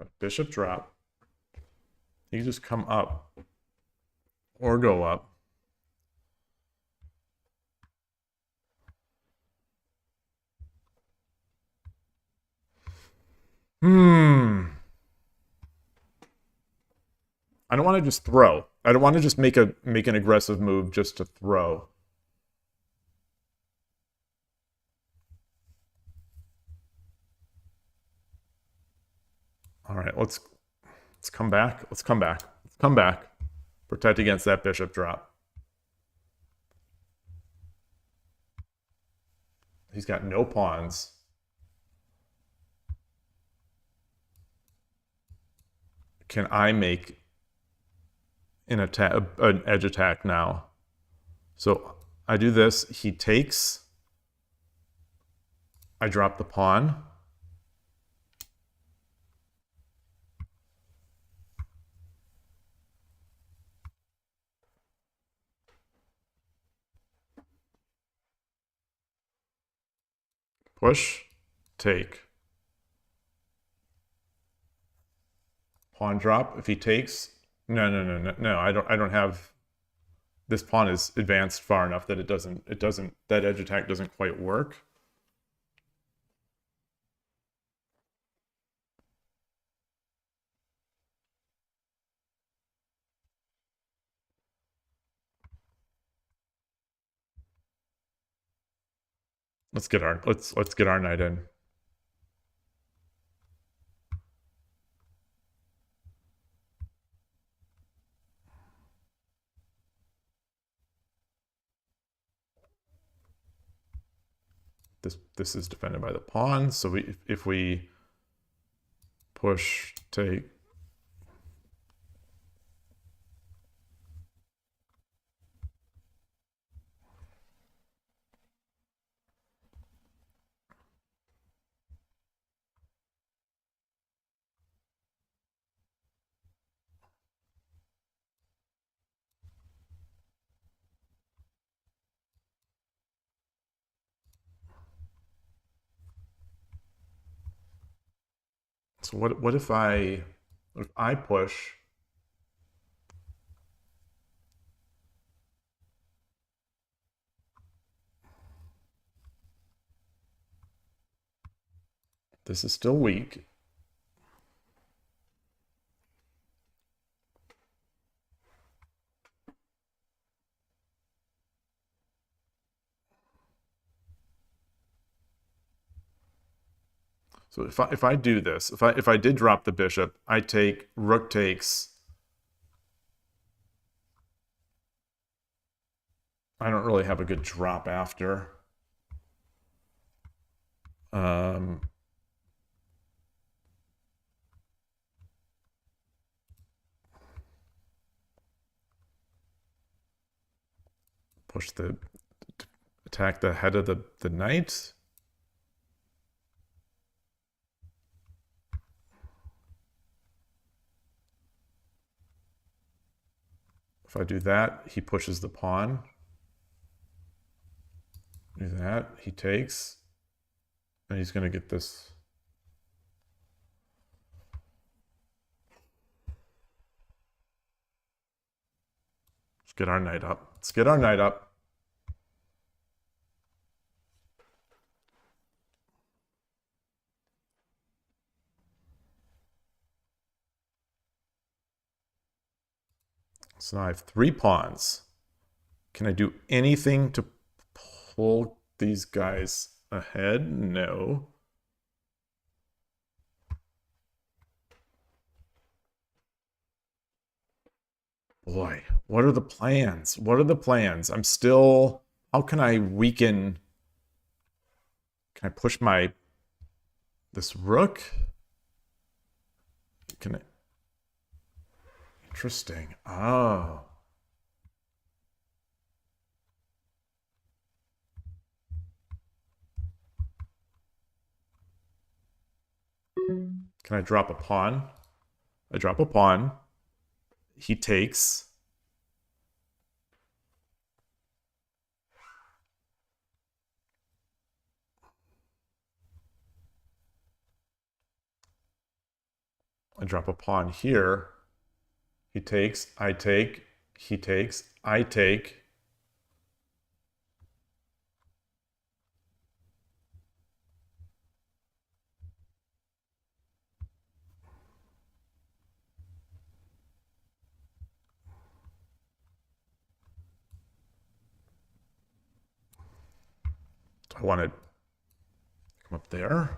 A bishop drop. He can just come up or go up. I don't want to just throw. I don't want to just make an aggressive move just to throw. All right, let's come back. Let's come back. Let's come back. Protect against that bishop drop. He's got no pawns. Can I make an edge attack now? So I do this. He takes. I drop the pawn. Push, take. Pawn drop. If he takes, no. I don't have. This pawn is advanced far enough that it doesn't. That edge attack doesn't quite work. Let's get our knight in. This is defended by the pawn. So if we push, take. So what if I push? This is still weak. So if I do this, if I did drop the bishop, I take, rook takes. I don't really have a good drop after. Push attack the head of the knight. If I do that, he pushes the pawn. Do that, he takes. And he's going to get this. Let's get our knight up. Let's get our knight up. So now I have 3 pawns. Can I do anything to pull these guys ahead? No. Boy, what are the plans? What are the plans? I'm still... How can I weaken... Can I push this rook? Can I... Interesting. Oh. Can I drop a pawn? I drop a pawn. He takes. I drop a pawn here. He takes, I take, he takes, I take. I want to come up there.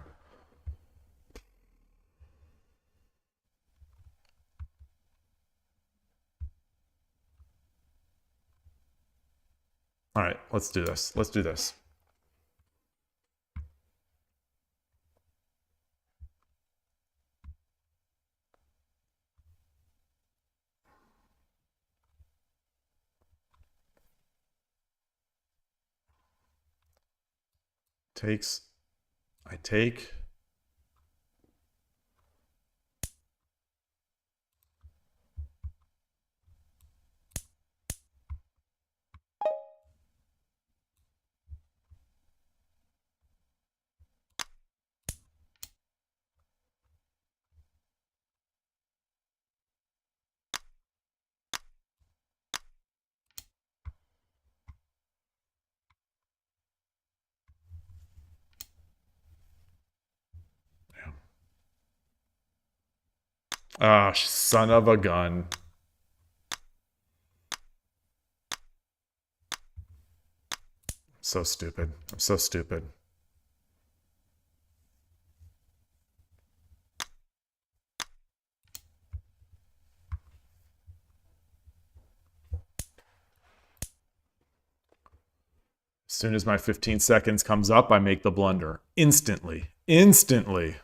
All right, let's do this. Let's do this. I take. Ah, son of a gun. So stupid. I'm so stupid. As soon as my 15 seconds comes up, I make the blunder. Instantly. Instantly.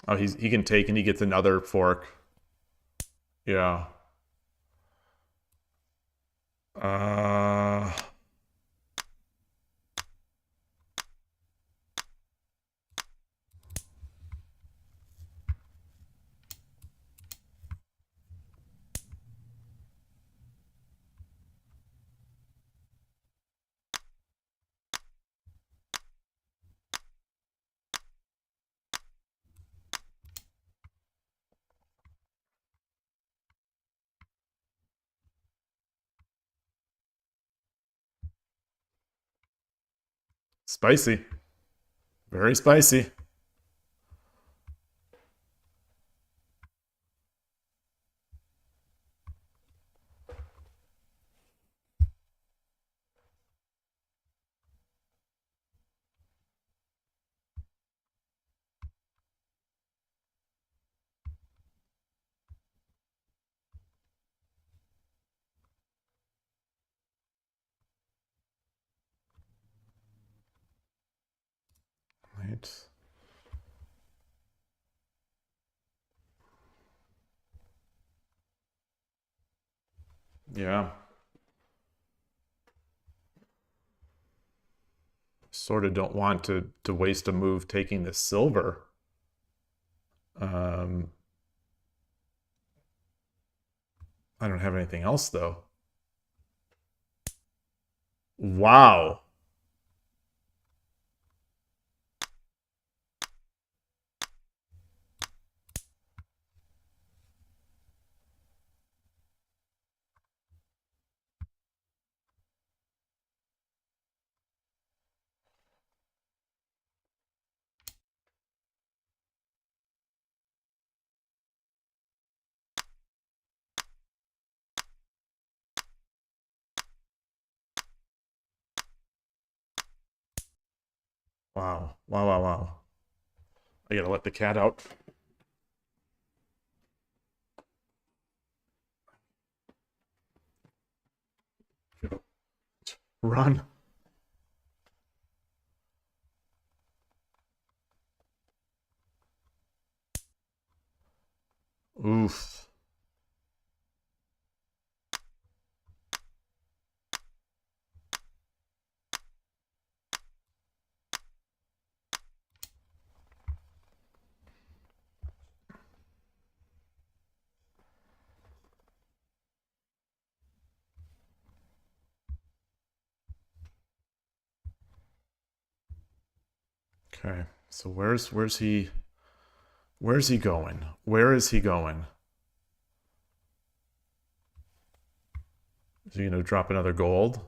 Oh, he can take and he gets another fork. Yeah. Spicy. Very spicy. Right. Yeah. Sort of don't want to waste a move taking this silver. I don't have anything else though. Wow. Wow. Wow, wow, wow. I gotta let the cat out. Run. Oof. Okay, so where's he going? Where is he going? Is he gonna drop another gold?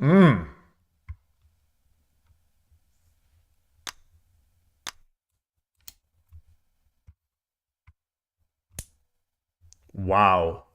Mmm. Wow.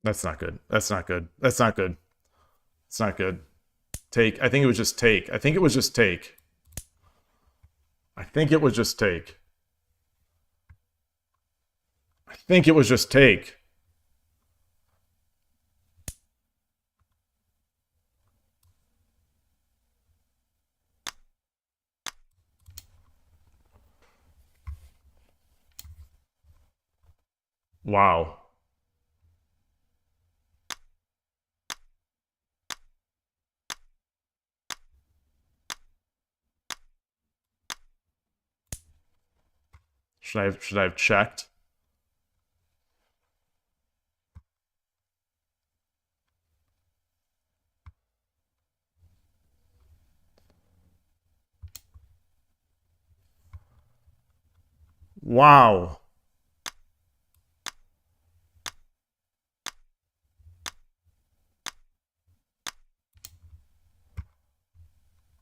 That's not good. That's not good. That's not good. It's not good. Take. I think it was just take. I think it was just take. I think it was just take. I think it was just take. Wow. Should I have checked? Wow.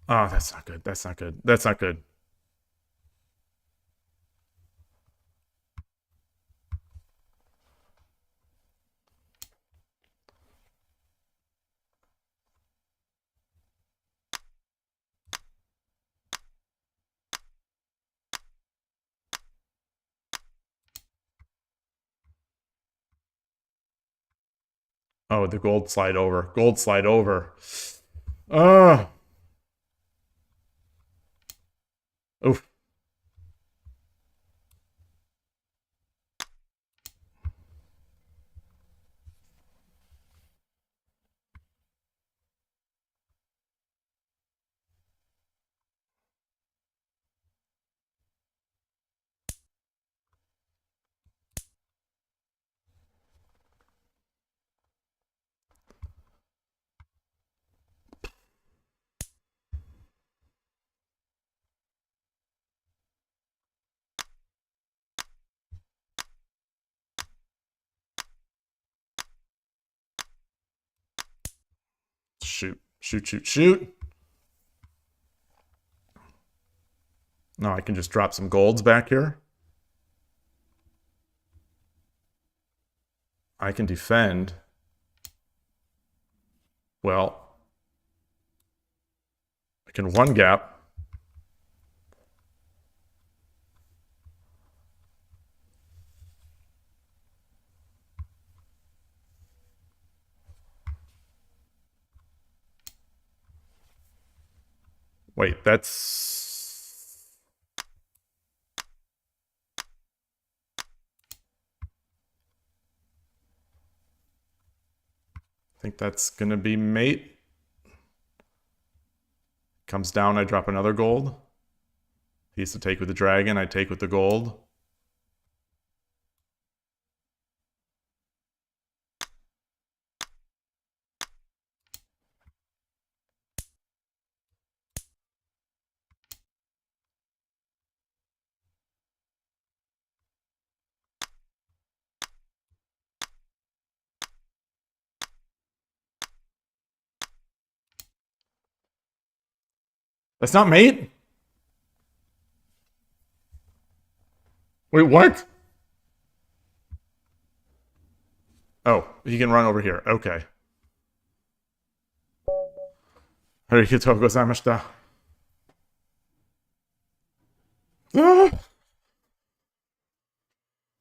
Oh, that's not good. That's not good. That's not good. Oh, the gold slide over. Gold slide over. Oh. Oof. Shoot. Shoot, shoot, shoot. No, I can just drop some golds back here. I can defend. Well, I can one gap. Wait, that's... think that's gonna be mate. Comes down, I drop another gold. He's to take with the dragon, I take with the gold. That's not mate? Wait, what? Oh, he can run over here. Okay. Arigatou gozaimashita.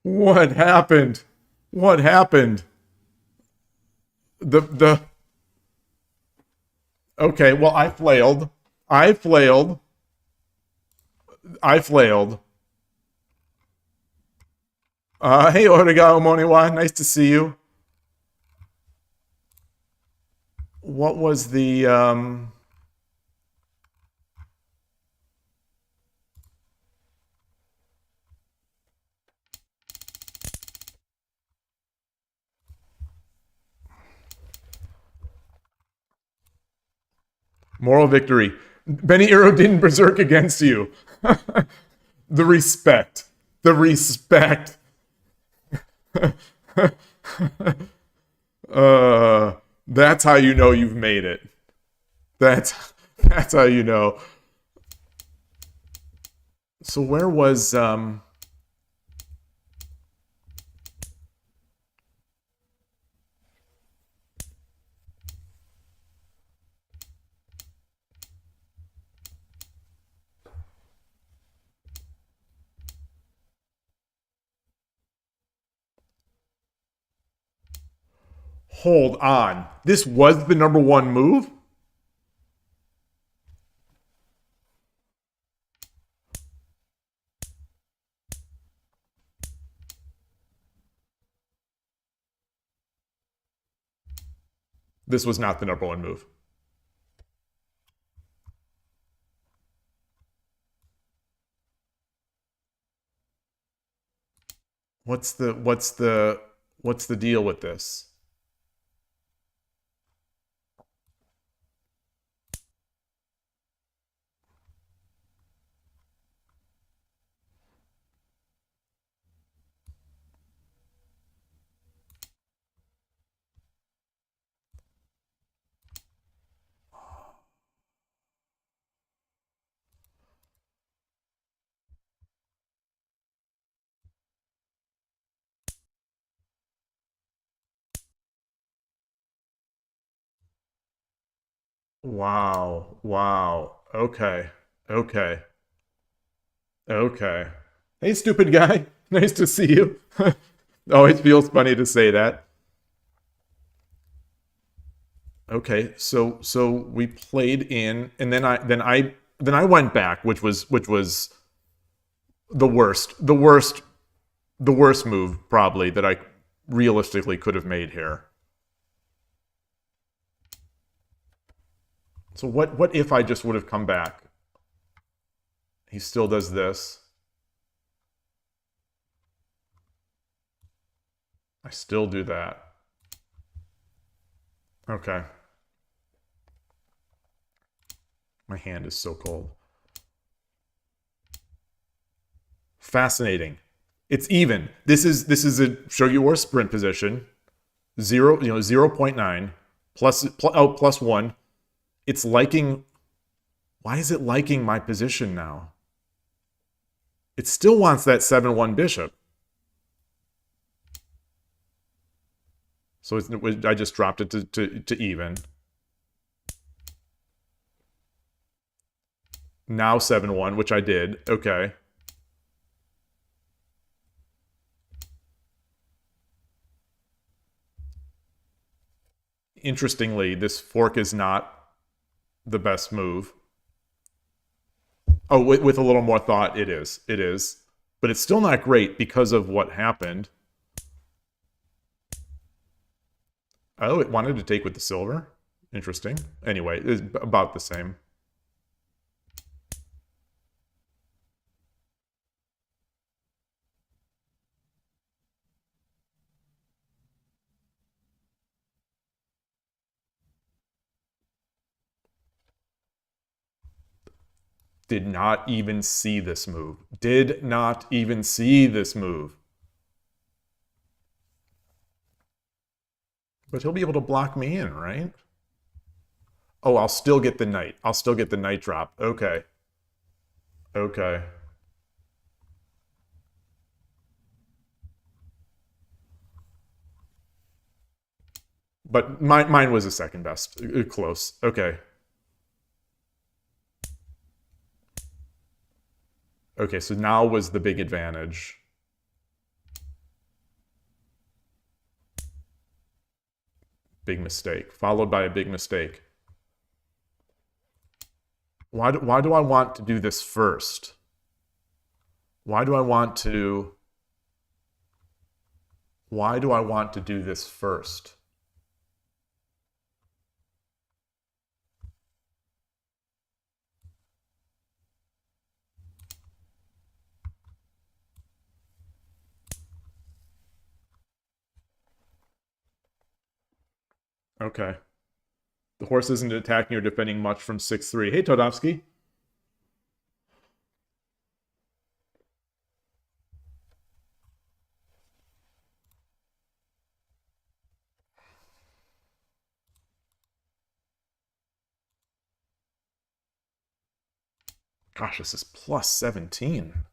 What happened? What happened? Okay, well, I flailed. I flailed. Hey, Origawa Moniwa, nice to see you. What was the, moral victory. Benny Arrow didn't berserk against you. The respect. The respect. That's how you know you've made it. That's how you know. So where was hold on. This was the number one move? This was not the number one move. What's the deal with this? Wow. Wow. Okay. Okay. Okay. Hey, stupid guy. Nice to see you. Always feels funny to say that. Okay, so we played in, and then I went back, which was the worst move probably that I realistically could have made here. So what if I just would have come back? He still does this. I still do that. Okay. My hand is so cold. Fascinating. It's even. This is a Shogi War sprint position. 0.9 plus 1. It's liking. Why is it liking my position now? It still wants that 7-1 bishop. So I just dropped it to even. Now 7-1, which I did. Okay. Interestingly, this fork is not the best move. Oh, with a little more thought, it is. It is. But it's still not great because of what happened. Oh, it wanted to take with the silver. Interesting. Anyway, it's about the same. Did not even see this move. Did not even see this move. But he'll be able to block me in, right? Oh, I'll still get the knight. I'll still get the knight drop. Okay. Okay. But mine was the second best. Close. Okay. Okay, so now was the big advantage. Big mistake, followed by a big mistake. Why do I want to do this first? Why do I want to do this first? Okay. The horse isn't attacking or defending much from 6-3. Hey, Todovsky. Gosh, this is plus 17.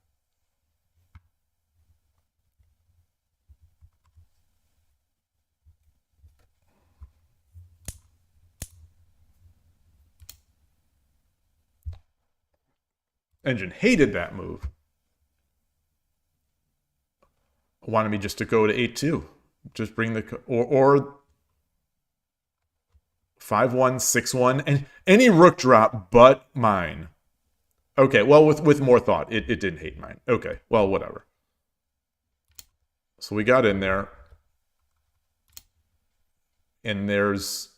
Engine hated that move. Wanted me just to go to 8-2. Just bring the... Or 5-1, 6-1, and any rook drop but mine. Okay, well, with more thought, it didn't hate mine. Okay, well, whatever. So we got in there. And there's...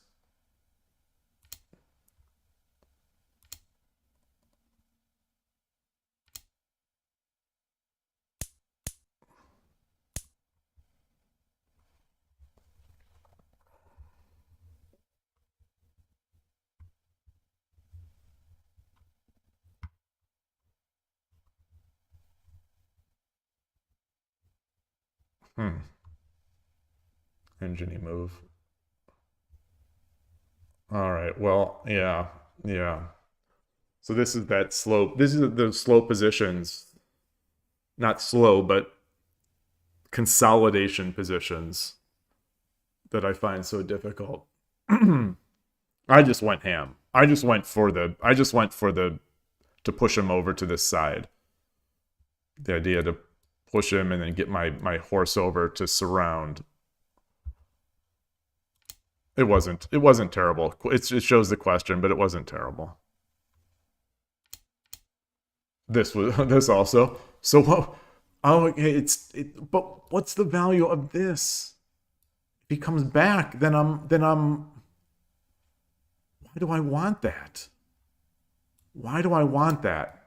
Engine move. All right, well, yeah. So this is that slow, this is the slow positions. Not slow, but consolidation positions that I find so difficult. I just went ham. I just went for the to push him over to this side. The idea to push him and then get my horse over to surround. It wasn't terrible. It shows the question, but it wasn't terrible. This also. So what? Oh, okay. But what's the value of this? If he comes back, then I'm. Why do I want that? Why do I want that?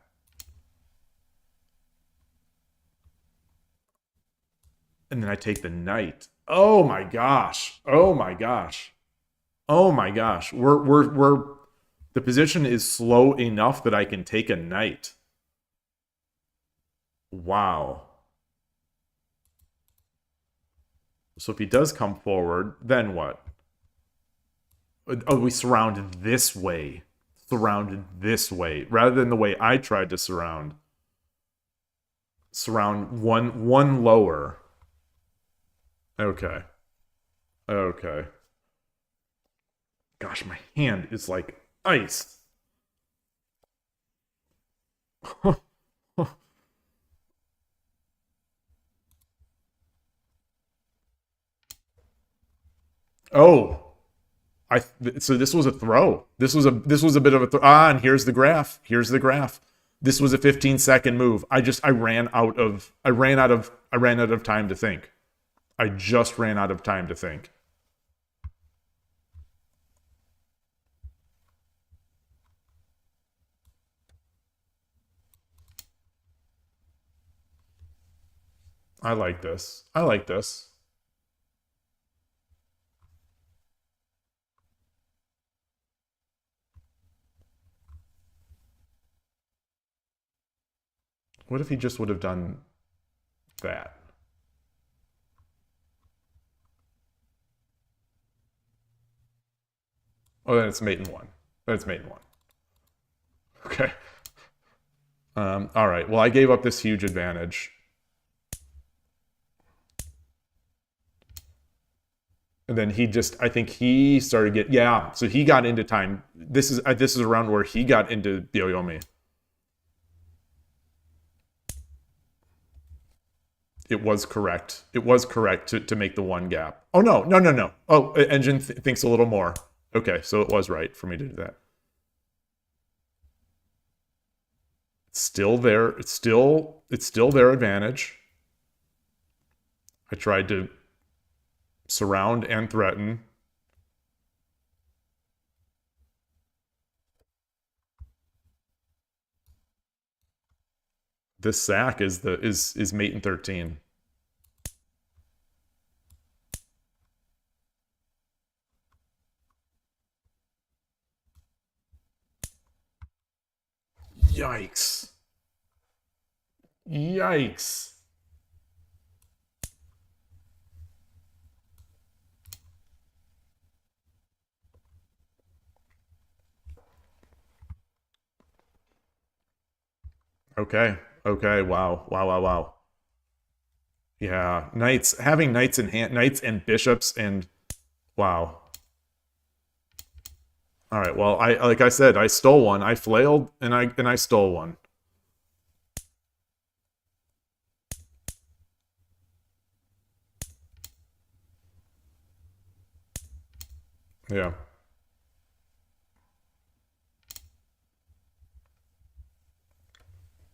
And then I take the knight. Oh my gosh. Oh my gosh. Oh my gosh. We're the position is slow enough that I can take a knight. Wow. So if he does come forward, then what? Oh, we surrounded this way. Surrounded this way. Rather than the way I tried to surround. Surround one lower. Okay. Okay. Gosh, my hand is like ice. Oh. So this was a throw. This was a bit of a throw. Ah, and here's the graph. Here's the graph. This was a 15-second move. I ran out of time to think. I just ran out of time to think. I like this. I like this. What if he just would have done that? Oh, then it's mate in one. Then it's mate in one. Okay. All right. Well, I gave up this huge advantage. And then he just, I think he started get, yeah. So he got into time. This is around where he got into Byoyomi. It was correct. It was correct to make the one gap. Oh no, no, no, no. Oh, engine thinks a little more. Okay, so it was right for me to do that. It's still there. It's still their advantage. I tried to surround and threaten. This sack is mate in 13. Yikes. Yikes. Okay. Okay. Wow. Wow. Wow. Wow. Yeah. Knights, having knights in hand, knights and bishops, and wow. All right. Well, I like I said, I stole one. I flailed and I stole one. Yeah.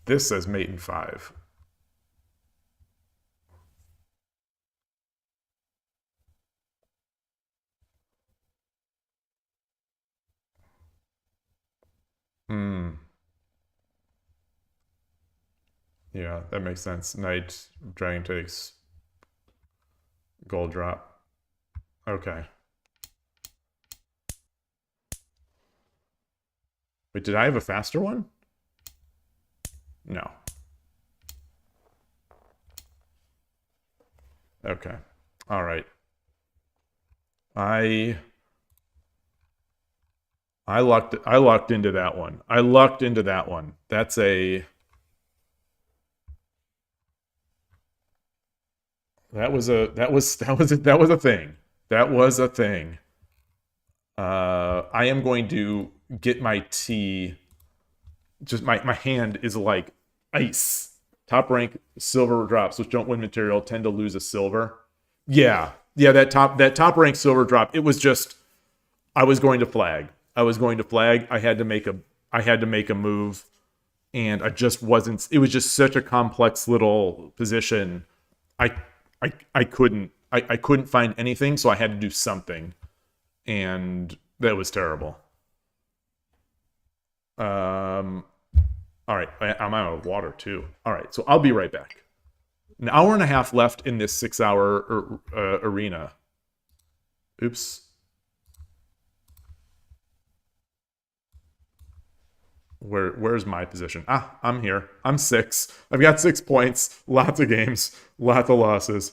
This says mate in 5. Hmm. Yeah, that makes sense. Knight, dragon takes, gold drop. Okay. Wait, did I have a faster one? No. Okay. All right. I lucked into that one. I lucked into that one. That's a that was a that was that was a, that was a thing. That was a thing. I am going to get my tea. Just my hand is like ice. Top rank silver drops, which don't win material, tend to lose a silver. Yeah, yeah. That top rank silver drop. It was just I was going to flag. I was going to flag. I had to make a move, and I just wasn't. It was just such a complex little position. I couldn't. I couldn't find anything, so I had to do something, and that was terrible. Um, all right, I'm out of water too. All right, so I'll be right back. An hour and a half left in this 6-hour arena. Oops. Where's my position? Ah, I'm here. I'm 6. I've got 6 points. Lots of games. Lots of losses.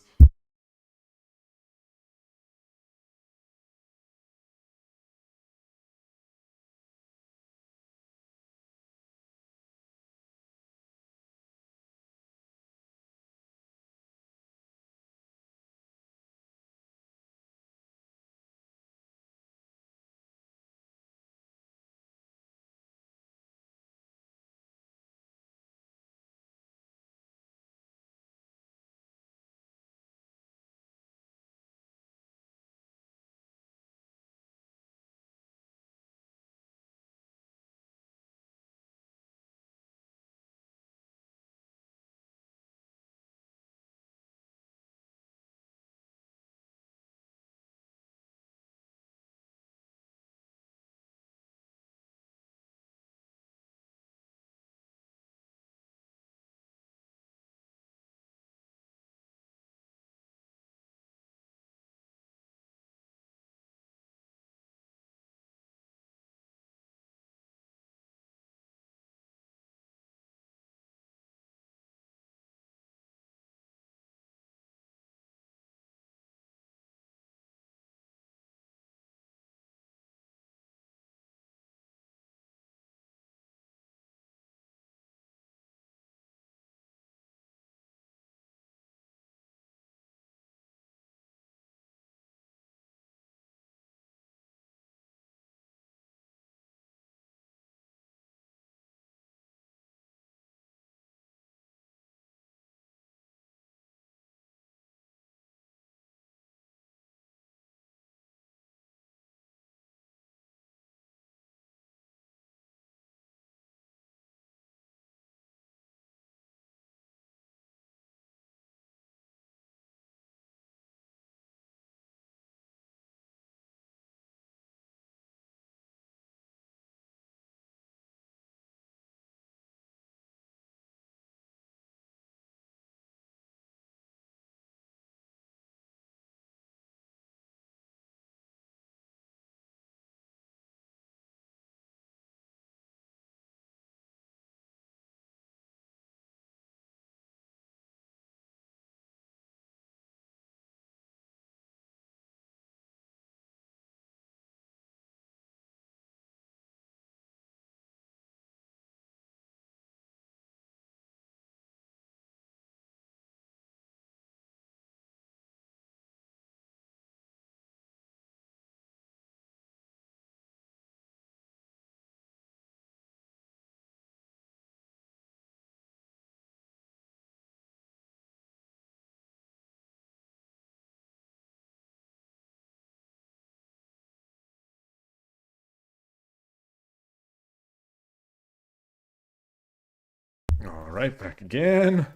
right, back again.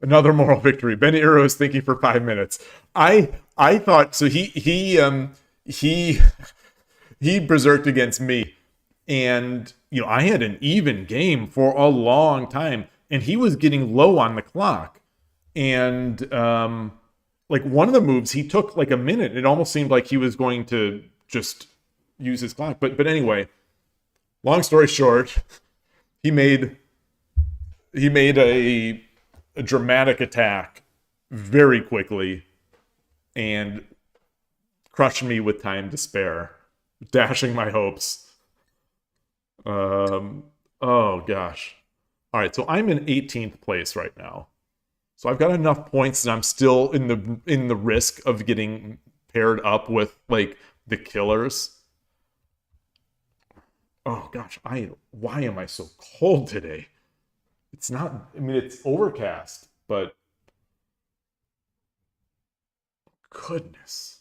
Another moral victory. Benny Uro is thinking for 5 minutes. I thought so. He berserked against me, and I had an even game for a long time, and he was getting low on the clock, and like one of the moves he took like a minute. It almost seemed like he was going to just use his clock. But anyway, long story short, he made a dramatic attack very quickly and crushed me with time to spare, dashing my hopes. Oh gosh. All right, so I'm in 18th place right now. So I've got enough points that I'm still in the risk of getting paired up with like the killers. Oh gosh, why am I so cold today? It's not, I mean, it's overcast, but goodness.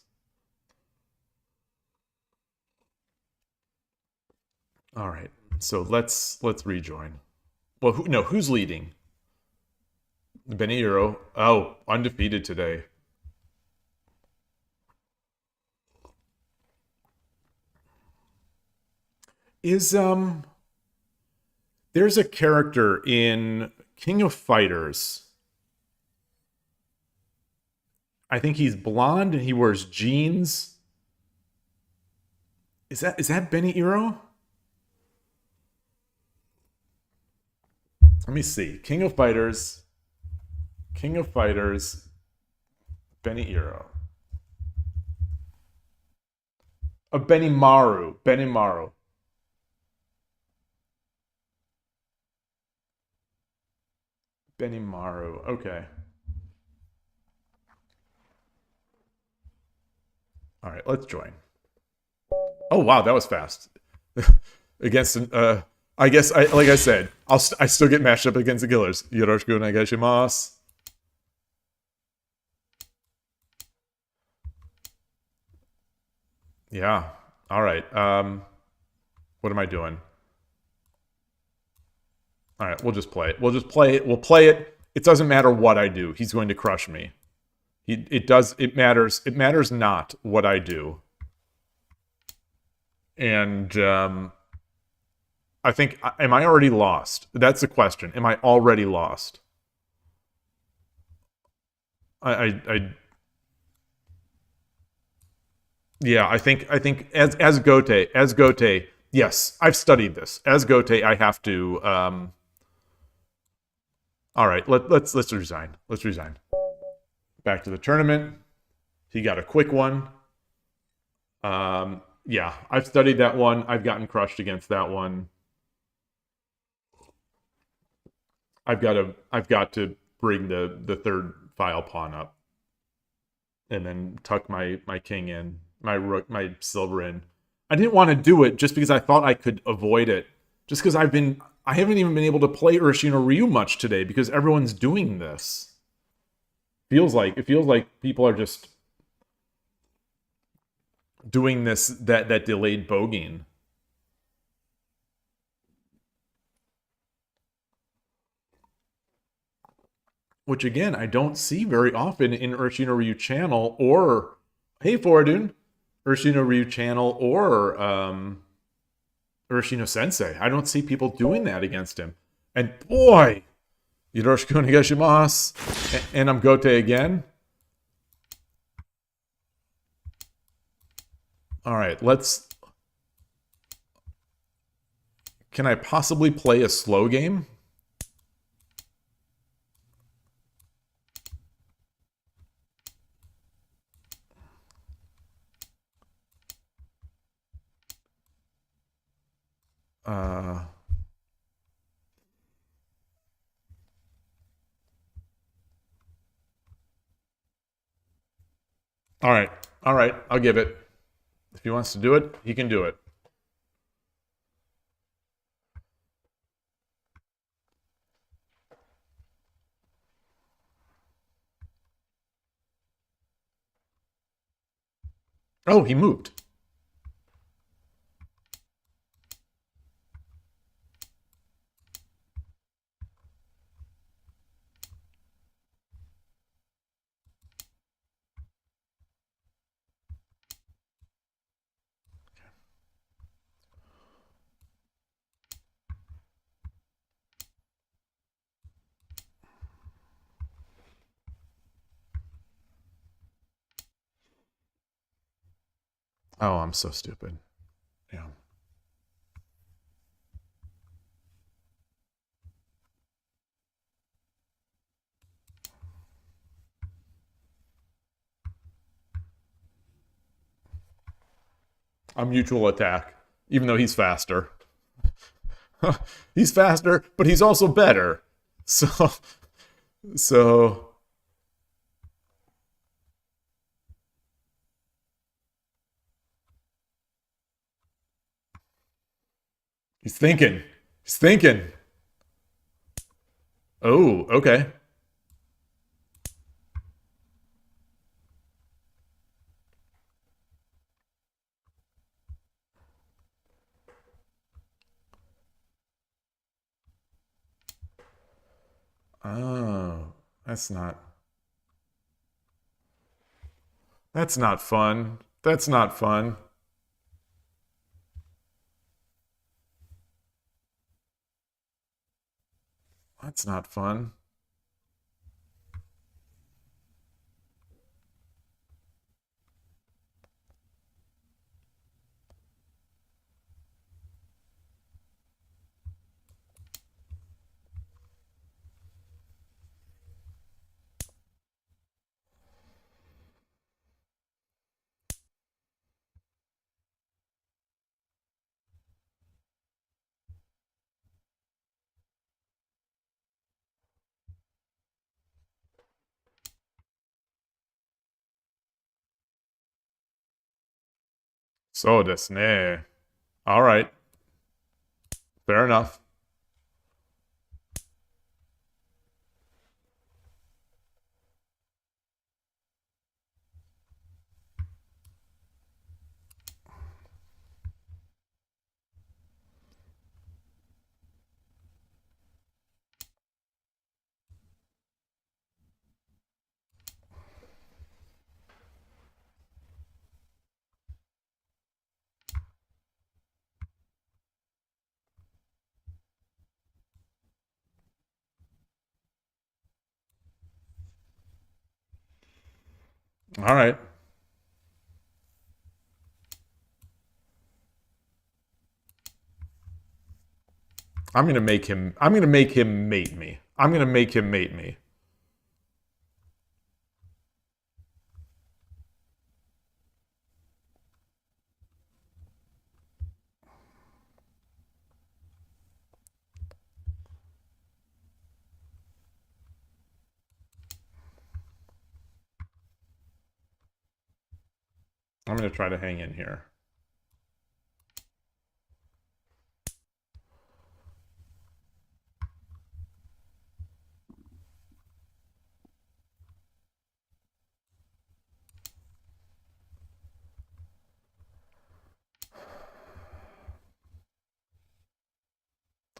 All right, so let's rejoin. Well, who's leading? Benny Uro. Oh, undefeated today. There's a character in King of Fighters. I think he's blonde and he wears jeans. Is that Benny Uro? Let me see. King of Fighters, Benny Uro. Benimaru. Okay. All right, let's join. Oh wow, that was fast. Against I guess like I said, I still get matched up against the killers. Yoroshiku onegaishimasu. Yeah. All right. What am I doing? All right, we'll just play it. We'll play it. It doesn't matter what I do. He's going to crush me. It matters not what I do. And I think, am I already lost? That's the question. Am I already lost? Yeah, I think as Gote, yes, I've studied this. As Gote, I have to all right, let's resign. Let's resign. Back to the tournament. He got a quick one. Yeah, I've studied that one. I've gotten crushed against that one. I've got to bring the third file pawn up, and then tuck my king in, my rook, my silver in. I didn't want to do it just because I thought I could avoid it. Just because I haven't even been able to play Urshino Ryu much today because everyone's doing this. It feels like people are just doing this that delayed bogeying. Which again, I don't see very often in Urshino Ryu channel or hey Fordun, Urshino Ryu channel or Urshino Sensei. I don't see people doing that against him. And boy, Yoroshiku onegaishimasu. And I'm Gote again. All right, can I possibly play a slow game? All right, I'll give it. If he wants to do it, he can do it. Oh, he moved. Oh, I'm so stupid. Yeah. A mutual attack, even though he's faster. He's faster, but he's also better. So, so he's thinking. He's thinking. Oh, okay. Oh, that's not. That's not fun. That's not fun. That's not fun. So desu ne. All right. Fair enough. All right. I'm gonna make him mate me. I'm gonna make him mate me. I'm gonna try to hang in here.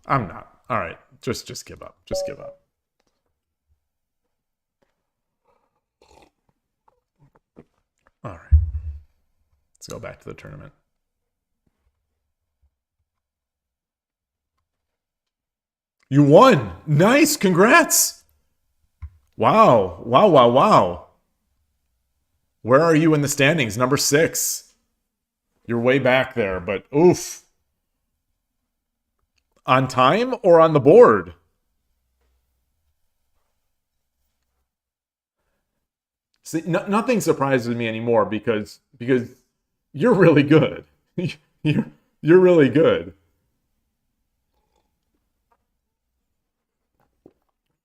I'm not. All right. Just give up. Just give up. All right. Let's go back to the tournament. You won. Nice. Congrats. Wow. Wow, wow, wow. Where are you in the standings? Number 6. You're way back there, but oof. On time or on the board? See, nothing surprises me anymore because you're really good. you're you're really good.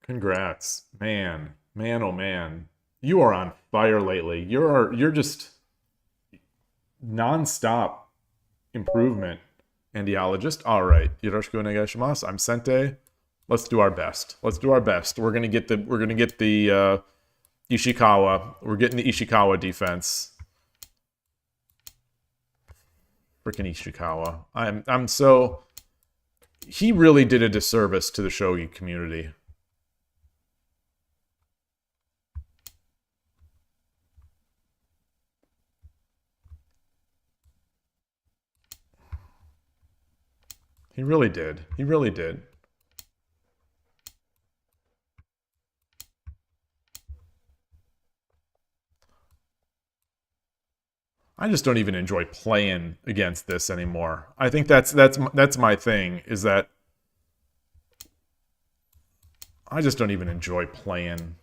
Congrats, man, man, oh man, you are on fire lately. You're just nonstop improvement, Andiologist. All right, yoroshiku onegaishimasu. I'm Sente. Let's do our best. Let's do our best. We're gonna get the Ishikawa. We're getting the Ishikawa defense. Freaking Ishikawa. I'm so. He really did a disservice to the shogi community. He really did. He really did. I just don't even enjoy playing against this anymore. I think that's my thing, is that I just don't even enjoy playing.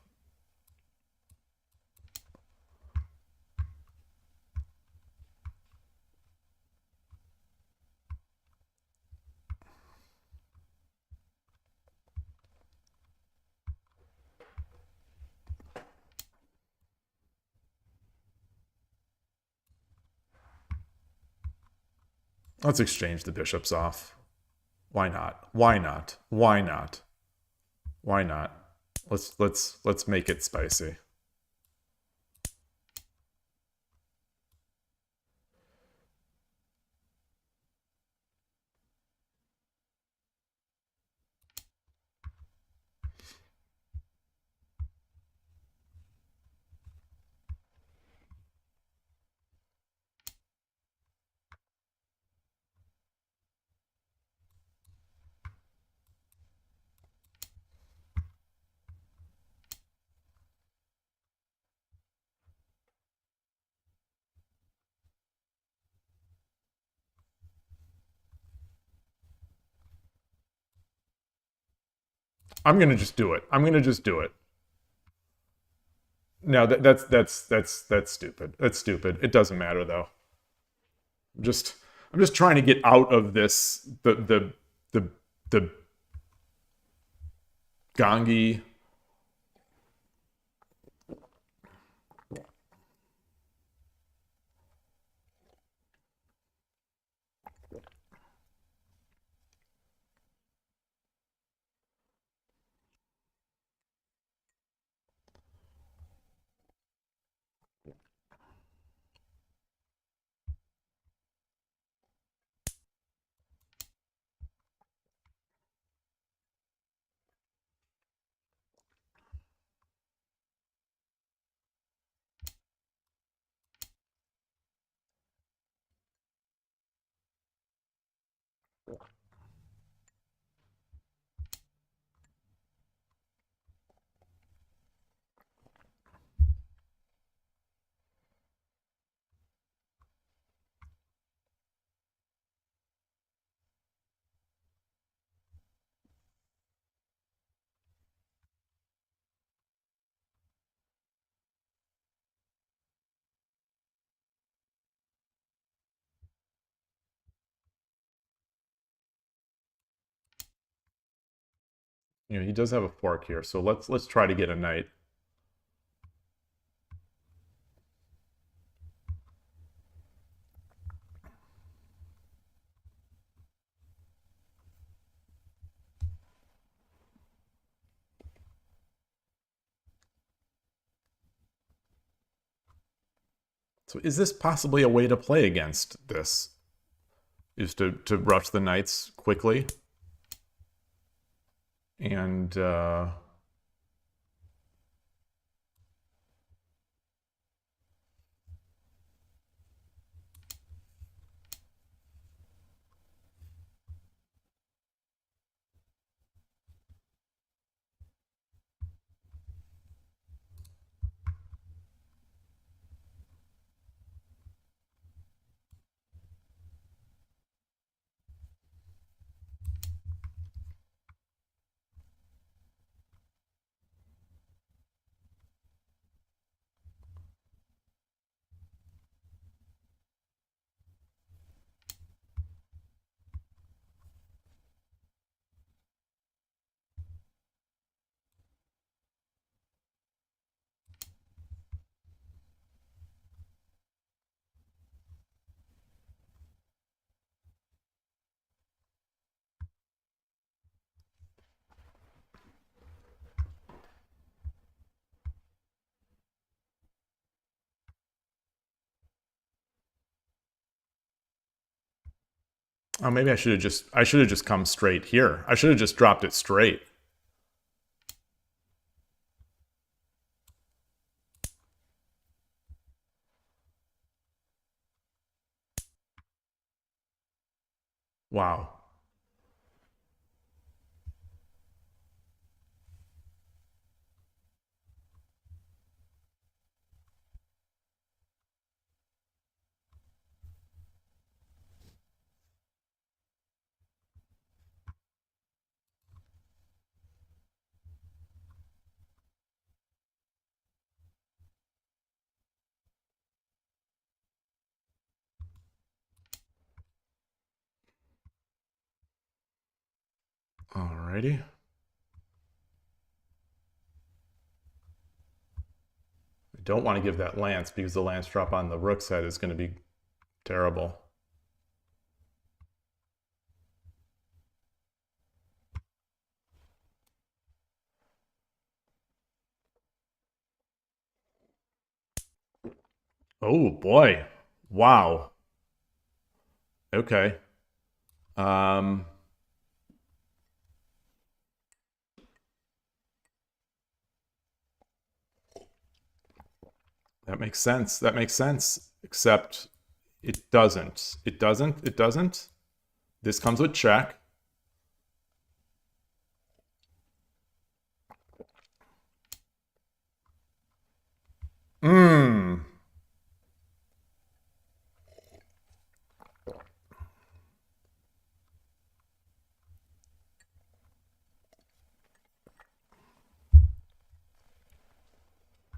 Let's exchange the bishops off. Why not? Why not? Why not? Why not? Let's make it spicy. I'm gonna just do it. I'm gonna just do it. No, that's stupid. That's stupid. It doesn't matter though. I'm just trying to get out of this the Gangi. You know, he does have a fork here, so let's try to get a knight. So is this possibly a way to play against this? Is to rush the knights quickly? And oh, maybe I should have just come straight here. I should have just dropped it straight. Wow. Alrighty. I don't want to give that lance because the lance drop on the rook's head is going to be terrible. Oh boy. Wow. Okay. That makes sense. That makes sense. Except it doesn't. It doesn't. It doesn't. This comes with check. Mmm.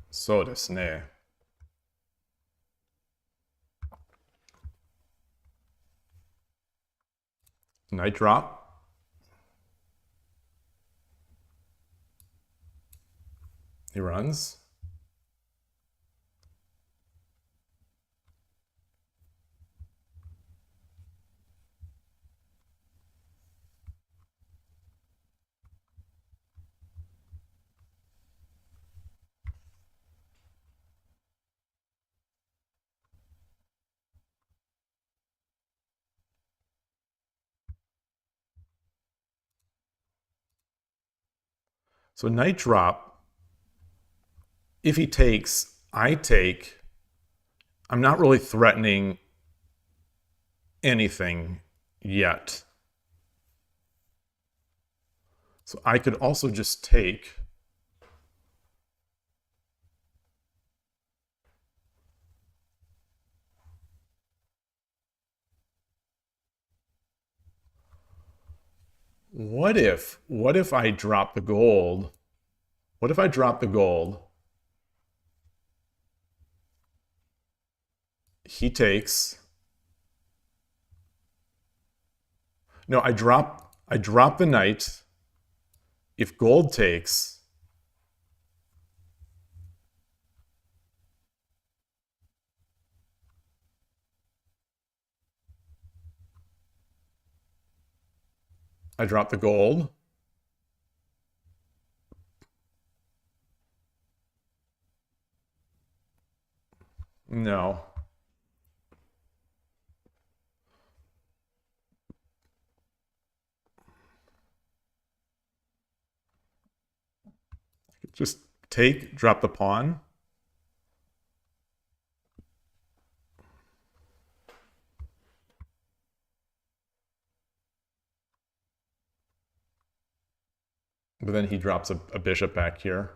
So desu ne. Knight drop. He runs. So knight drop. If he takes, I take. I'm not really threatening anything yet. So I could also just take. What if I drop the gold? What if I drop the gold? He takes. No, I drop the knight. If gold takes, I drop the gold. No. Just take, drop the pawn. But then he drops a bishop back here.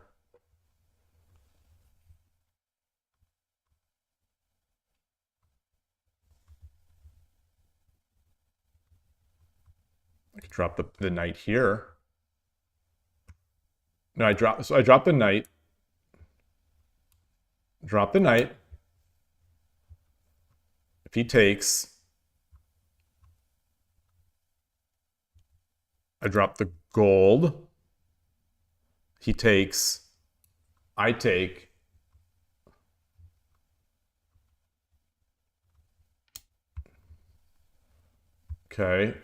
I could drop the knight here. No, I drop the knight. Drop the knight. If he takes, I drop the gold. He takes, I take. Okay.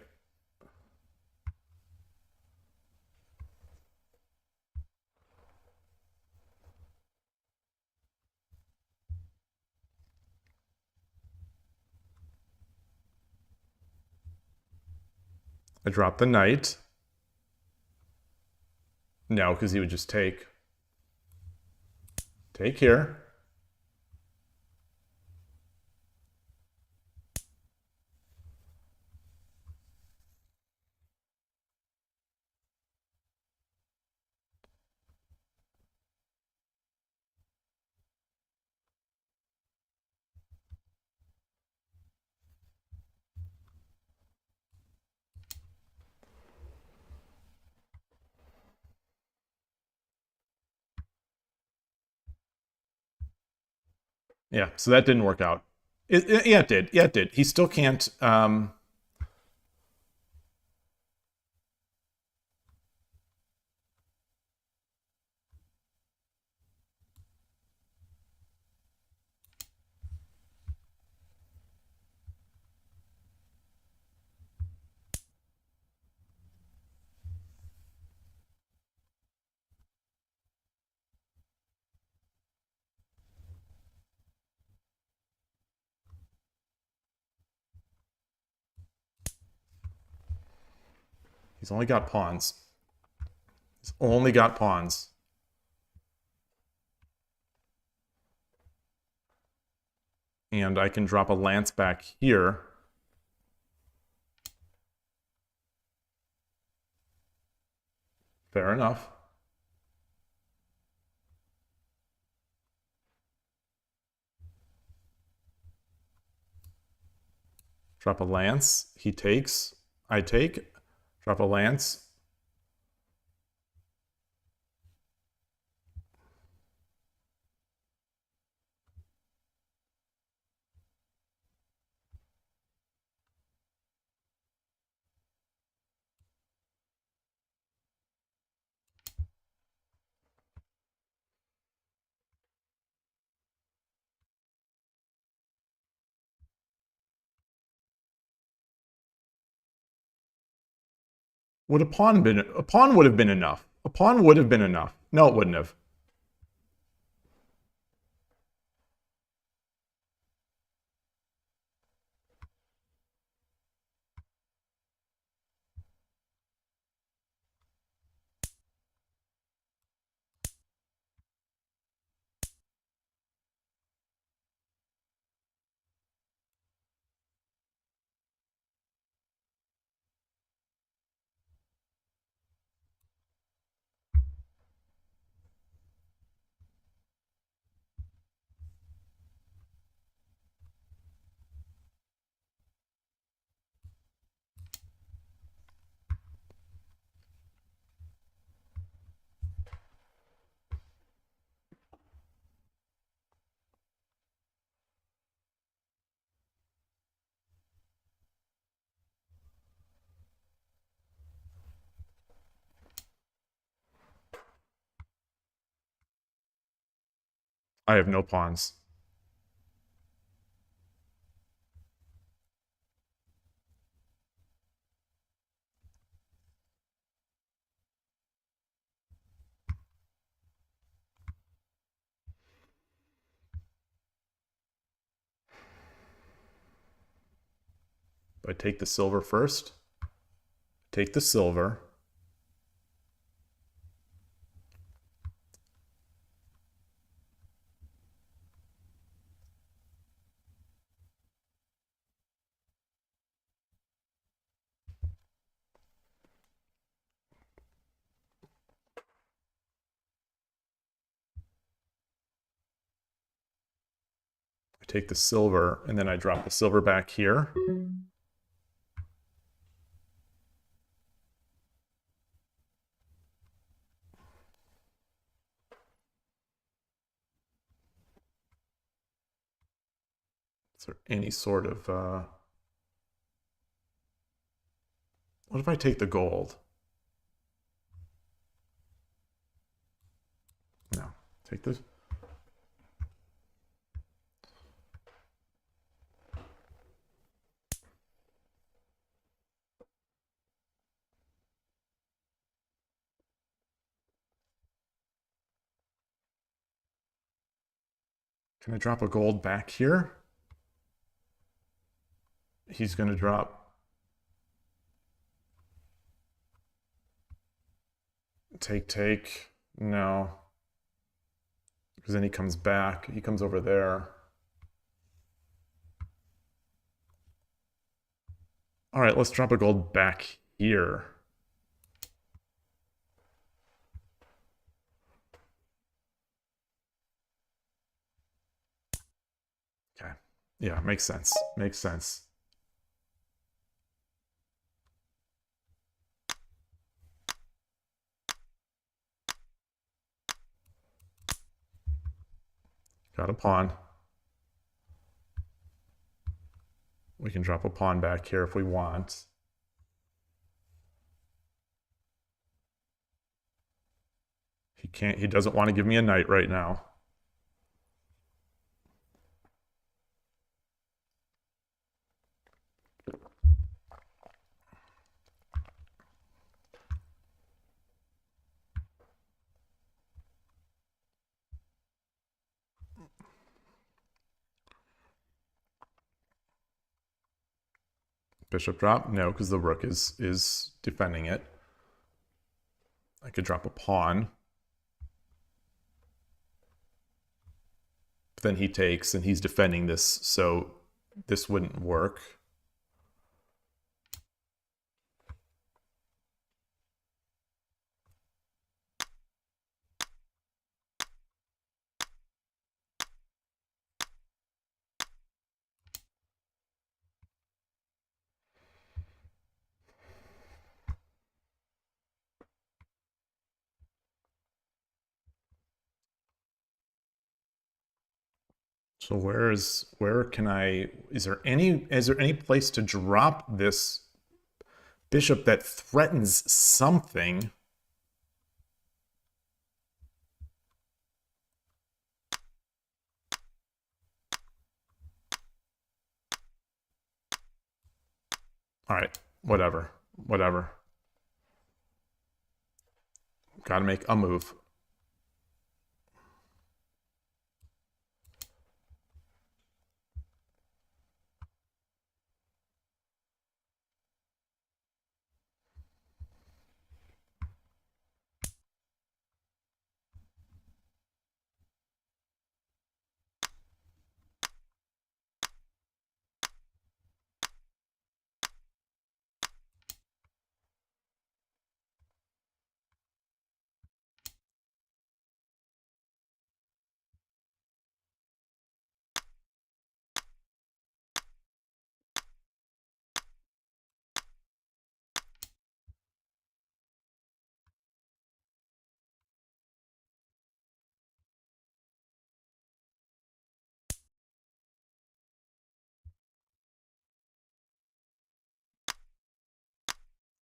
I drop the knight. No, because he would just take. Take here. Yeah, so that didn't work out. Yeah, it did. Yeah, it did. He still can't. He's only got pawns. He's only got pawns. And I can drop a lance back here. Fair enough. Drop a lance. He takes. I take. Drop a lance. Would a pawn been... A pawn would have been enough. A pawn would have been enough. No, it wouldn't have. I have no pawns. I take the silver first. Take the silver. I take the silver, and then I drop the silver back here. Is there any sort of... What if I take the gold? No. Take this. Can I drop a gold back here? He's going to drop... Take. No. Because then he comes back. He comes over there. All right, let's drop a gold back here. Okay. Yeah, makes sense. Makes sense. Got a pawn. We can drop a pawn back here if we want. He doesn't want to give me a knight right now. Bishop drop? No, because the rook is defending it. I could drop a pawn. But then he takes, and he's defending this, so this wouldn't work. So where can I, is there any place to drop this bishop that threatens something? All right, whatever. Gotta make a move.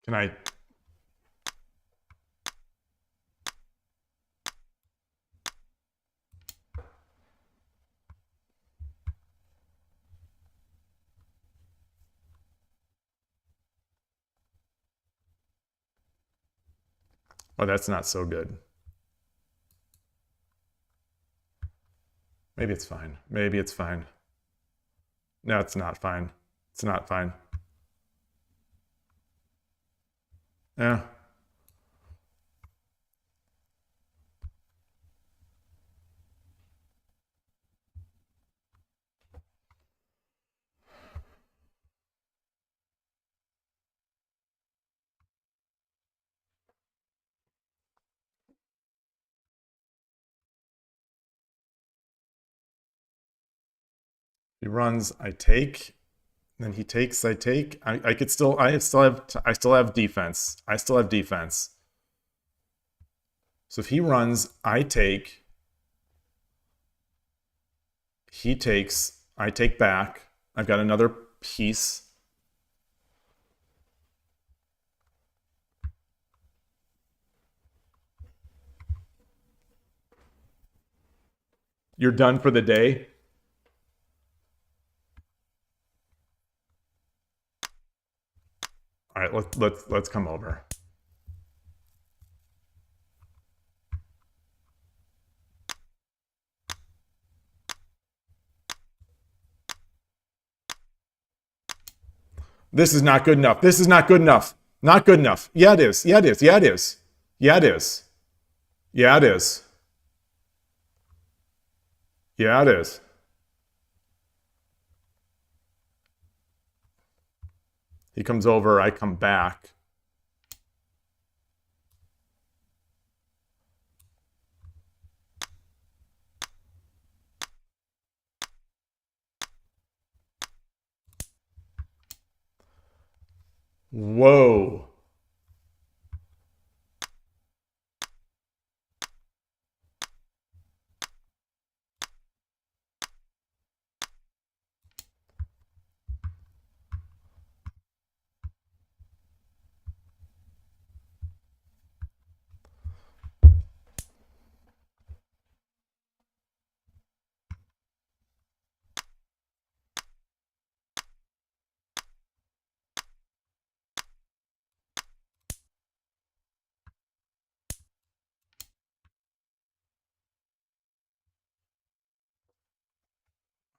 Can I? Oh, that's not so good. Maybe it's fine. Maybe it's fine. No, it's not fine. It's not fine. Yeah. He runs, I take. Then he takes, I take. I still have defense. I still have defense. So if he runs, I take. He takes, I take back. I've got another piece. You're done for the day? All right, let's come over. This is not good enough. This is not good enough. Not good enough. Yeah, it is. Yeah, it is. Yeah, it is. Yeah, it is. Yeah, it is. Yeah, it is. He comes over, I come back. Whoa.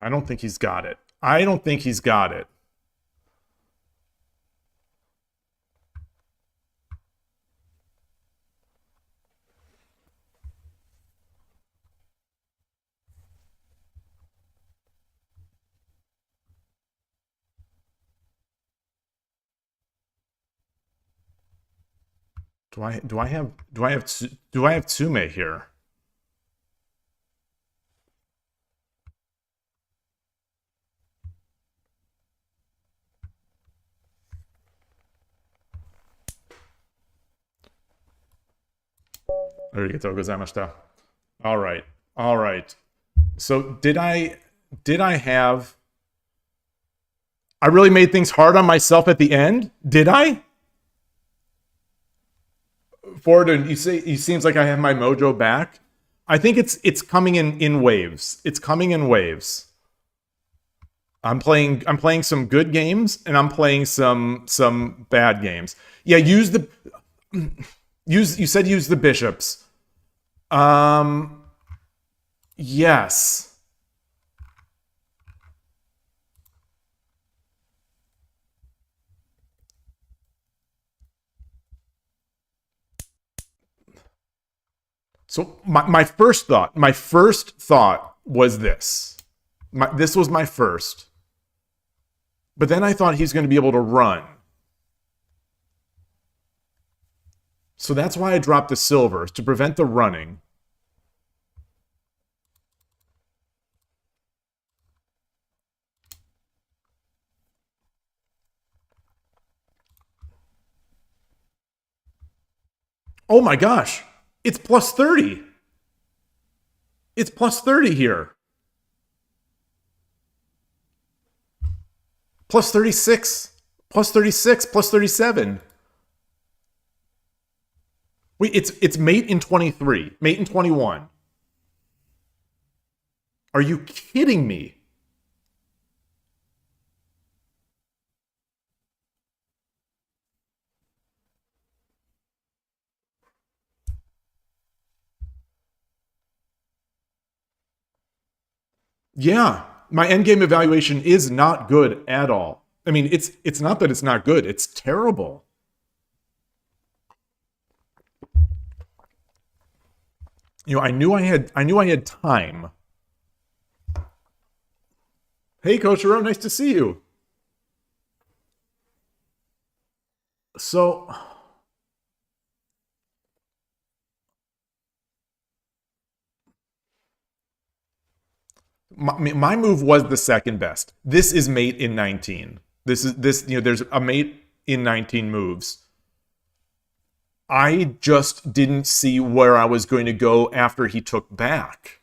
I don't think he's got it. I don't think he's got it. Do I have Tsume here? Arigatou gozaimashita. All right. All right. So did I have I really made things hard on myself at the end? Did I? Ford, you say it seems like I have my mojo back. I think it's coming in waves. It's coming in waves. I'm playing some good games and I'm playing some bad games. Yeah, you said use the bishops. Yes. So my first thought was this. This was my first. But then I thought he's going to be able to run. So that's why I dropped the silvers, to prevent the running. Oh my gosh. It's plus 30. It's plus 30 here. Plus 36. Plus 36. Plus 37. Wait, it's mate in 23. Mate in 21. Are you kidding me? Yeah, my endgame evaluation is not good at all. I mean, it's not that it's not good, it's terrible. You know, I knew I had time. Hey, Koshiro, nice to see you. So my move was the second best. This is mate in 19. There's a mate in 19 moves. I just didn't see where I was going to go after he took back.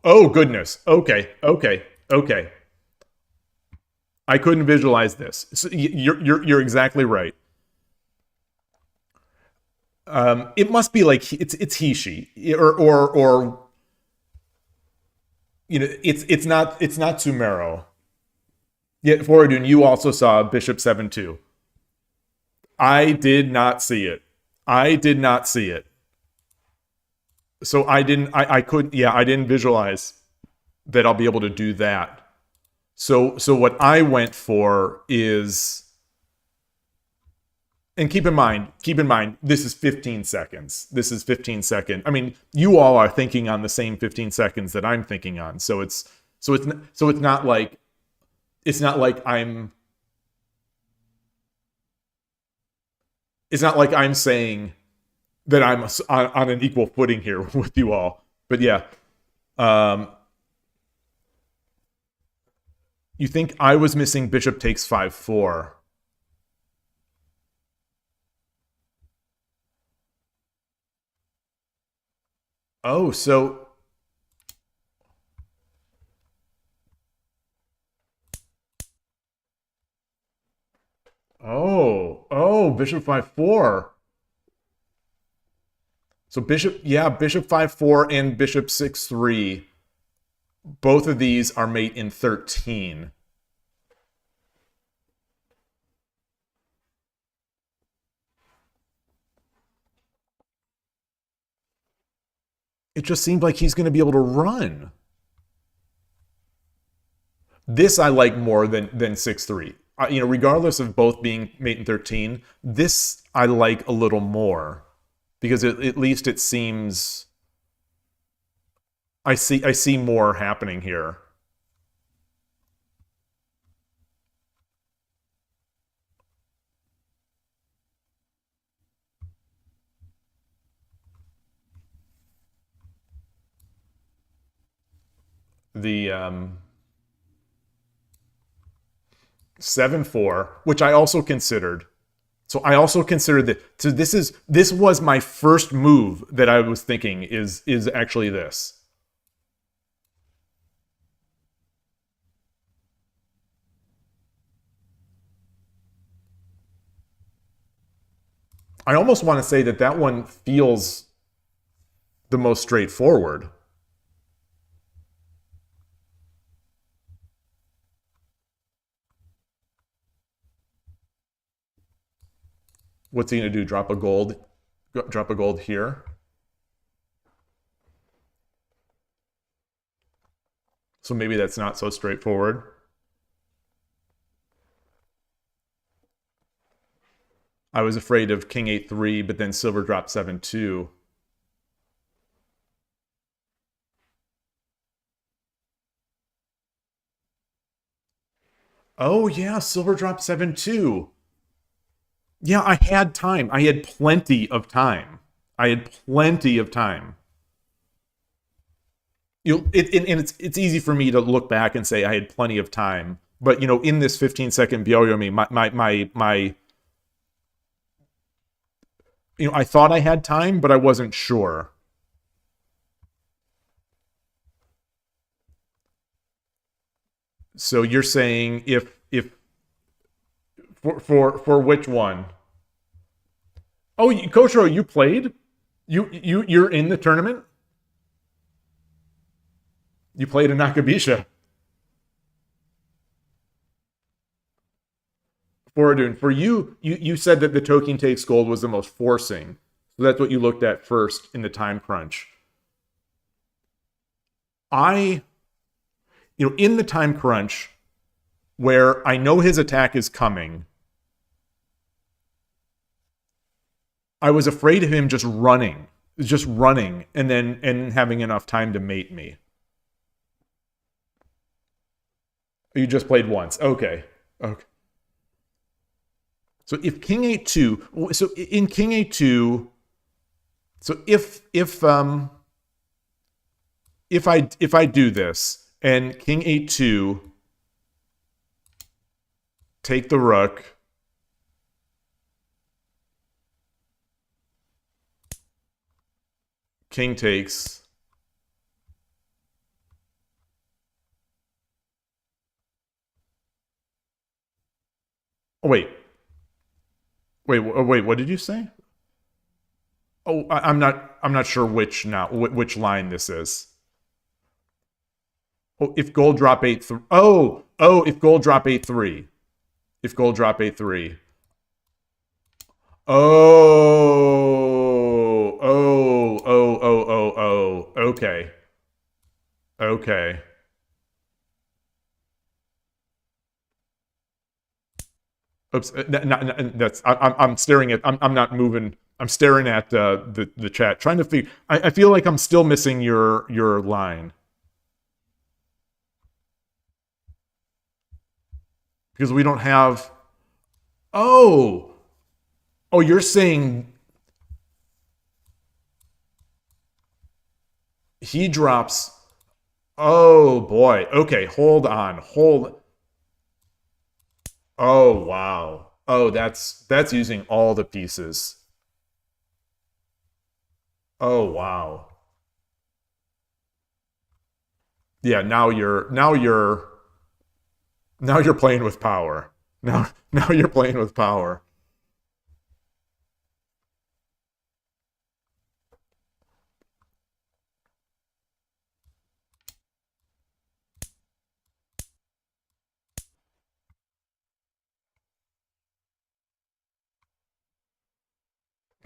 Oh goodness. Okay. I couldn't visualize this. So you're exactly right. It must be like it's he she or you know it's not Sumero. Yet Foradun, you also saw Bishop 7-2. I did not see it. I did not see it. So I didn't visualize that I'll be able to do that. So what I went for is, and keep in mind, this is 15 seconds. This is 15 second. I mean, you all are thinking on the same 15 seconds that I'm thinking on. So it's not like I'm saying that I'm on an equal footing here with you all. But yeah, you think I was missing bishop takes 5-4. Oh, so bishop 5-4. So bishop 5-4 and bishop 6-3. Both of these are mate in 13. It just seemed like he's going to be able to run. This I like more than 6-3. Regardless of both being mate in 13, this I like a little more. because at least it seems I see more happening here. The 7-4, which I also considered. So I also considered that. So this was my first move that I was thinking is actually this. I almost want to say that that one feels the most straightforward. What's he gonna do? Drop a gold? Drop a gold here? So maybe that's not so straightforward. I was afraid of king 8-3, but then silver dropped 7-2. Oh yeah, silver dropped 7-2. Yeah, I had time. I had plenty of time. I had plenty of time. And it's easy for me to look back and say I had plenty of time. But in this 15-second Byoyomi, my I thought I had time, but I wasn't sure. So you're saying if for which one? Oh, Koshiro, you played? You're in the tournament? You played in Nakabisha. Foradun, for you said that the Token takes gold was the most forcing. So that's what you looked at first in the time crunch. In the time crunch, where I know his attack is coming, I was afraid of him just running, and then having enough time to mate me. You just played once. Okay. So if king 8-2, so in king 8-2, so if I do this and king 8-2, take the rook, king takes, oh wait, what did you say? Oh, I'm not sure which line this is. Oh, if gold drop 8-3. If gold drop 8-3. If gold drop 8-3. Okay. Okay. Oops. I'm staring at. I'm not moving. I'm staring at the chat, trying to figure. I feel like I'm still missing your line because we don't have. Oh, you're saying he drops. Oh boy. Okay, hold on. Oh wow. Oh, that's using all the pieces. Oh wow. Yeah, now you're playing with power. Now you're playing with power.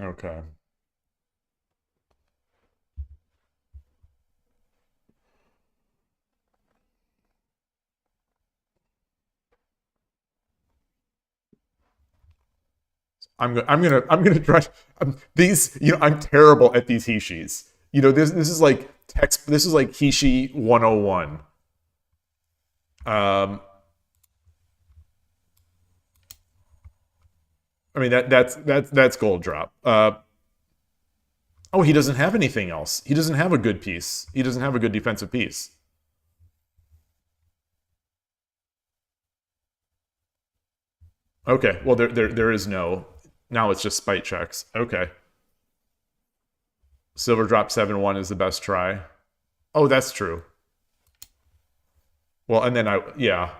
Okay. I'm gonna try these. You know, I'm terrible at these Hishis. You know, this is like text. This is like Hishi 101. I mean that's gold drop. Oh, he doesn't have anything else. He doesn't have a good piece. He doesn't have a good defensive piece. Okay, well there is no. Now it's just spite checks. Okay. Silver drop 7-1 is the best try. Oh, that's true. Well, and then yeah.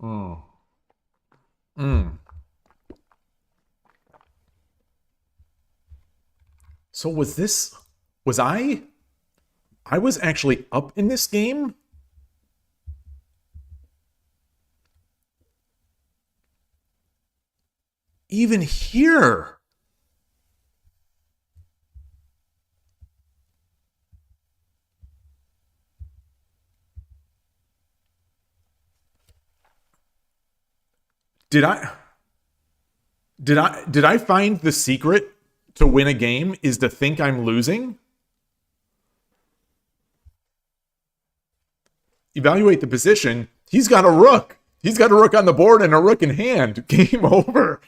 Mm. Mm. So was I was actually up in this game? Even here. Did I did I find the secret to win a game is to think I'm losing? Evaluate the position. He's got a rook. He's got a rook on the board and a rook in hand. Game over.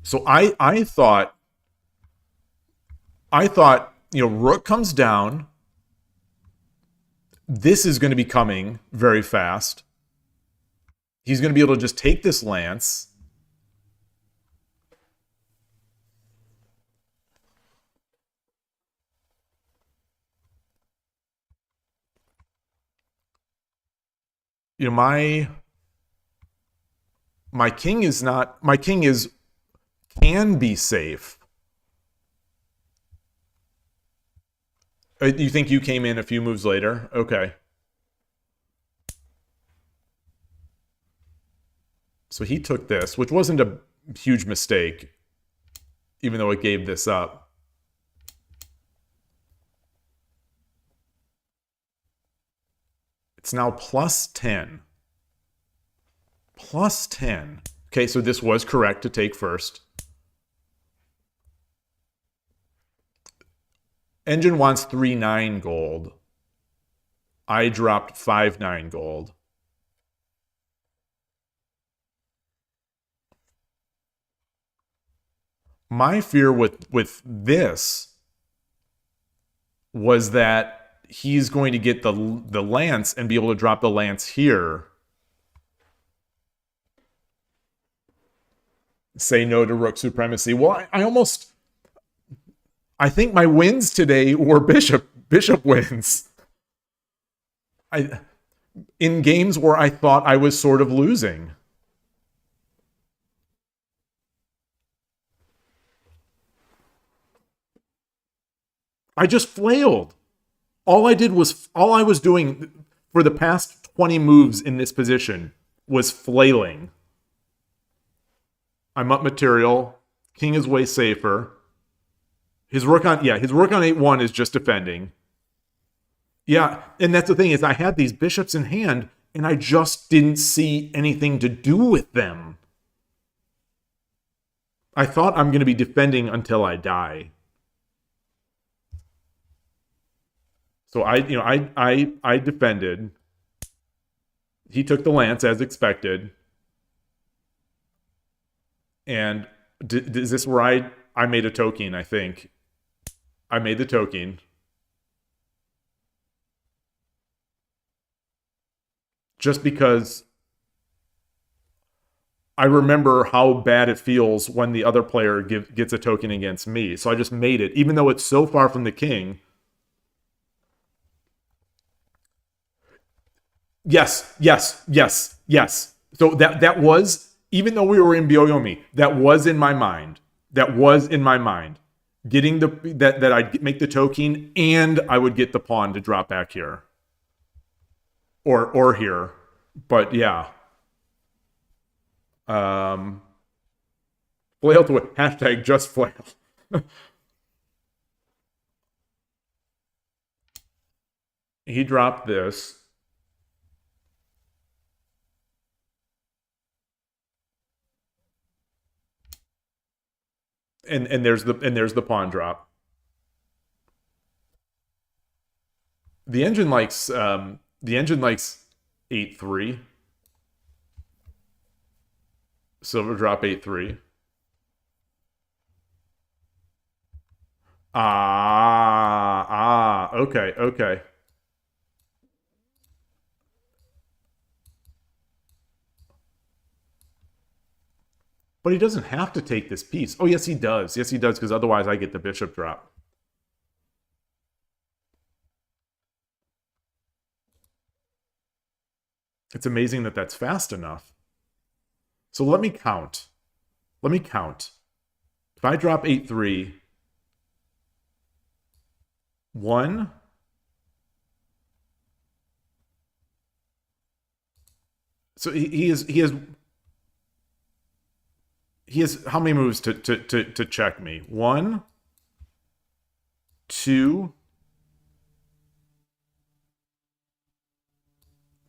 So I thought, you know, rook comes down. This is going to be coming very fast. He's going to be able to just take this lance. You know, my king is not, my king is, can be safe. You think you came in a few moves later? Okay. So he took this, which wasn't a huge mistake, even though it gave this up. It's now plus 10. Plus 10. Okay, so this was correct to take first. Engine wants 3-9 gold. I dropped 5-9 gold. My fear with this was that he's going to get the lance and be able to drop the lance here. Say no to rook supremacy. Well, I think my wins today were bishop wins. In games where I thought I was sort of losing. I just flailed. All I was doing for the past 20 moves in this position was flailing. I'm up material. King is way safer. His rook on 8-1 is just defending. Yeah, and that's the thing is I had these bishops in hand and I just didn't see anything to do with them. I thought I'm going to be defending until I die. So I defended. He took the lance as expected. And is this where I made a token, I think. I made the token. Just because I remember how bad it feels when the other player gets a token against me. So I just made it, even though it's so far from the king. Yes. So that was, even though we were in Byoyomi, that was in my mind. Getting that I'd make the token and I would get the pawn to drop back here. Or here. But yeah. Flail to it. Hashtag just flail. He dropped this. And there's the pawn drop. The engine likes 8-3. Silver drop 8-3. Okay. But he doesn't have to take this piece. Oh, yes, he does. Yes, he does, because otherwise I get the bishop drop. It's amazing that that's fast enough. So let me count. If I drop 8-3, 1, so he has how many moves to check me? 1, 2,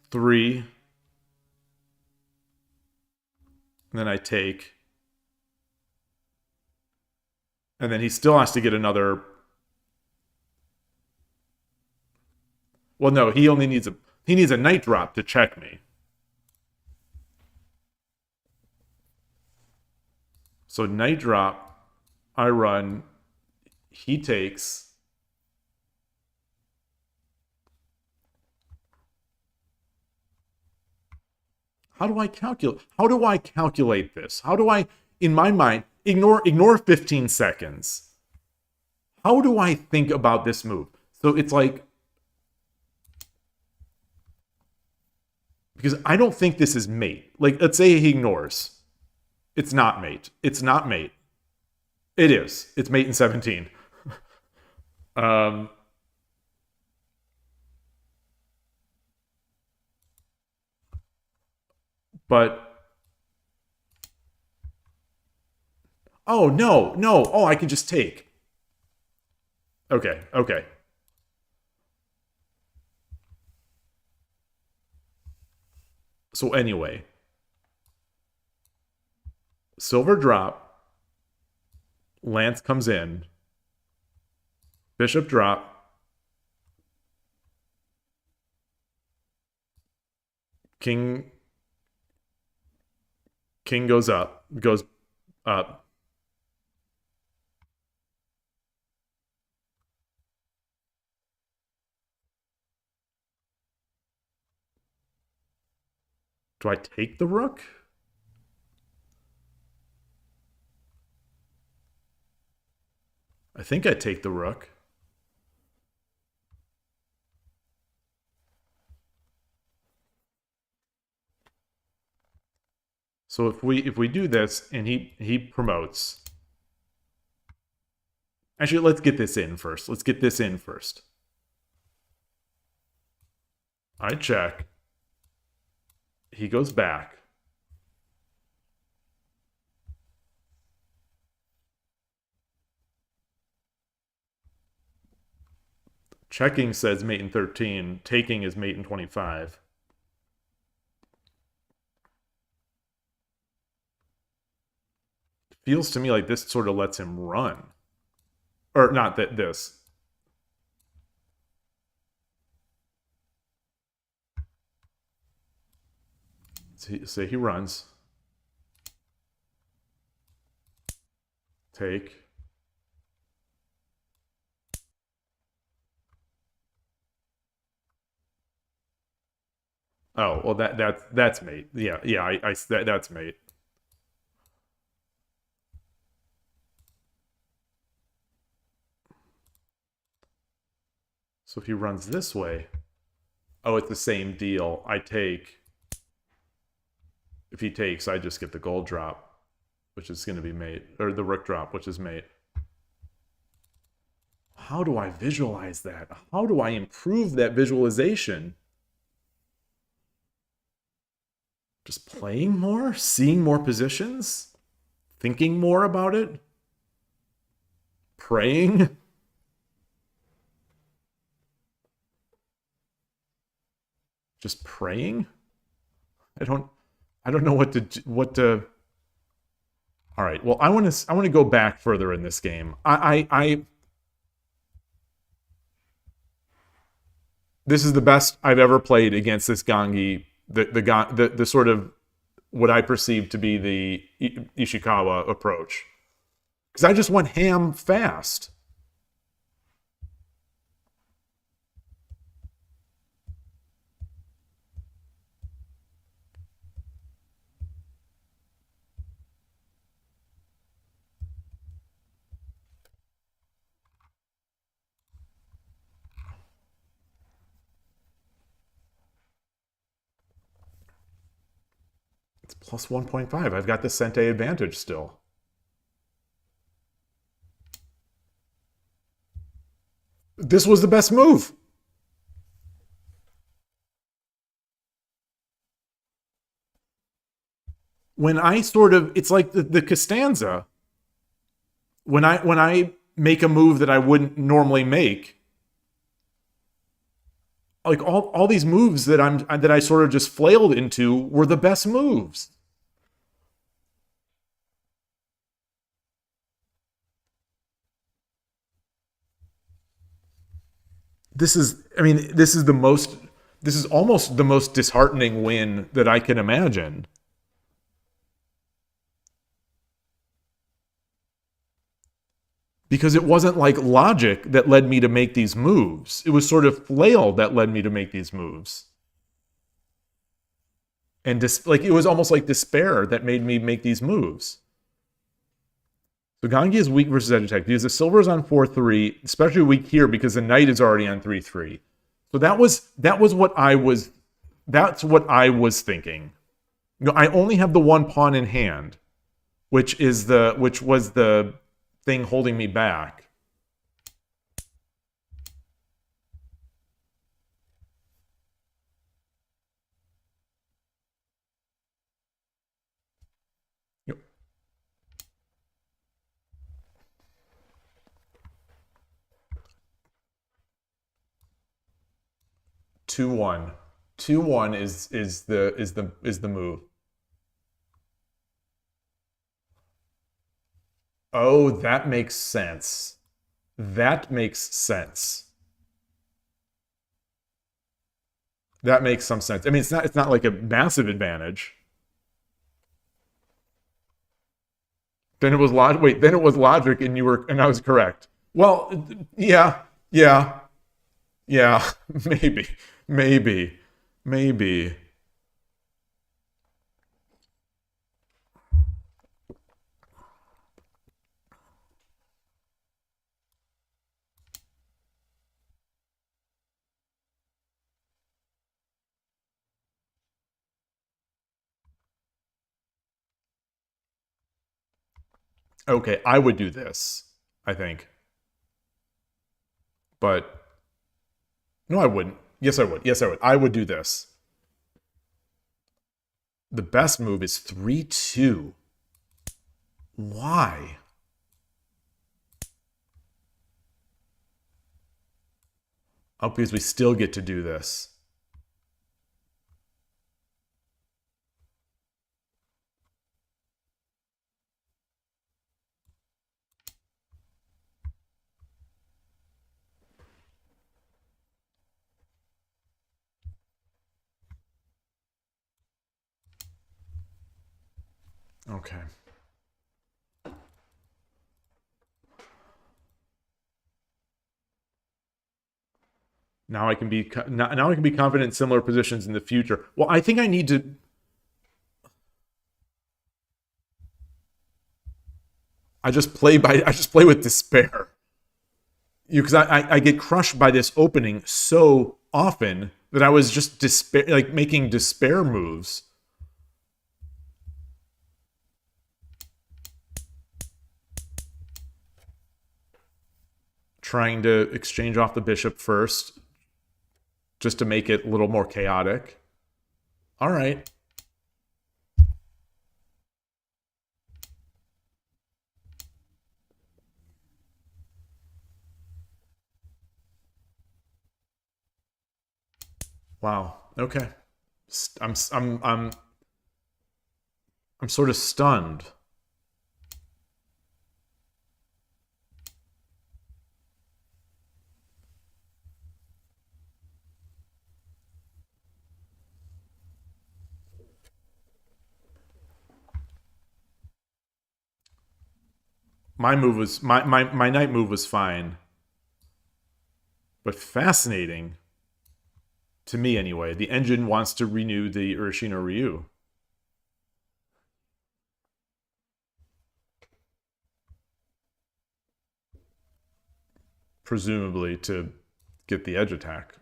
3, and then I take, and then he still has to get another. Well, no, he only needs a knight drop to check me. So knight drop, I run, he takes. How do I calculate this? How do I, in my mind, ignore 15 seconds. How do I think about this move? So it's like, because I don't think this is mate. Like, let's say he ignores. It's not mate. It's not mate. It is. It's mate in 17. But oh no. Oh, I can just take. Okay. So anyway, silver drop, lance comes in, bishop drop, king goes up. Do I take the rook? I think I take the rook. So if we do this and he promotes. Actually, let's get this in first. I check. He goes back. Checking says mate in 13. Taking is mate in 25. Feels to me like this sort of lets him run. Or not that this. Say he runs. Take. Oh, well that's mate. Yeah, that's mate. So if he runs this way, oh, it's the same deal. I take. If he takes, I just get the gold drop, which is going to be mate, or the rook drop, which is mate. How do I visualize that? How do I improve that visualization? Just playing more? Seeing more positions? thinking more about it? Praying? Just praying? I don't know what to. All right. Well, I want to go back further in this game. This is the best I've ever played against this Gangi. The sort of what I perceive to be the Ishikawa approach, because I just went ham fast. It's plus 1.5. I've got the Sente advantage still. This was the best move. When I sort of, it's like the Costanza. When I make a move that I wouldn't normally make, like all these moves that I sort of just flailed into were the best moves. This is almost the most disheartening win that I can imagine. Because it wasn't like logic that led me to make these moves. It was sort of flail that led me to make these moves. And it was almost like despair that made me make these moves. So Gangi is weak versus edge attack because the silver is on 4-3, especially weak here because the knight is already on 3-3. So that's what I was thinking. You know, I only have the one pawn in hand, which was the thing holding me back. Yep. 2-1. 2-1 is the move. Oh, that makes sense. That makes sense. That makes some sense. I mean, it's not like a massive advantage. Then it was logic. Wait, then it was logic, and I was correct. Well, yeah, maybe. Okay, I would do this, I think. But no, I wouldn't. Yes, I would. Yes, I would. I would do this. The best move is 3-2. Why? Oh, because we still get to do this. Okay. Now I can be confident in similar positions in the future. Well, I think I need to. I just play with despair. Because I get crushed by this opening so often that I was just making despair moves. Trying to exchange off the bishop first, just to make it a little more chaotic. All right. Wow. Okay. I'm sort of stunned. My night move was fine, but fascinating to me anyway. The engine wants to renew the Urashino Ryu. Presumably to get the edge attack.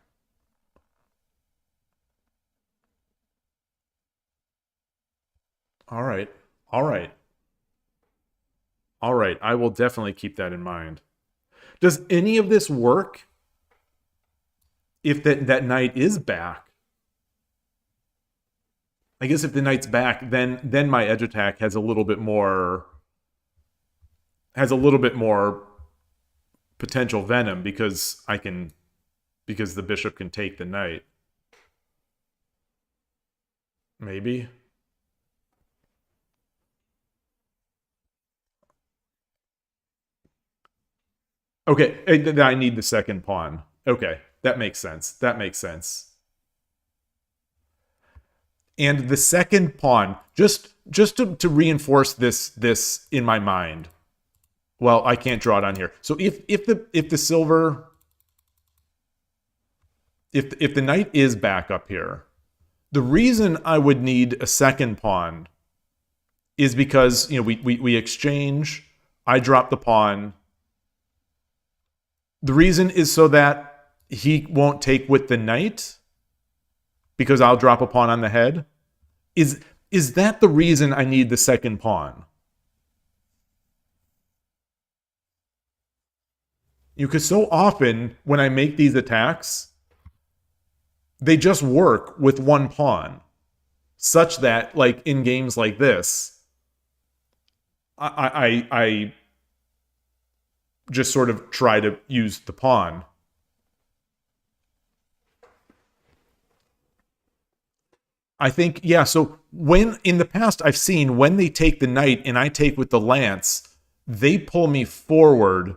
All right. All right. All right. I will definitely keep that in mind. Does any of this work if that knight is back? I guess if the knight's back, then my edge attack has a little bit more potential venom because the bishop can take the knight. Maybe. Okay, I need the second pawn. Okay, that makes sense. That makes sense. And the second pawn, just to reinforce this in my mind. Well, I can't draw it on here. So if the silver, if the knight is back up here, the reason I would need a second pawn is because we exchange. I drop the pawn. The reason is so that he won't take with the knight because I'll drop a pawn on the head. Is that the reason I need the second pawn? Because so often when I make these attacks, they just work with one pawn, such that like in games like this, I just sort of try to use the pawn. I think, yeah, so when in the past I've seen when they take the knight and I take with the lance, they pull me forward.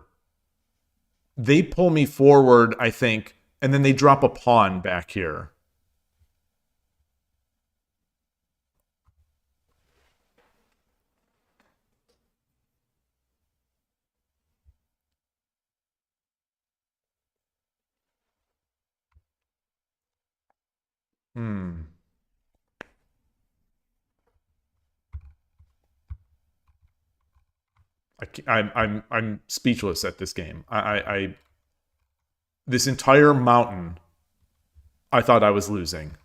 They pull me forward, I think, and then they drop a pawn back here. Hmm. I'm speechless at this game. I this entire mountain, I thought I was losing.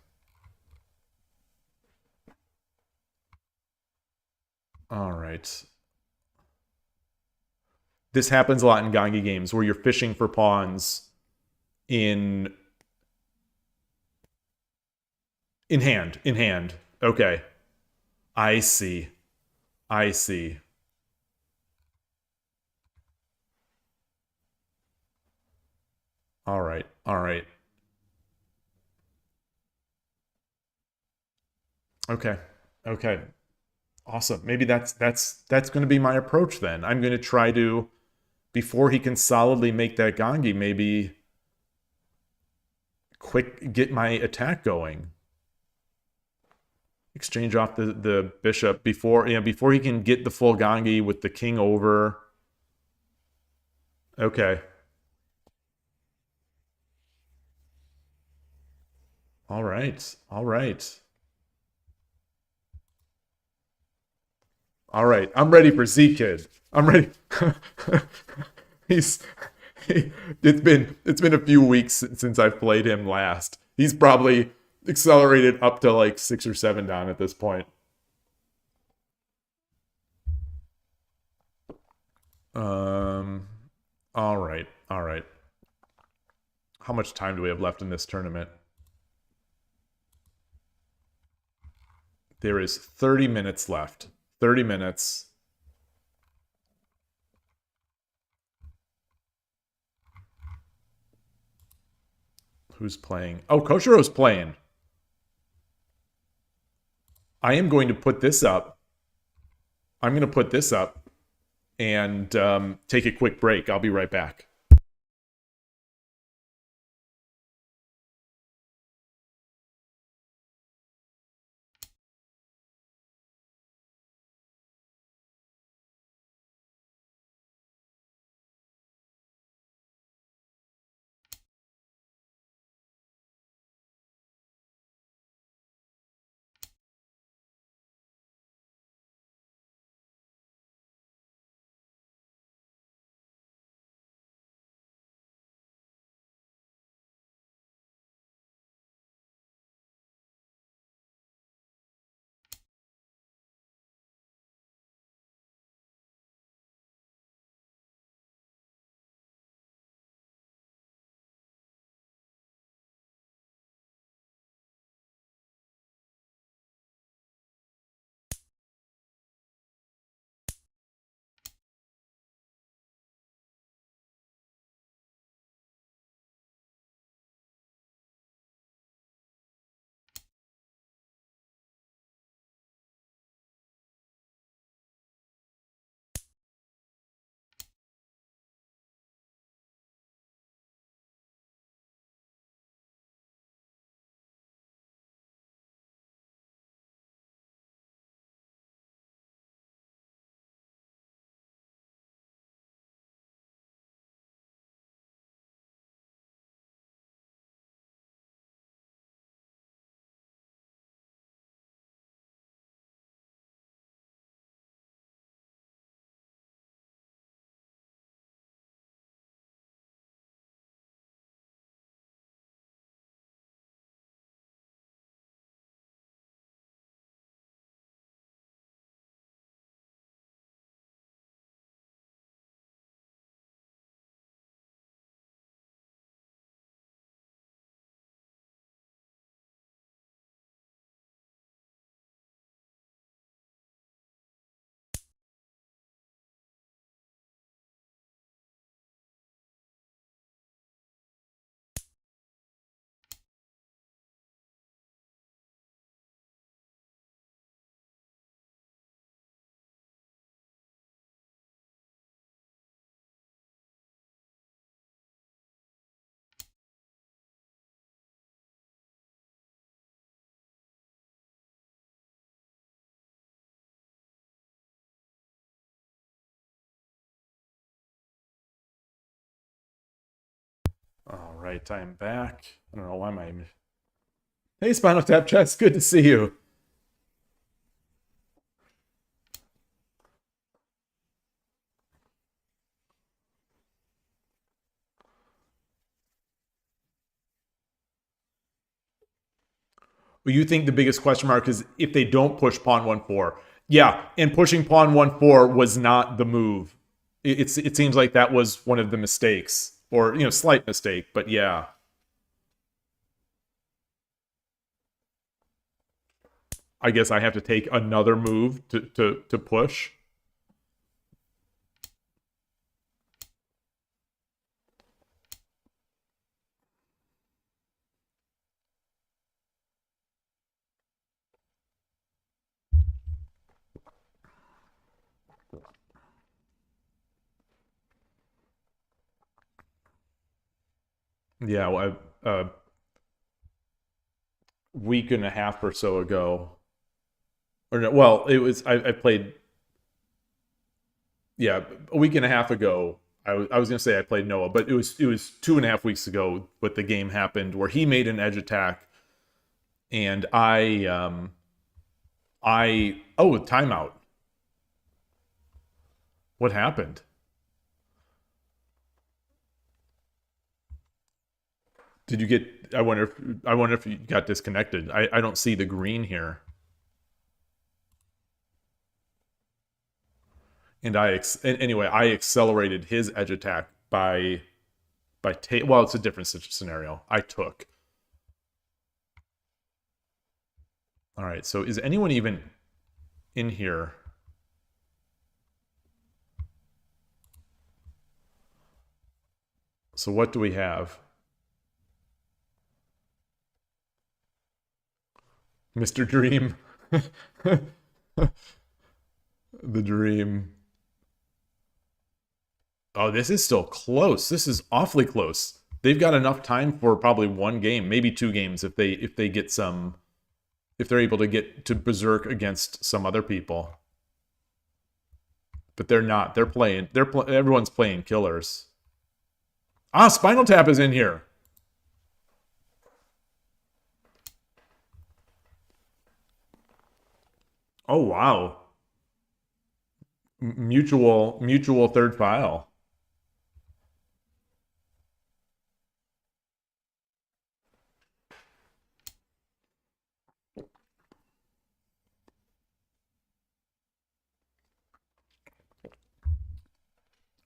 All right. This happens a lot in Gangi games where you're fishing for pawns in hand. In hand. Okay. I see. I see. All right. All right. Okay. Okay. Awesome. Maybe that's going to be my approach then. I'm going to try to before he can solidly make that Gangi, maybe quick get my attack going. Exchange off the bishop before before he can get the full Gangi with the king over. Okay. All right. All right. All right. I'm ready for Z Kid. I'm ready. he's it's been a few weeks since I've played him last. He's probably accelerated up to like 6 or 7 down at this point. All right. All right. How much time do we have left in this tournament? There is 30 minutes left. 30 minutes. Who's playing? Oh, Koshiro's playing. I am going to put this up. I'm going to put this up and take a quick break. I'll be right back. All right, I am back. I don't know why my... Hey, Spinal Tap Chest, good to see you. Well, you think the biggest question mark is if they don't push pawn 1-4. Yeah, and pushing pawn 1-4 was not the move. It seems like that was one of the mistakes, or slight mistake, but yeah. I guess I have to take another move to push. Yeah, well, a week and a half or so ago, or no, well, it was I played. Yeah, a week and a half ago. I was gonna say I played Noah, but it was 2.5 weeks ago. What the game happened where he made an edge attack, and I timeout. What happened? Did you get? I wonder if you got disconnected. I don't see the green here. And anyway, I accelerated his edge attack well, it's a different scenario. I took. All right, so is anyone even in here? So what do we have? Mr. Dream. The Dream. Oh, this is still close. This is awfully close. They've got enough time for probably one game, maybe two games if they get some, if they're able to get to Berserk against some other people. But they're not. They're playing. Everyone's playing killers. Ah, Spinal Tap is in here. Oh wow. Mutual third file.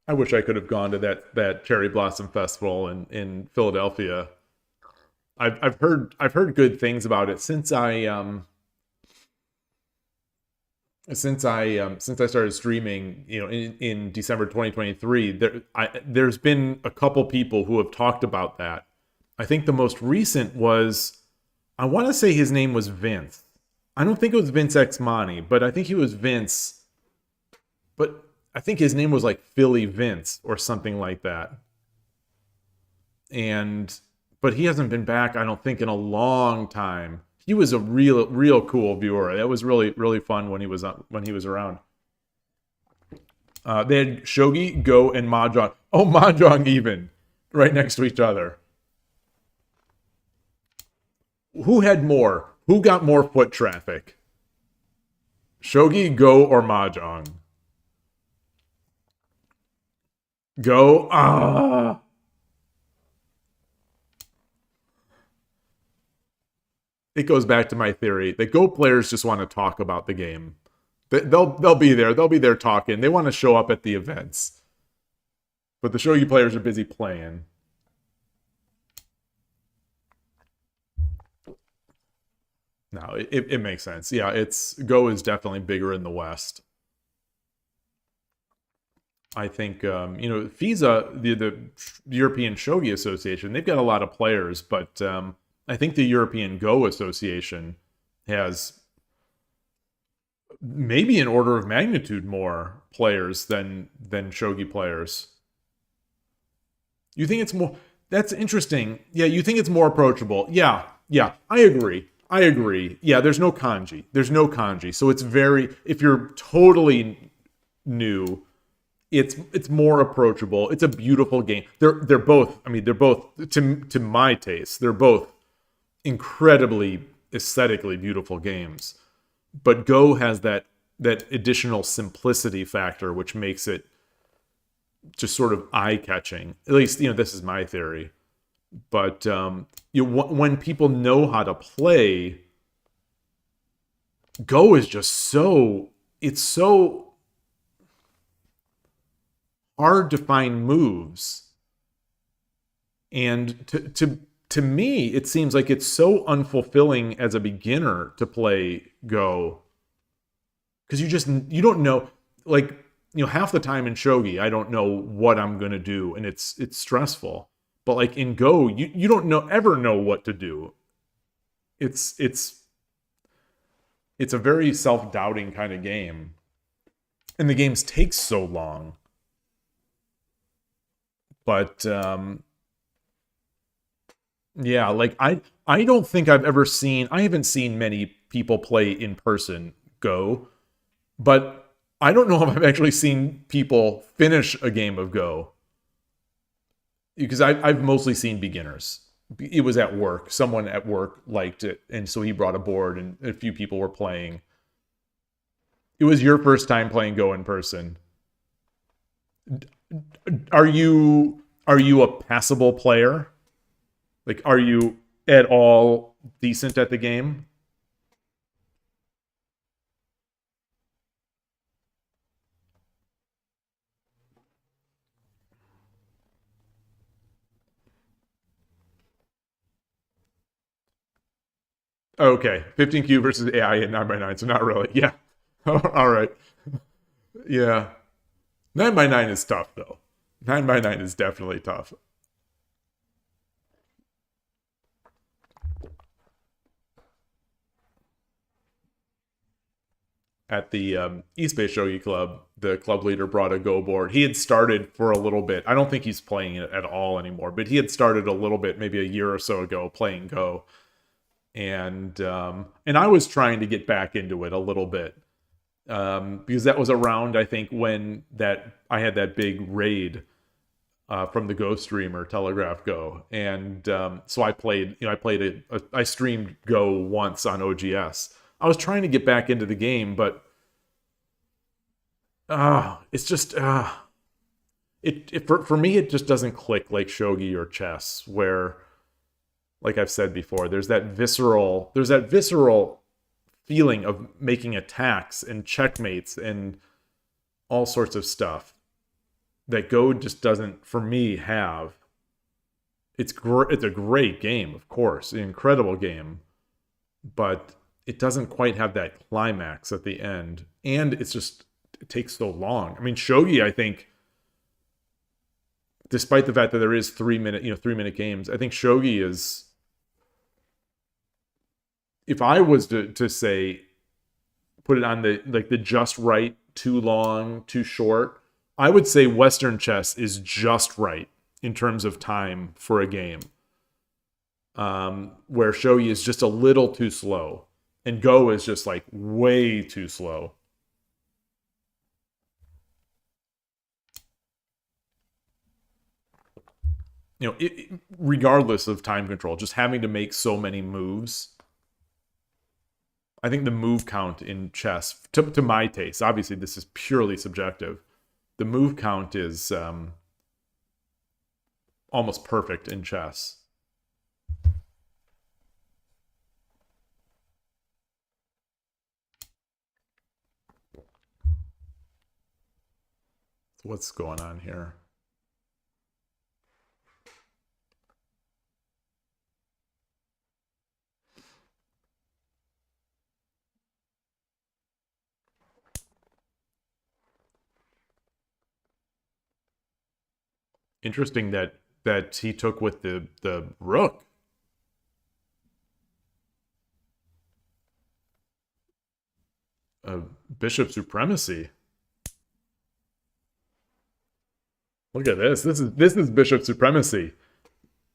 I wish I could have gone to that Cherry Blossom Festival in Philadelphia. I've heard good things about it since I started streaming, in December 2023. There's been a couple people who have talked about that. I think the most recent was, I want to say his name was Vince. I don't think it was Vince X Money, but I think he was Vince. But I think his name was like Philly Vince or something like that. But he hasn't been back, I don't think, in a long time. He was a real cool viewer. That was really, really fun when he was around. They had Shogi, Go, and Mahjong. Oh, Mahjong even, right next to each other. Who had more? Who got more foot traffic? Shogi, Go, or Mahjong? Go. Ah. It goes back to my theory that Go players just want to talk about the game. They'll be there. They'll be there talking. They want to show up at the events. But the Shogi players are busy playing. No, it makes sense. Yeah, Go is definitely bigger in the West. I think FISA, the European Shogi Association, they've got a lot of players, but I think the European Go Association has maybe an order of magnitude more players than Shogi players. You think it's more? That's interesting. Yeah, you think it's more approachable. Yeah, I agree. Yeah, there's no kanji. So it's very, if you're totally new, it's more approachable. It's a beautiful game. They're both, to my taste, they're both incredibly aesthetically beautiful games. But Go has that additional simplicity factor, which makes it just sort of eye-catching. At least, this is my theory. But when people know how to play, Go is just so hard to find moves. And to me, it seems like it's so unfulfilling as a beginner to play Go. Because you don't know, half the time in Shogi, I don't know what I'm going to do, and it's stressful. But like in Go, you don't ever know what to do. It's a very self-doubting kind of game. And the games take so long. But yeah, I don't think I haven't seen many people play in person Go, but I don't know if I've actually seen people finish a game of Go. Because I've mostly seen beginners. It was at work. Someone at work liked it, and so he brought a board, and a few people were playing. It was your first time playing Go in person. Are you a passable player? Like, are you at all decent at the game? Okay, 15Q versus AI in 9x9, so not really. Yeah. All right. Yeah. 9x9 is tough, though. 9x9 is definitely tough. at the East Bay Shogi Club, the club leader brought a Go board. He had started for a little bit. I don't think he's playing it at all anymore, but he had started a little bit, maybe a year or so ago, playing Go. And I was trying to get back into it a little bit. Because that was around, I think, when I had that big raid from the Go streamer, Telegraph Go, and so I played. I streamed Go once on OGS. I was trying to get back into the game, but it's just for me it just doesn't click like shogi or chess, where, like I've said before, there's that visceral feeling of making attacks and checkmates and all sorts of stuff that Go just doesn't, for me, have. It's a great game, of course, an incredible game, but it doesn't quite have that climax at the end, and it takes so long. I mean, shogi, I think, despite the fact that there is 3-minute games, I think shogi is, if I was to say, put it on the just right, too long, too short, I would say Western chess is just right in terms of time for a game. Where shogi is just a little too slow, and Go is just like way too slow. Regardless of time control, just having to make so many moves. I think the move count in chess, to my taste, obviously this is purely subjective, the move count is almost perfect in chess. What's going on here? Interesting that he took with the rook. Bishop supremacy. Look at this. This is bishop supremacy.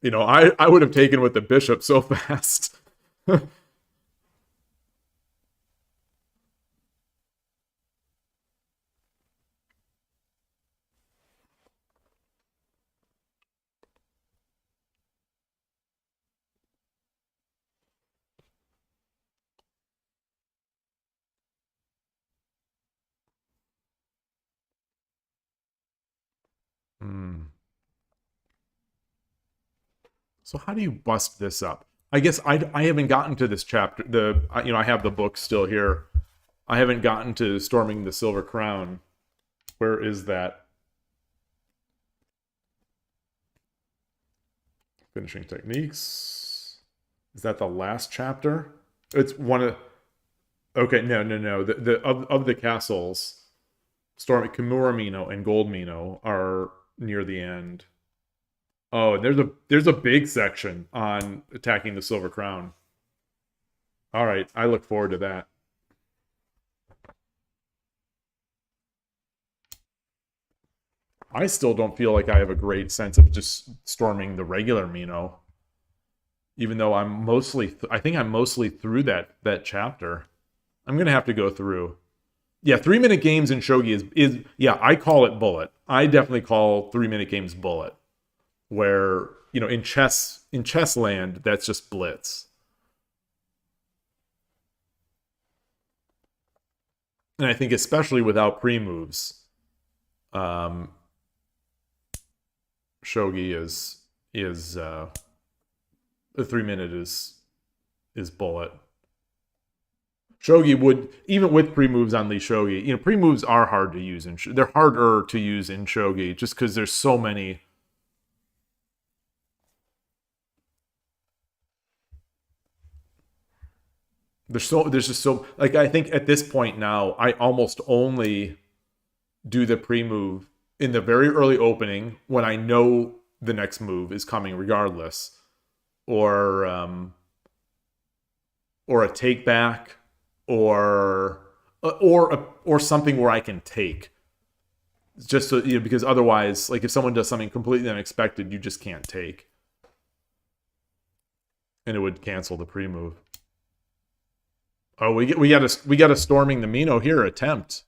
I would have taken with the bishop so fast. So how do you bust this up? I guess I haven't gotten to this chapter. I have the book still here. I haven't gotten to storming the Silver Crown. Where is that? Finishing techniques. Is that the last chapter? It's one of. Okay, no. Of the castles, storming Kimura Mino and Gold Mino are near the end. Oh, there's a big section on attacking the Silver Crown. All right, I look forward to that. I still don't feel like I have a great sense of just storming the regular Mino, even though I think I'm mostly through that chapter. I'm gonna have to go through. Yeah, 3-minute games in shogi is yeah, I call it bullet. I definitely call 3-minute games bullet. Where, in chess land, that's just blitz. And I think especially without pre-moves, shogi is the 3-minute is bullet. Shogi would, even with pre-moves on Lee Shogi, pre-moves are hard to use they're harder to use in shogi just because there's so many. There's just so, like, I think at this point now, I almost only do the pre-move in the very early opening when I know the next move is coming regardless, or a take back, or or something where I can take. Just so, because otherwise, like if someone does something completely unexpected, you just can't take. And it would cancel the pre-move. Oh, we got a storming the Mino here attempt.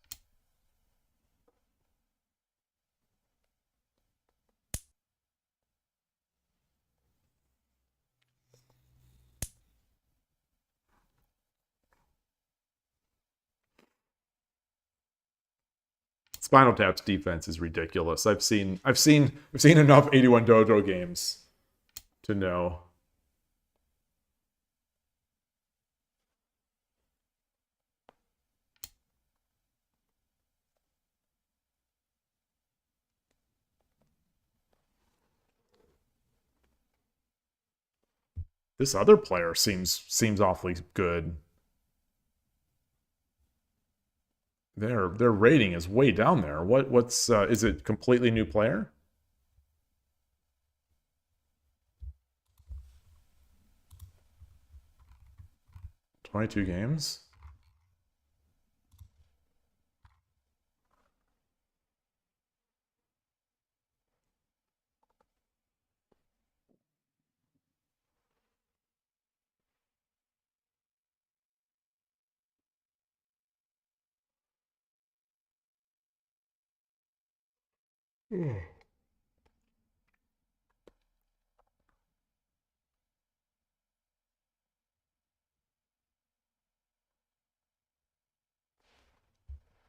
Spinal Tap's defense is ridiculous. I've seen enough 81 Dojo games to know. This other player seems awfully good. Their rating is way down there. What's is it completely new player? $22 games.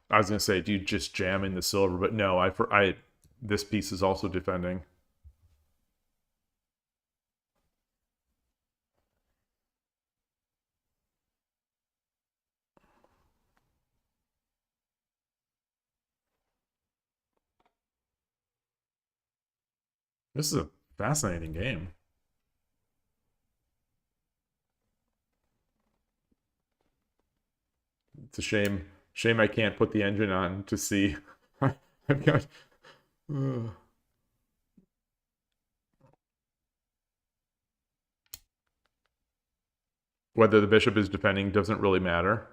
I was gonna say, do you just jam in the silver? But no, this piece is also defending. This is a fascinating game. It's a shame I can't put the engine on to see. I've got. Whether the bishop is defending doesn't really matter.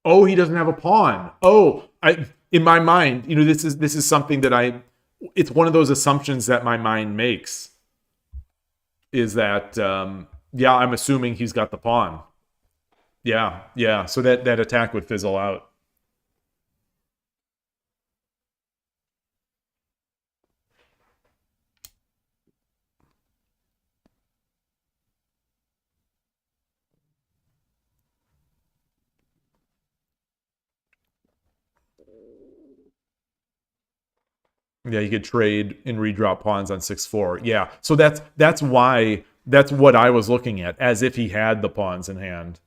Oh, he doesn't have a pawn. Oh, in my mind, this is something that it's one of those assumptions that my mind makes. Is that yeah, I'm assuming he's got the pawn. Yeah. So that attack would fizzle out. Yeah, you could trade and redrop pawns on 6-4. Yeah, so that's what I was looking at, as if he had the pawns in hand.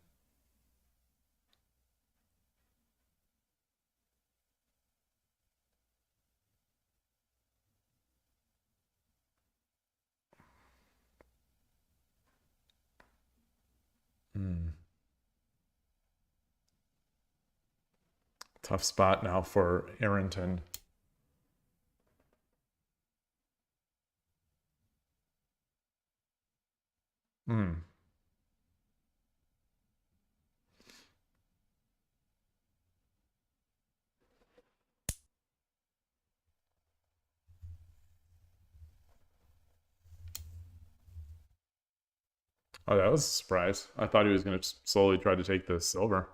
Tough spot now for Arrington. Oh, that was a surprise. I thought he was going to slowly try to take the silver.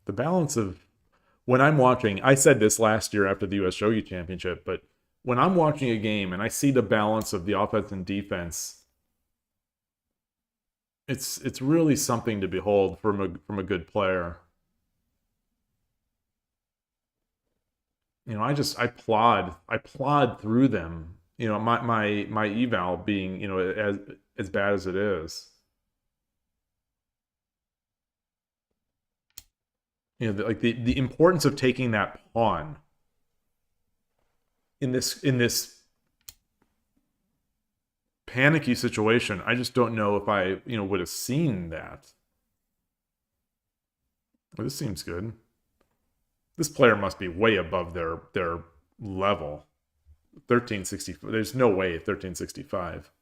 The balance of when I'm watching, I said this last year after the US Shogi Championship, but when I'm watching a game and I see the balance of the offense and defense, it's really something to behold from a good player. I plod through them. My eval being, as bad as it is. You know, like the importance of taking that pawn in this panicky situation. I just don't know if I, you know, would have seen that. Well, this seems good. This player must be way above their level. 1365. There's no way 1365.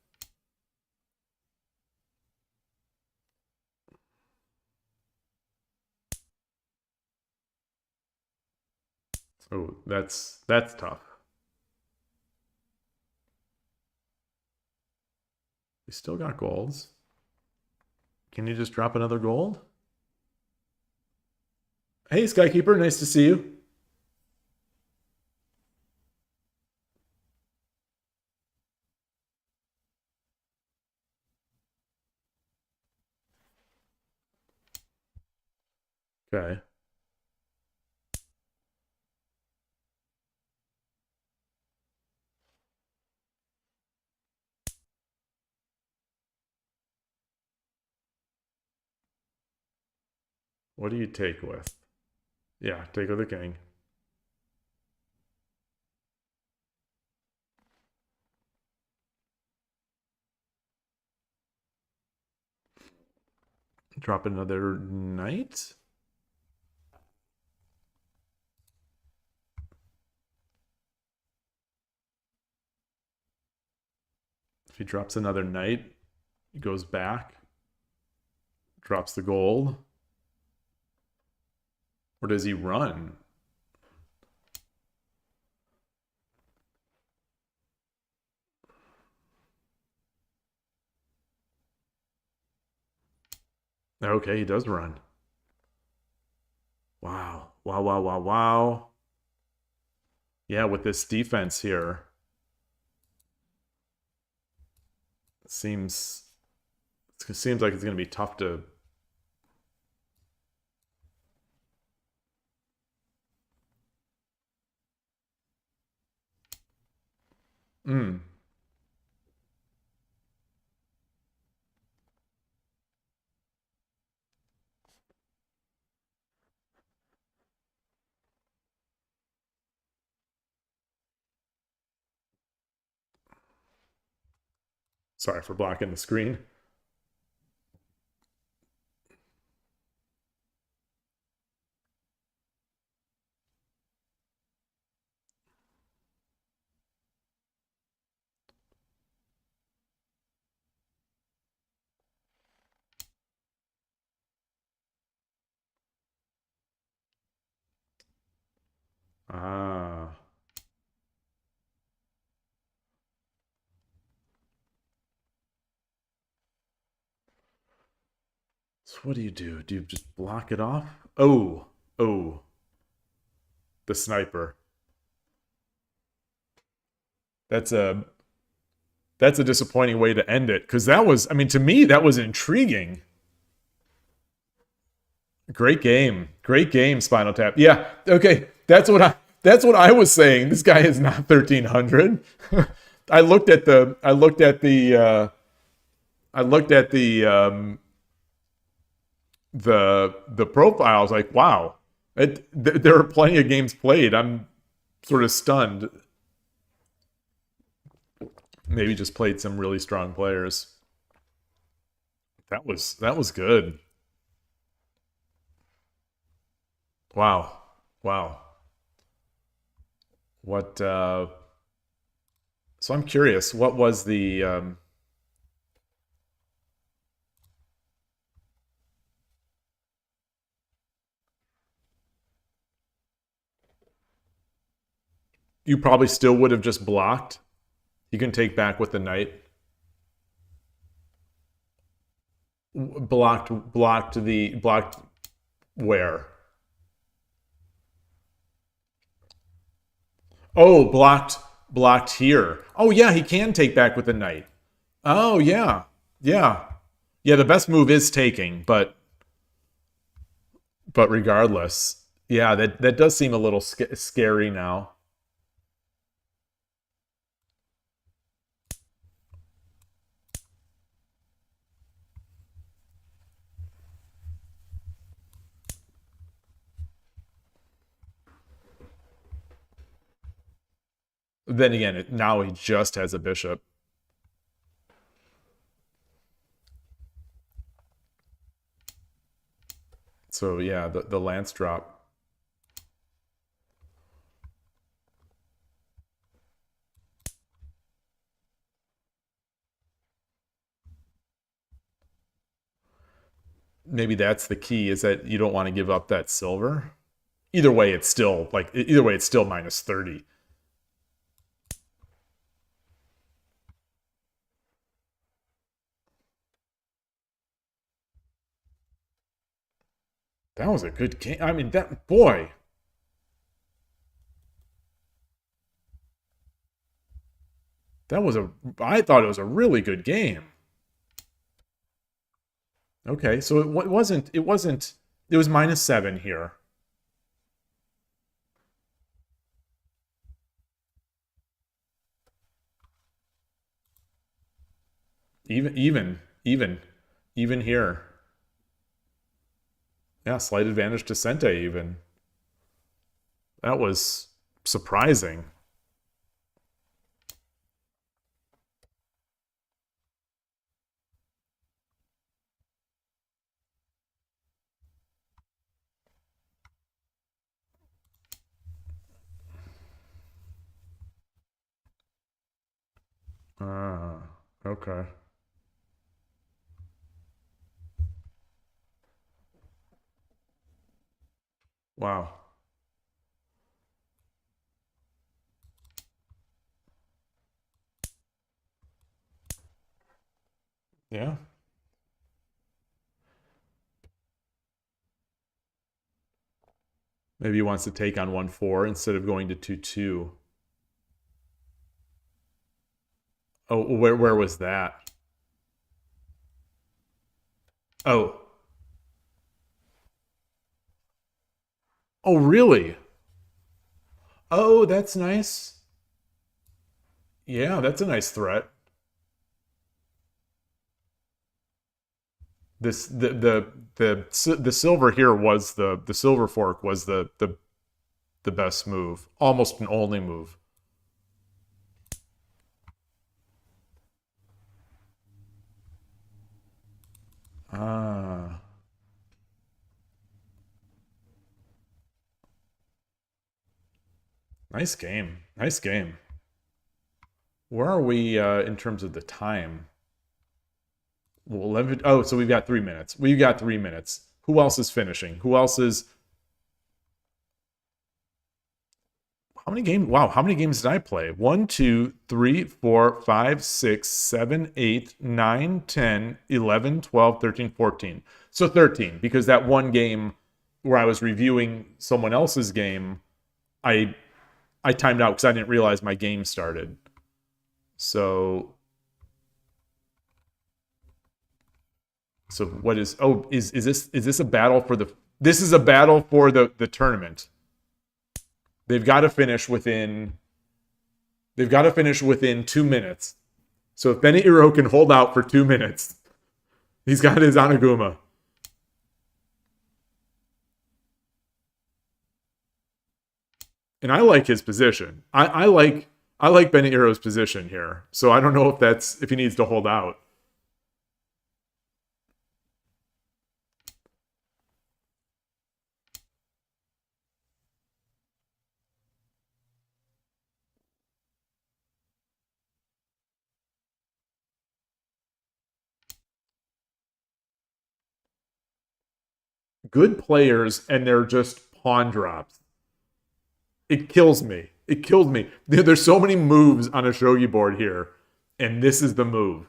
Oh, that's tough. We still got golds. Can you just drop another gold? Hey, Skykeeper, nice to see you. Okay. What do you take with? Yeah, take with the king. Drop another knight? If he drops another knight, he goes back, drops the gold. Or does he run? Okay, he does run. Wow. Wow, wow, wow, wow. Yeah, with this defense here. It seems like it's going to be tough to... Hmm. Sorry for blocking the screen. Ah. So what do you do? Do you just block it off? Oh. Oh. The sniper. That's a disappointing way to end it, because that was, I mean, to me, that was intriguing. Great game. Great game, Spinal Tap. Yeah, okay. That's what I was saying. This guy is not 1300. I looked at the profiles, like, wow. There are plenty of games played. I'm sort of stunned. Maybe just played some really strong players. That was good. Wow. Wow. What so I'm curious, what was the you probably still would have just blocked. You can take back with the knight. Blocked where? Oh, blocked here. Oh yeah, he can take back with the knight. Oh yeah. Yeah. Yeah, the best move is taking, but regardless. Yeah, that does seem a little scary now. then again, now he just has a bishop. So yeah, the lance drop. Maybe that's the key, is that you don't want to give up that silver. Either way, it's still minus 30. That was a good game. I mean, that boy. I thought it was a really good game. Okay, so it wasn't, it was -7 here. Even here. Yeah, slight advantage to Sente even. That was surprising. Ah, okay. Wow. Yeah. Maybe he wants to take on 1-4 instead of going to 2-2. Oh, where was that? Oh. Oh, really? Oh, that's nice. Yeah, that's a nice threat. This the silver here was the silver fork was the best move, almost an only move. Ah, nice game, nice game. Where are we in terms of the time? Well, 11. Oh, so we've got 3 minutes. We've got 3 minutes. Who else is finishing? Who else is? How many games? Wow, how many games did I play? 1, 2, 3, 4, 5, 6, 7, 8, 9, 10, 11, 12, 13, 14. So 13, because that one game where I was reviewing someone else's game, I I timed out because I didn't realize my game started. So what is? Oh, is this a battle for the? This is a battle for the tournament. They've got to finish within. They've got to finish within 2 minutes. So if Benny Iro can hold out for 2 minutes, he's got his Anaguma. And I like his position. I like Benny Iro's position here. So I don't know if he needs to hold out. Good players and they're just pawn drops. It kills me. It killed me. There's so many moves on a shogi board here, and this is the move.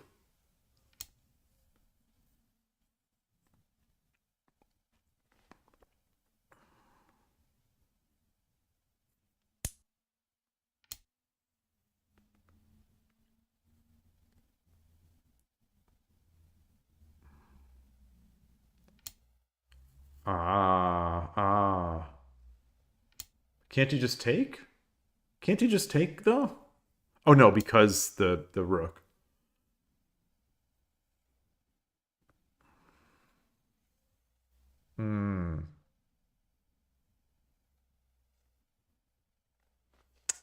Ah. Can't he just take? Can't he just take though? Oh no, because the rook. Hmm.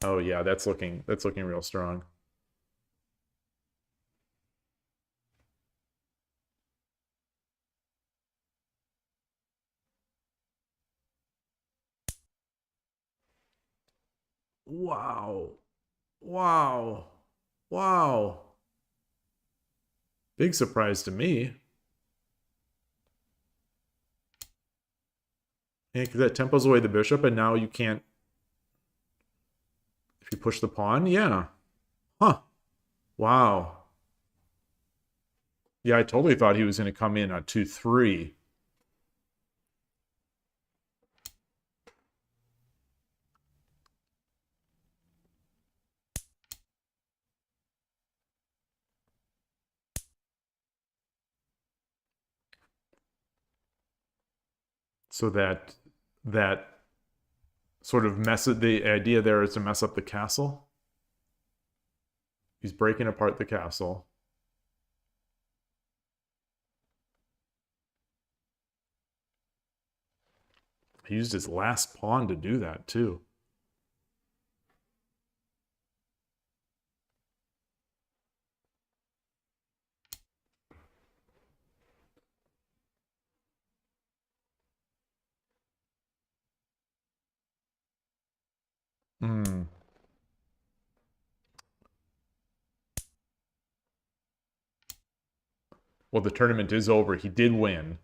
Oh yeah, that's looking real strong. Wow. Wow. Wow. Big surprise to me. Yeah, because that tempos away the bishop, and now you can't... If you push the pawn, yeah. Huh. Wow. Yeah, I totally thought he was going to come in on 2-3. So that sort of the idea there is to mess up the castle. He's breaking apart the castle. He used his last pawn to do that too. Hmm. Well, the tournament is over. He did win.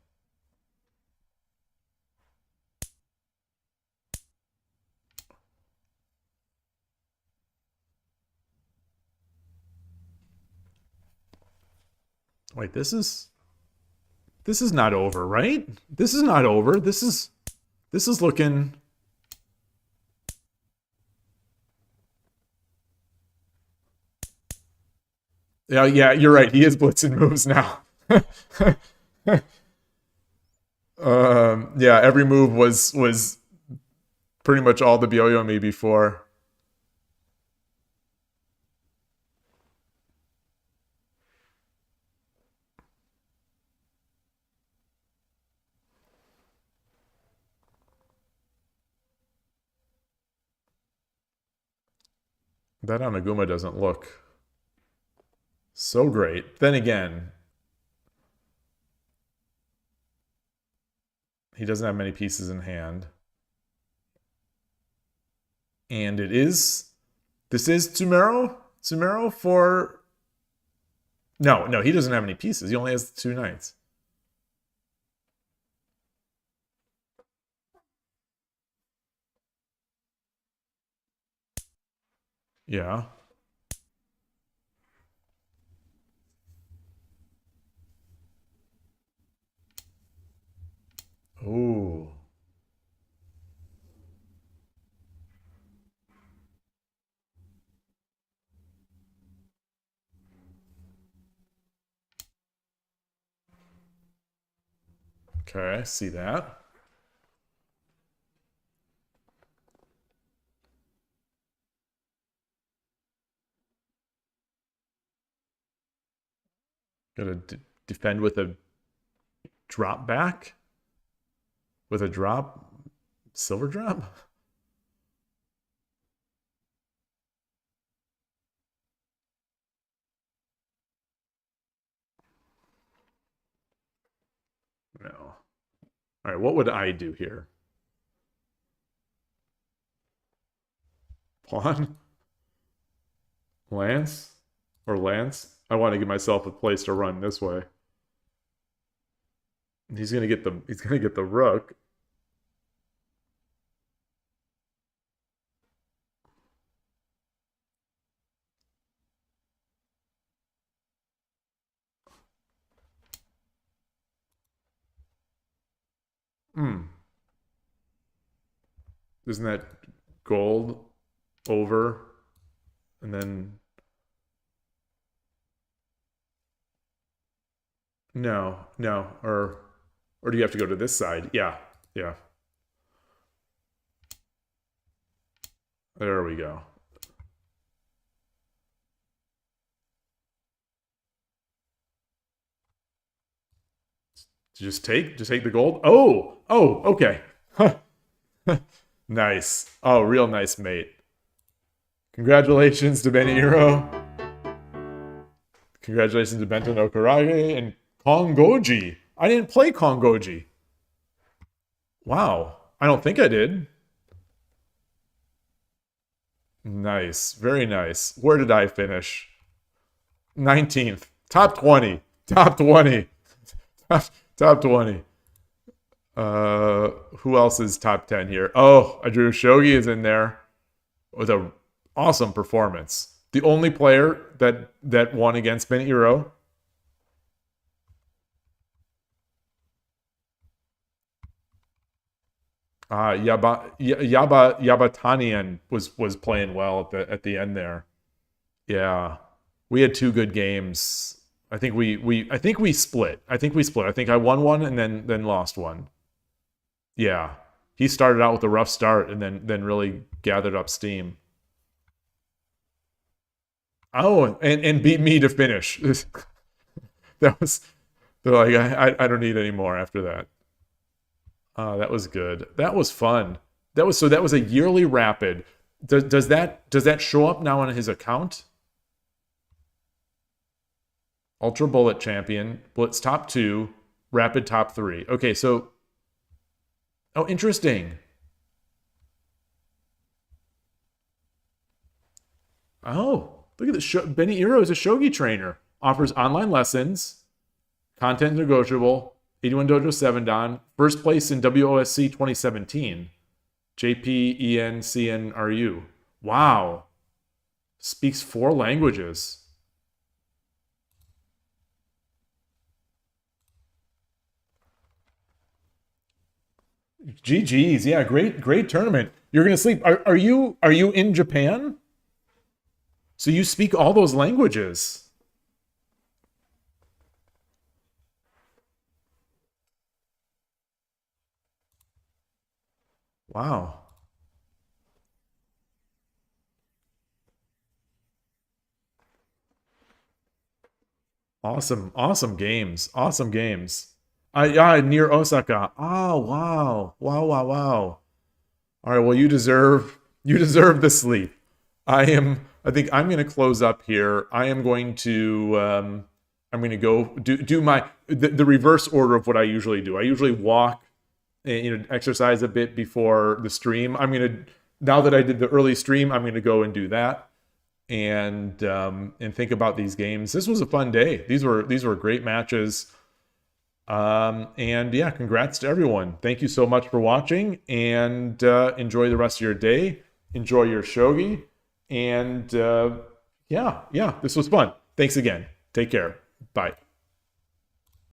Wait, this is not over, right? This is not over. This is looking... Yeah, you're right. He is blitzing moves now. Yeah, every move was pretty much all the Byo-Yomi before. That Amaguma doesn't look so great. Then again, he doesn't have many pieces in hand. And this is Tsumero? Tsumero for... No, he doesn't have any pieces. He only has 2 knights. Yeah. Ooh. Okay, I see that. Gotta defend with a drop back? With a drop? Silver drop? No. All right, what would I do here? Pawn? Lance? Or Lance? I want to give myself a place to run this way. He's gonna get the rook. Hmm. Isn't that gold over and then... No. Or do you have to go to this side? Yeah. There we go. Just take the gold. Oh, okay. Nice. Oh, real nice mate. Congratulations to Benihiro. Congratulations to Bento no Karage and Kongoji. I didn't play Kongoji. Wow. I don't think I did. Nice. Very nice. Where did I finish? 19th. Top 20. Top 20. Top 20. Who else is top 10 here? Oh, I drew Shogi is in there with a awesome performance. The only player that won against Benihiro. Yabatanian was playing well at the end there. Yeah. We had two good games. I think we split. I think I won one and then lost one. Yeah. He started out with a rough start and then really gathered up steam. Oh, and beat me to finish. That was like I don't need any more after that. That was good. That was fun. That was a yearly rapid. Does that show up now on his account? Ultra Bullet Champion, Blitz top 2, Rapid top 3. Okay, so oh, interesting. Oh, look at this. Benihiro is a shogi trainer. Offers online lessons, content negotiable, 81 Dojo 7 Dan, first place in WOSC 2017. JPENCNRU. Wow. Speaks 4 languages. GG's. Yeah, great tournament. You're going to sleep. Are you in Japan? So you speak all those languages. Wow. Awesome games. Awesome games. Yeah, near Osaka. Oh, wow. All right, well, you deserve the sleep. I think I'm going to close up here. I'm going to go do the reverse order of what I usually do. I usually walk, exercise a bit before the stream. Now that I did the early stream, I'm going to go and do that and think about these games. This was a fun day. These were great matches. And yeah, congrats to everyone. Thank you so much for watching, and enjoy the rest of your day. Enjoy your shogi, and yeah, this was fun. Thanks again. Take care. Bye.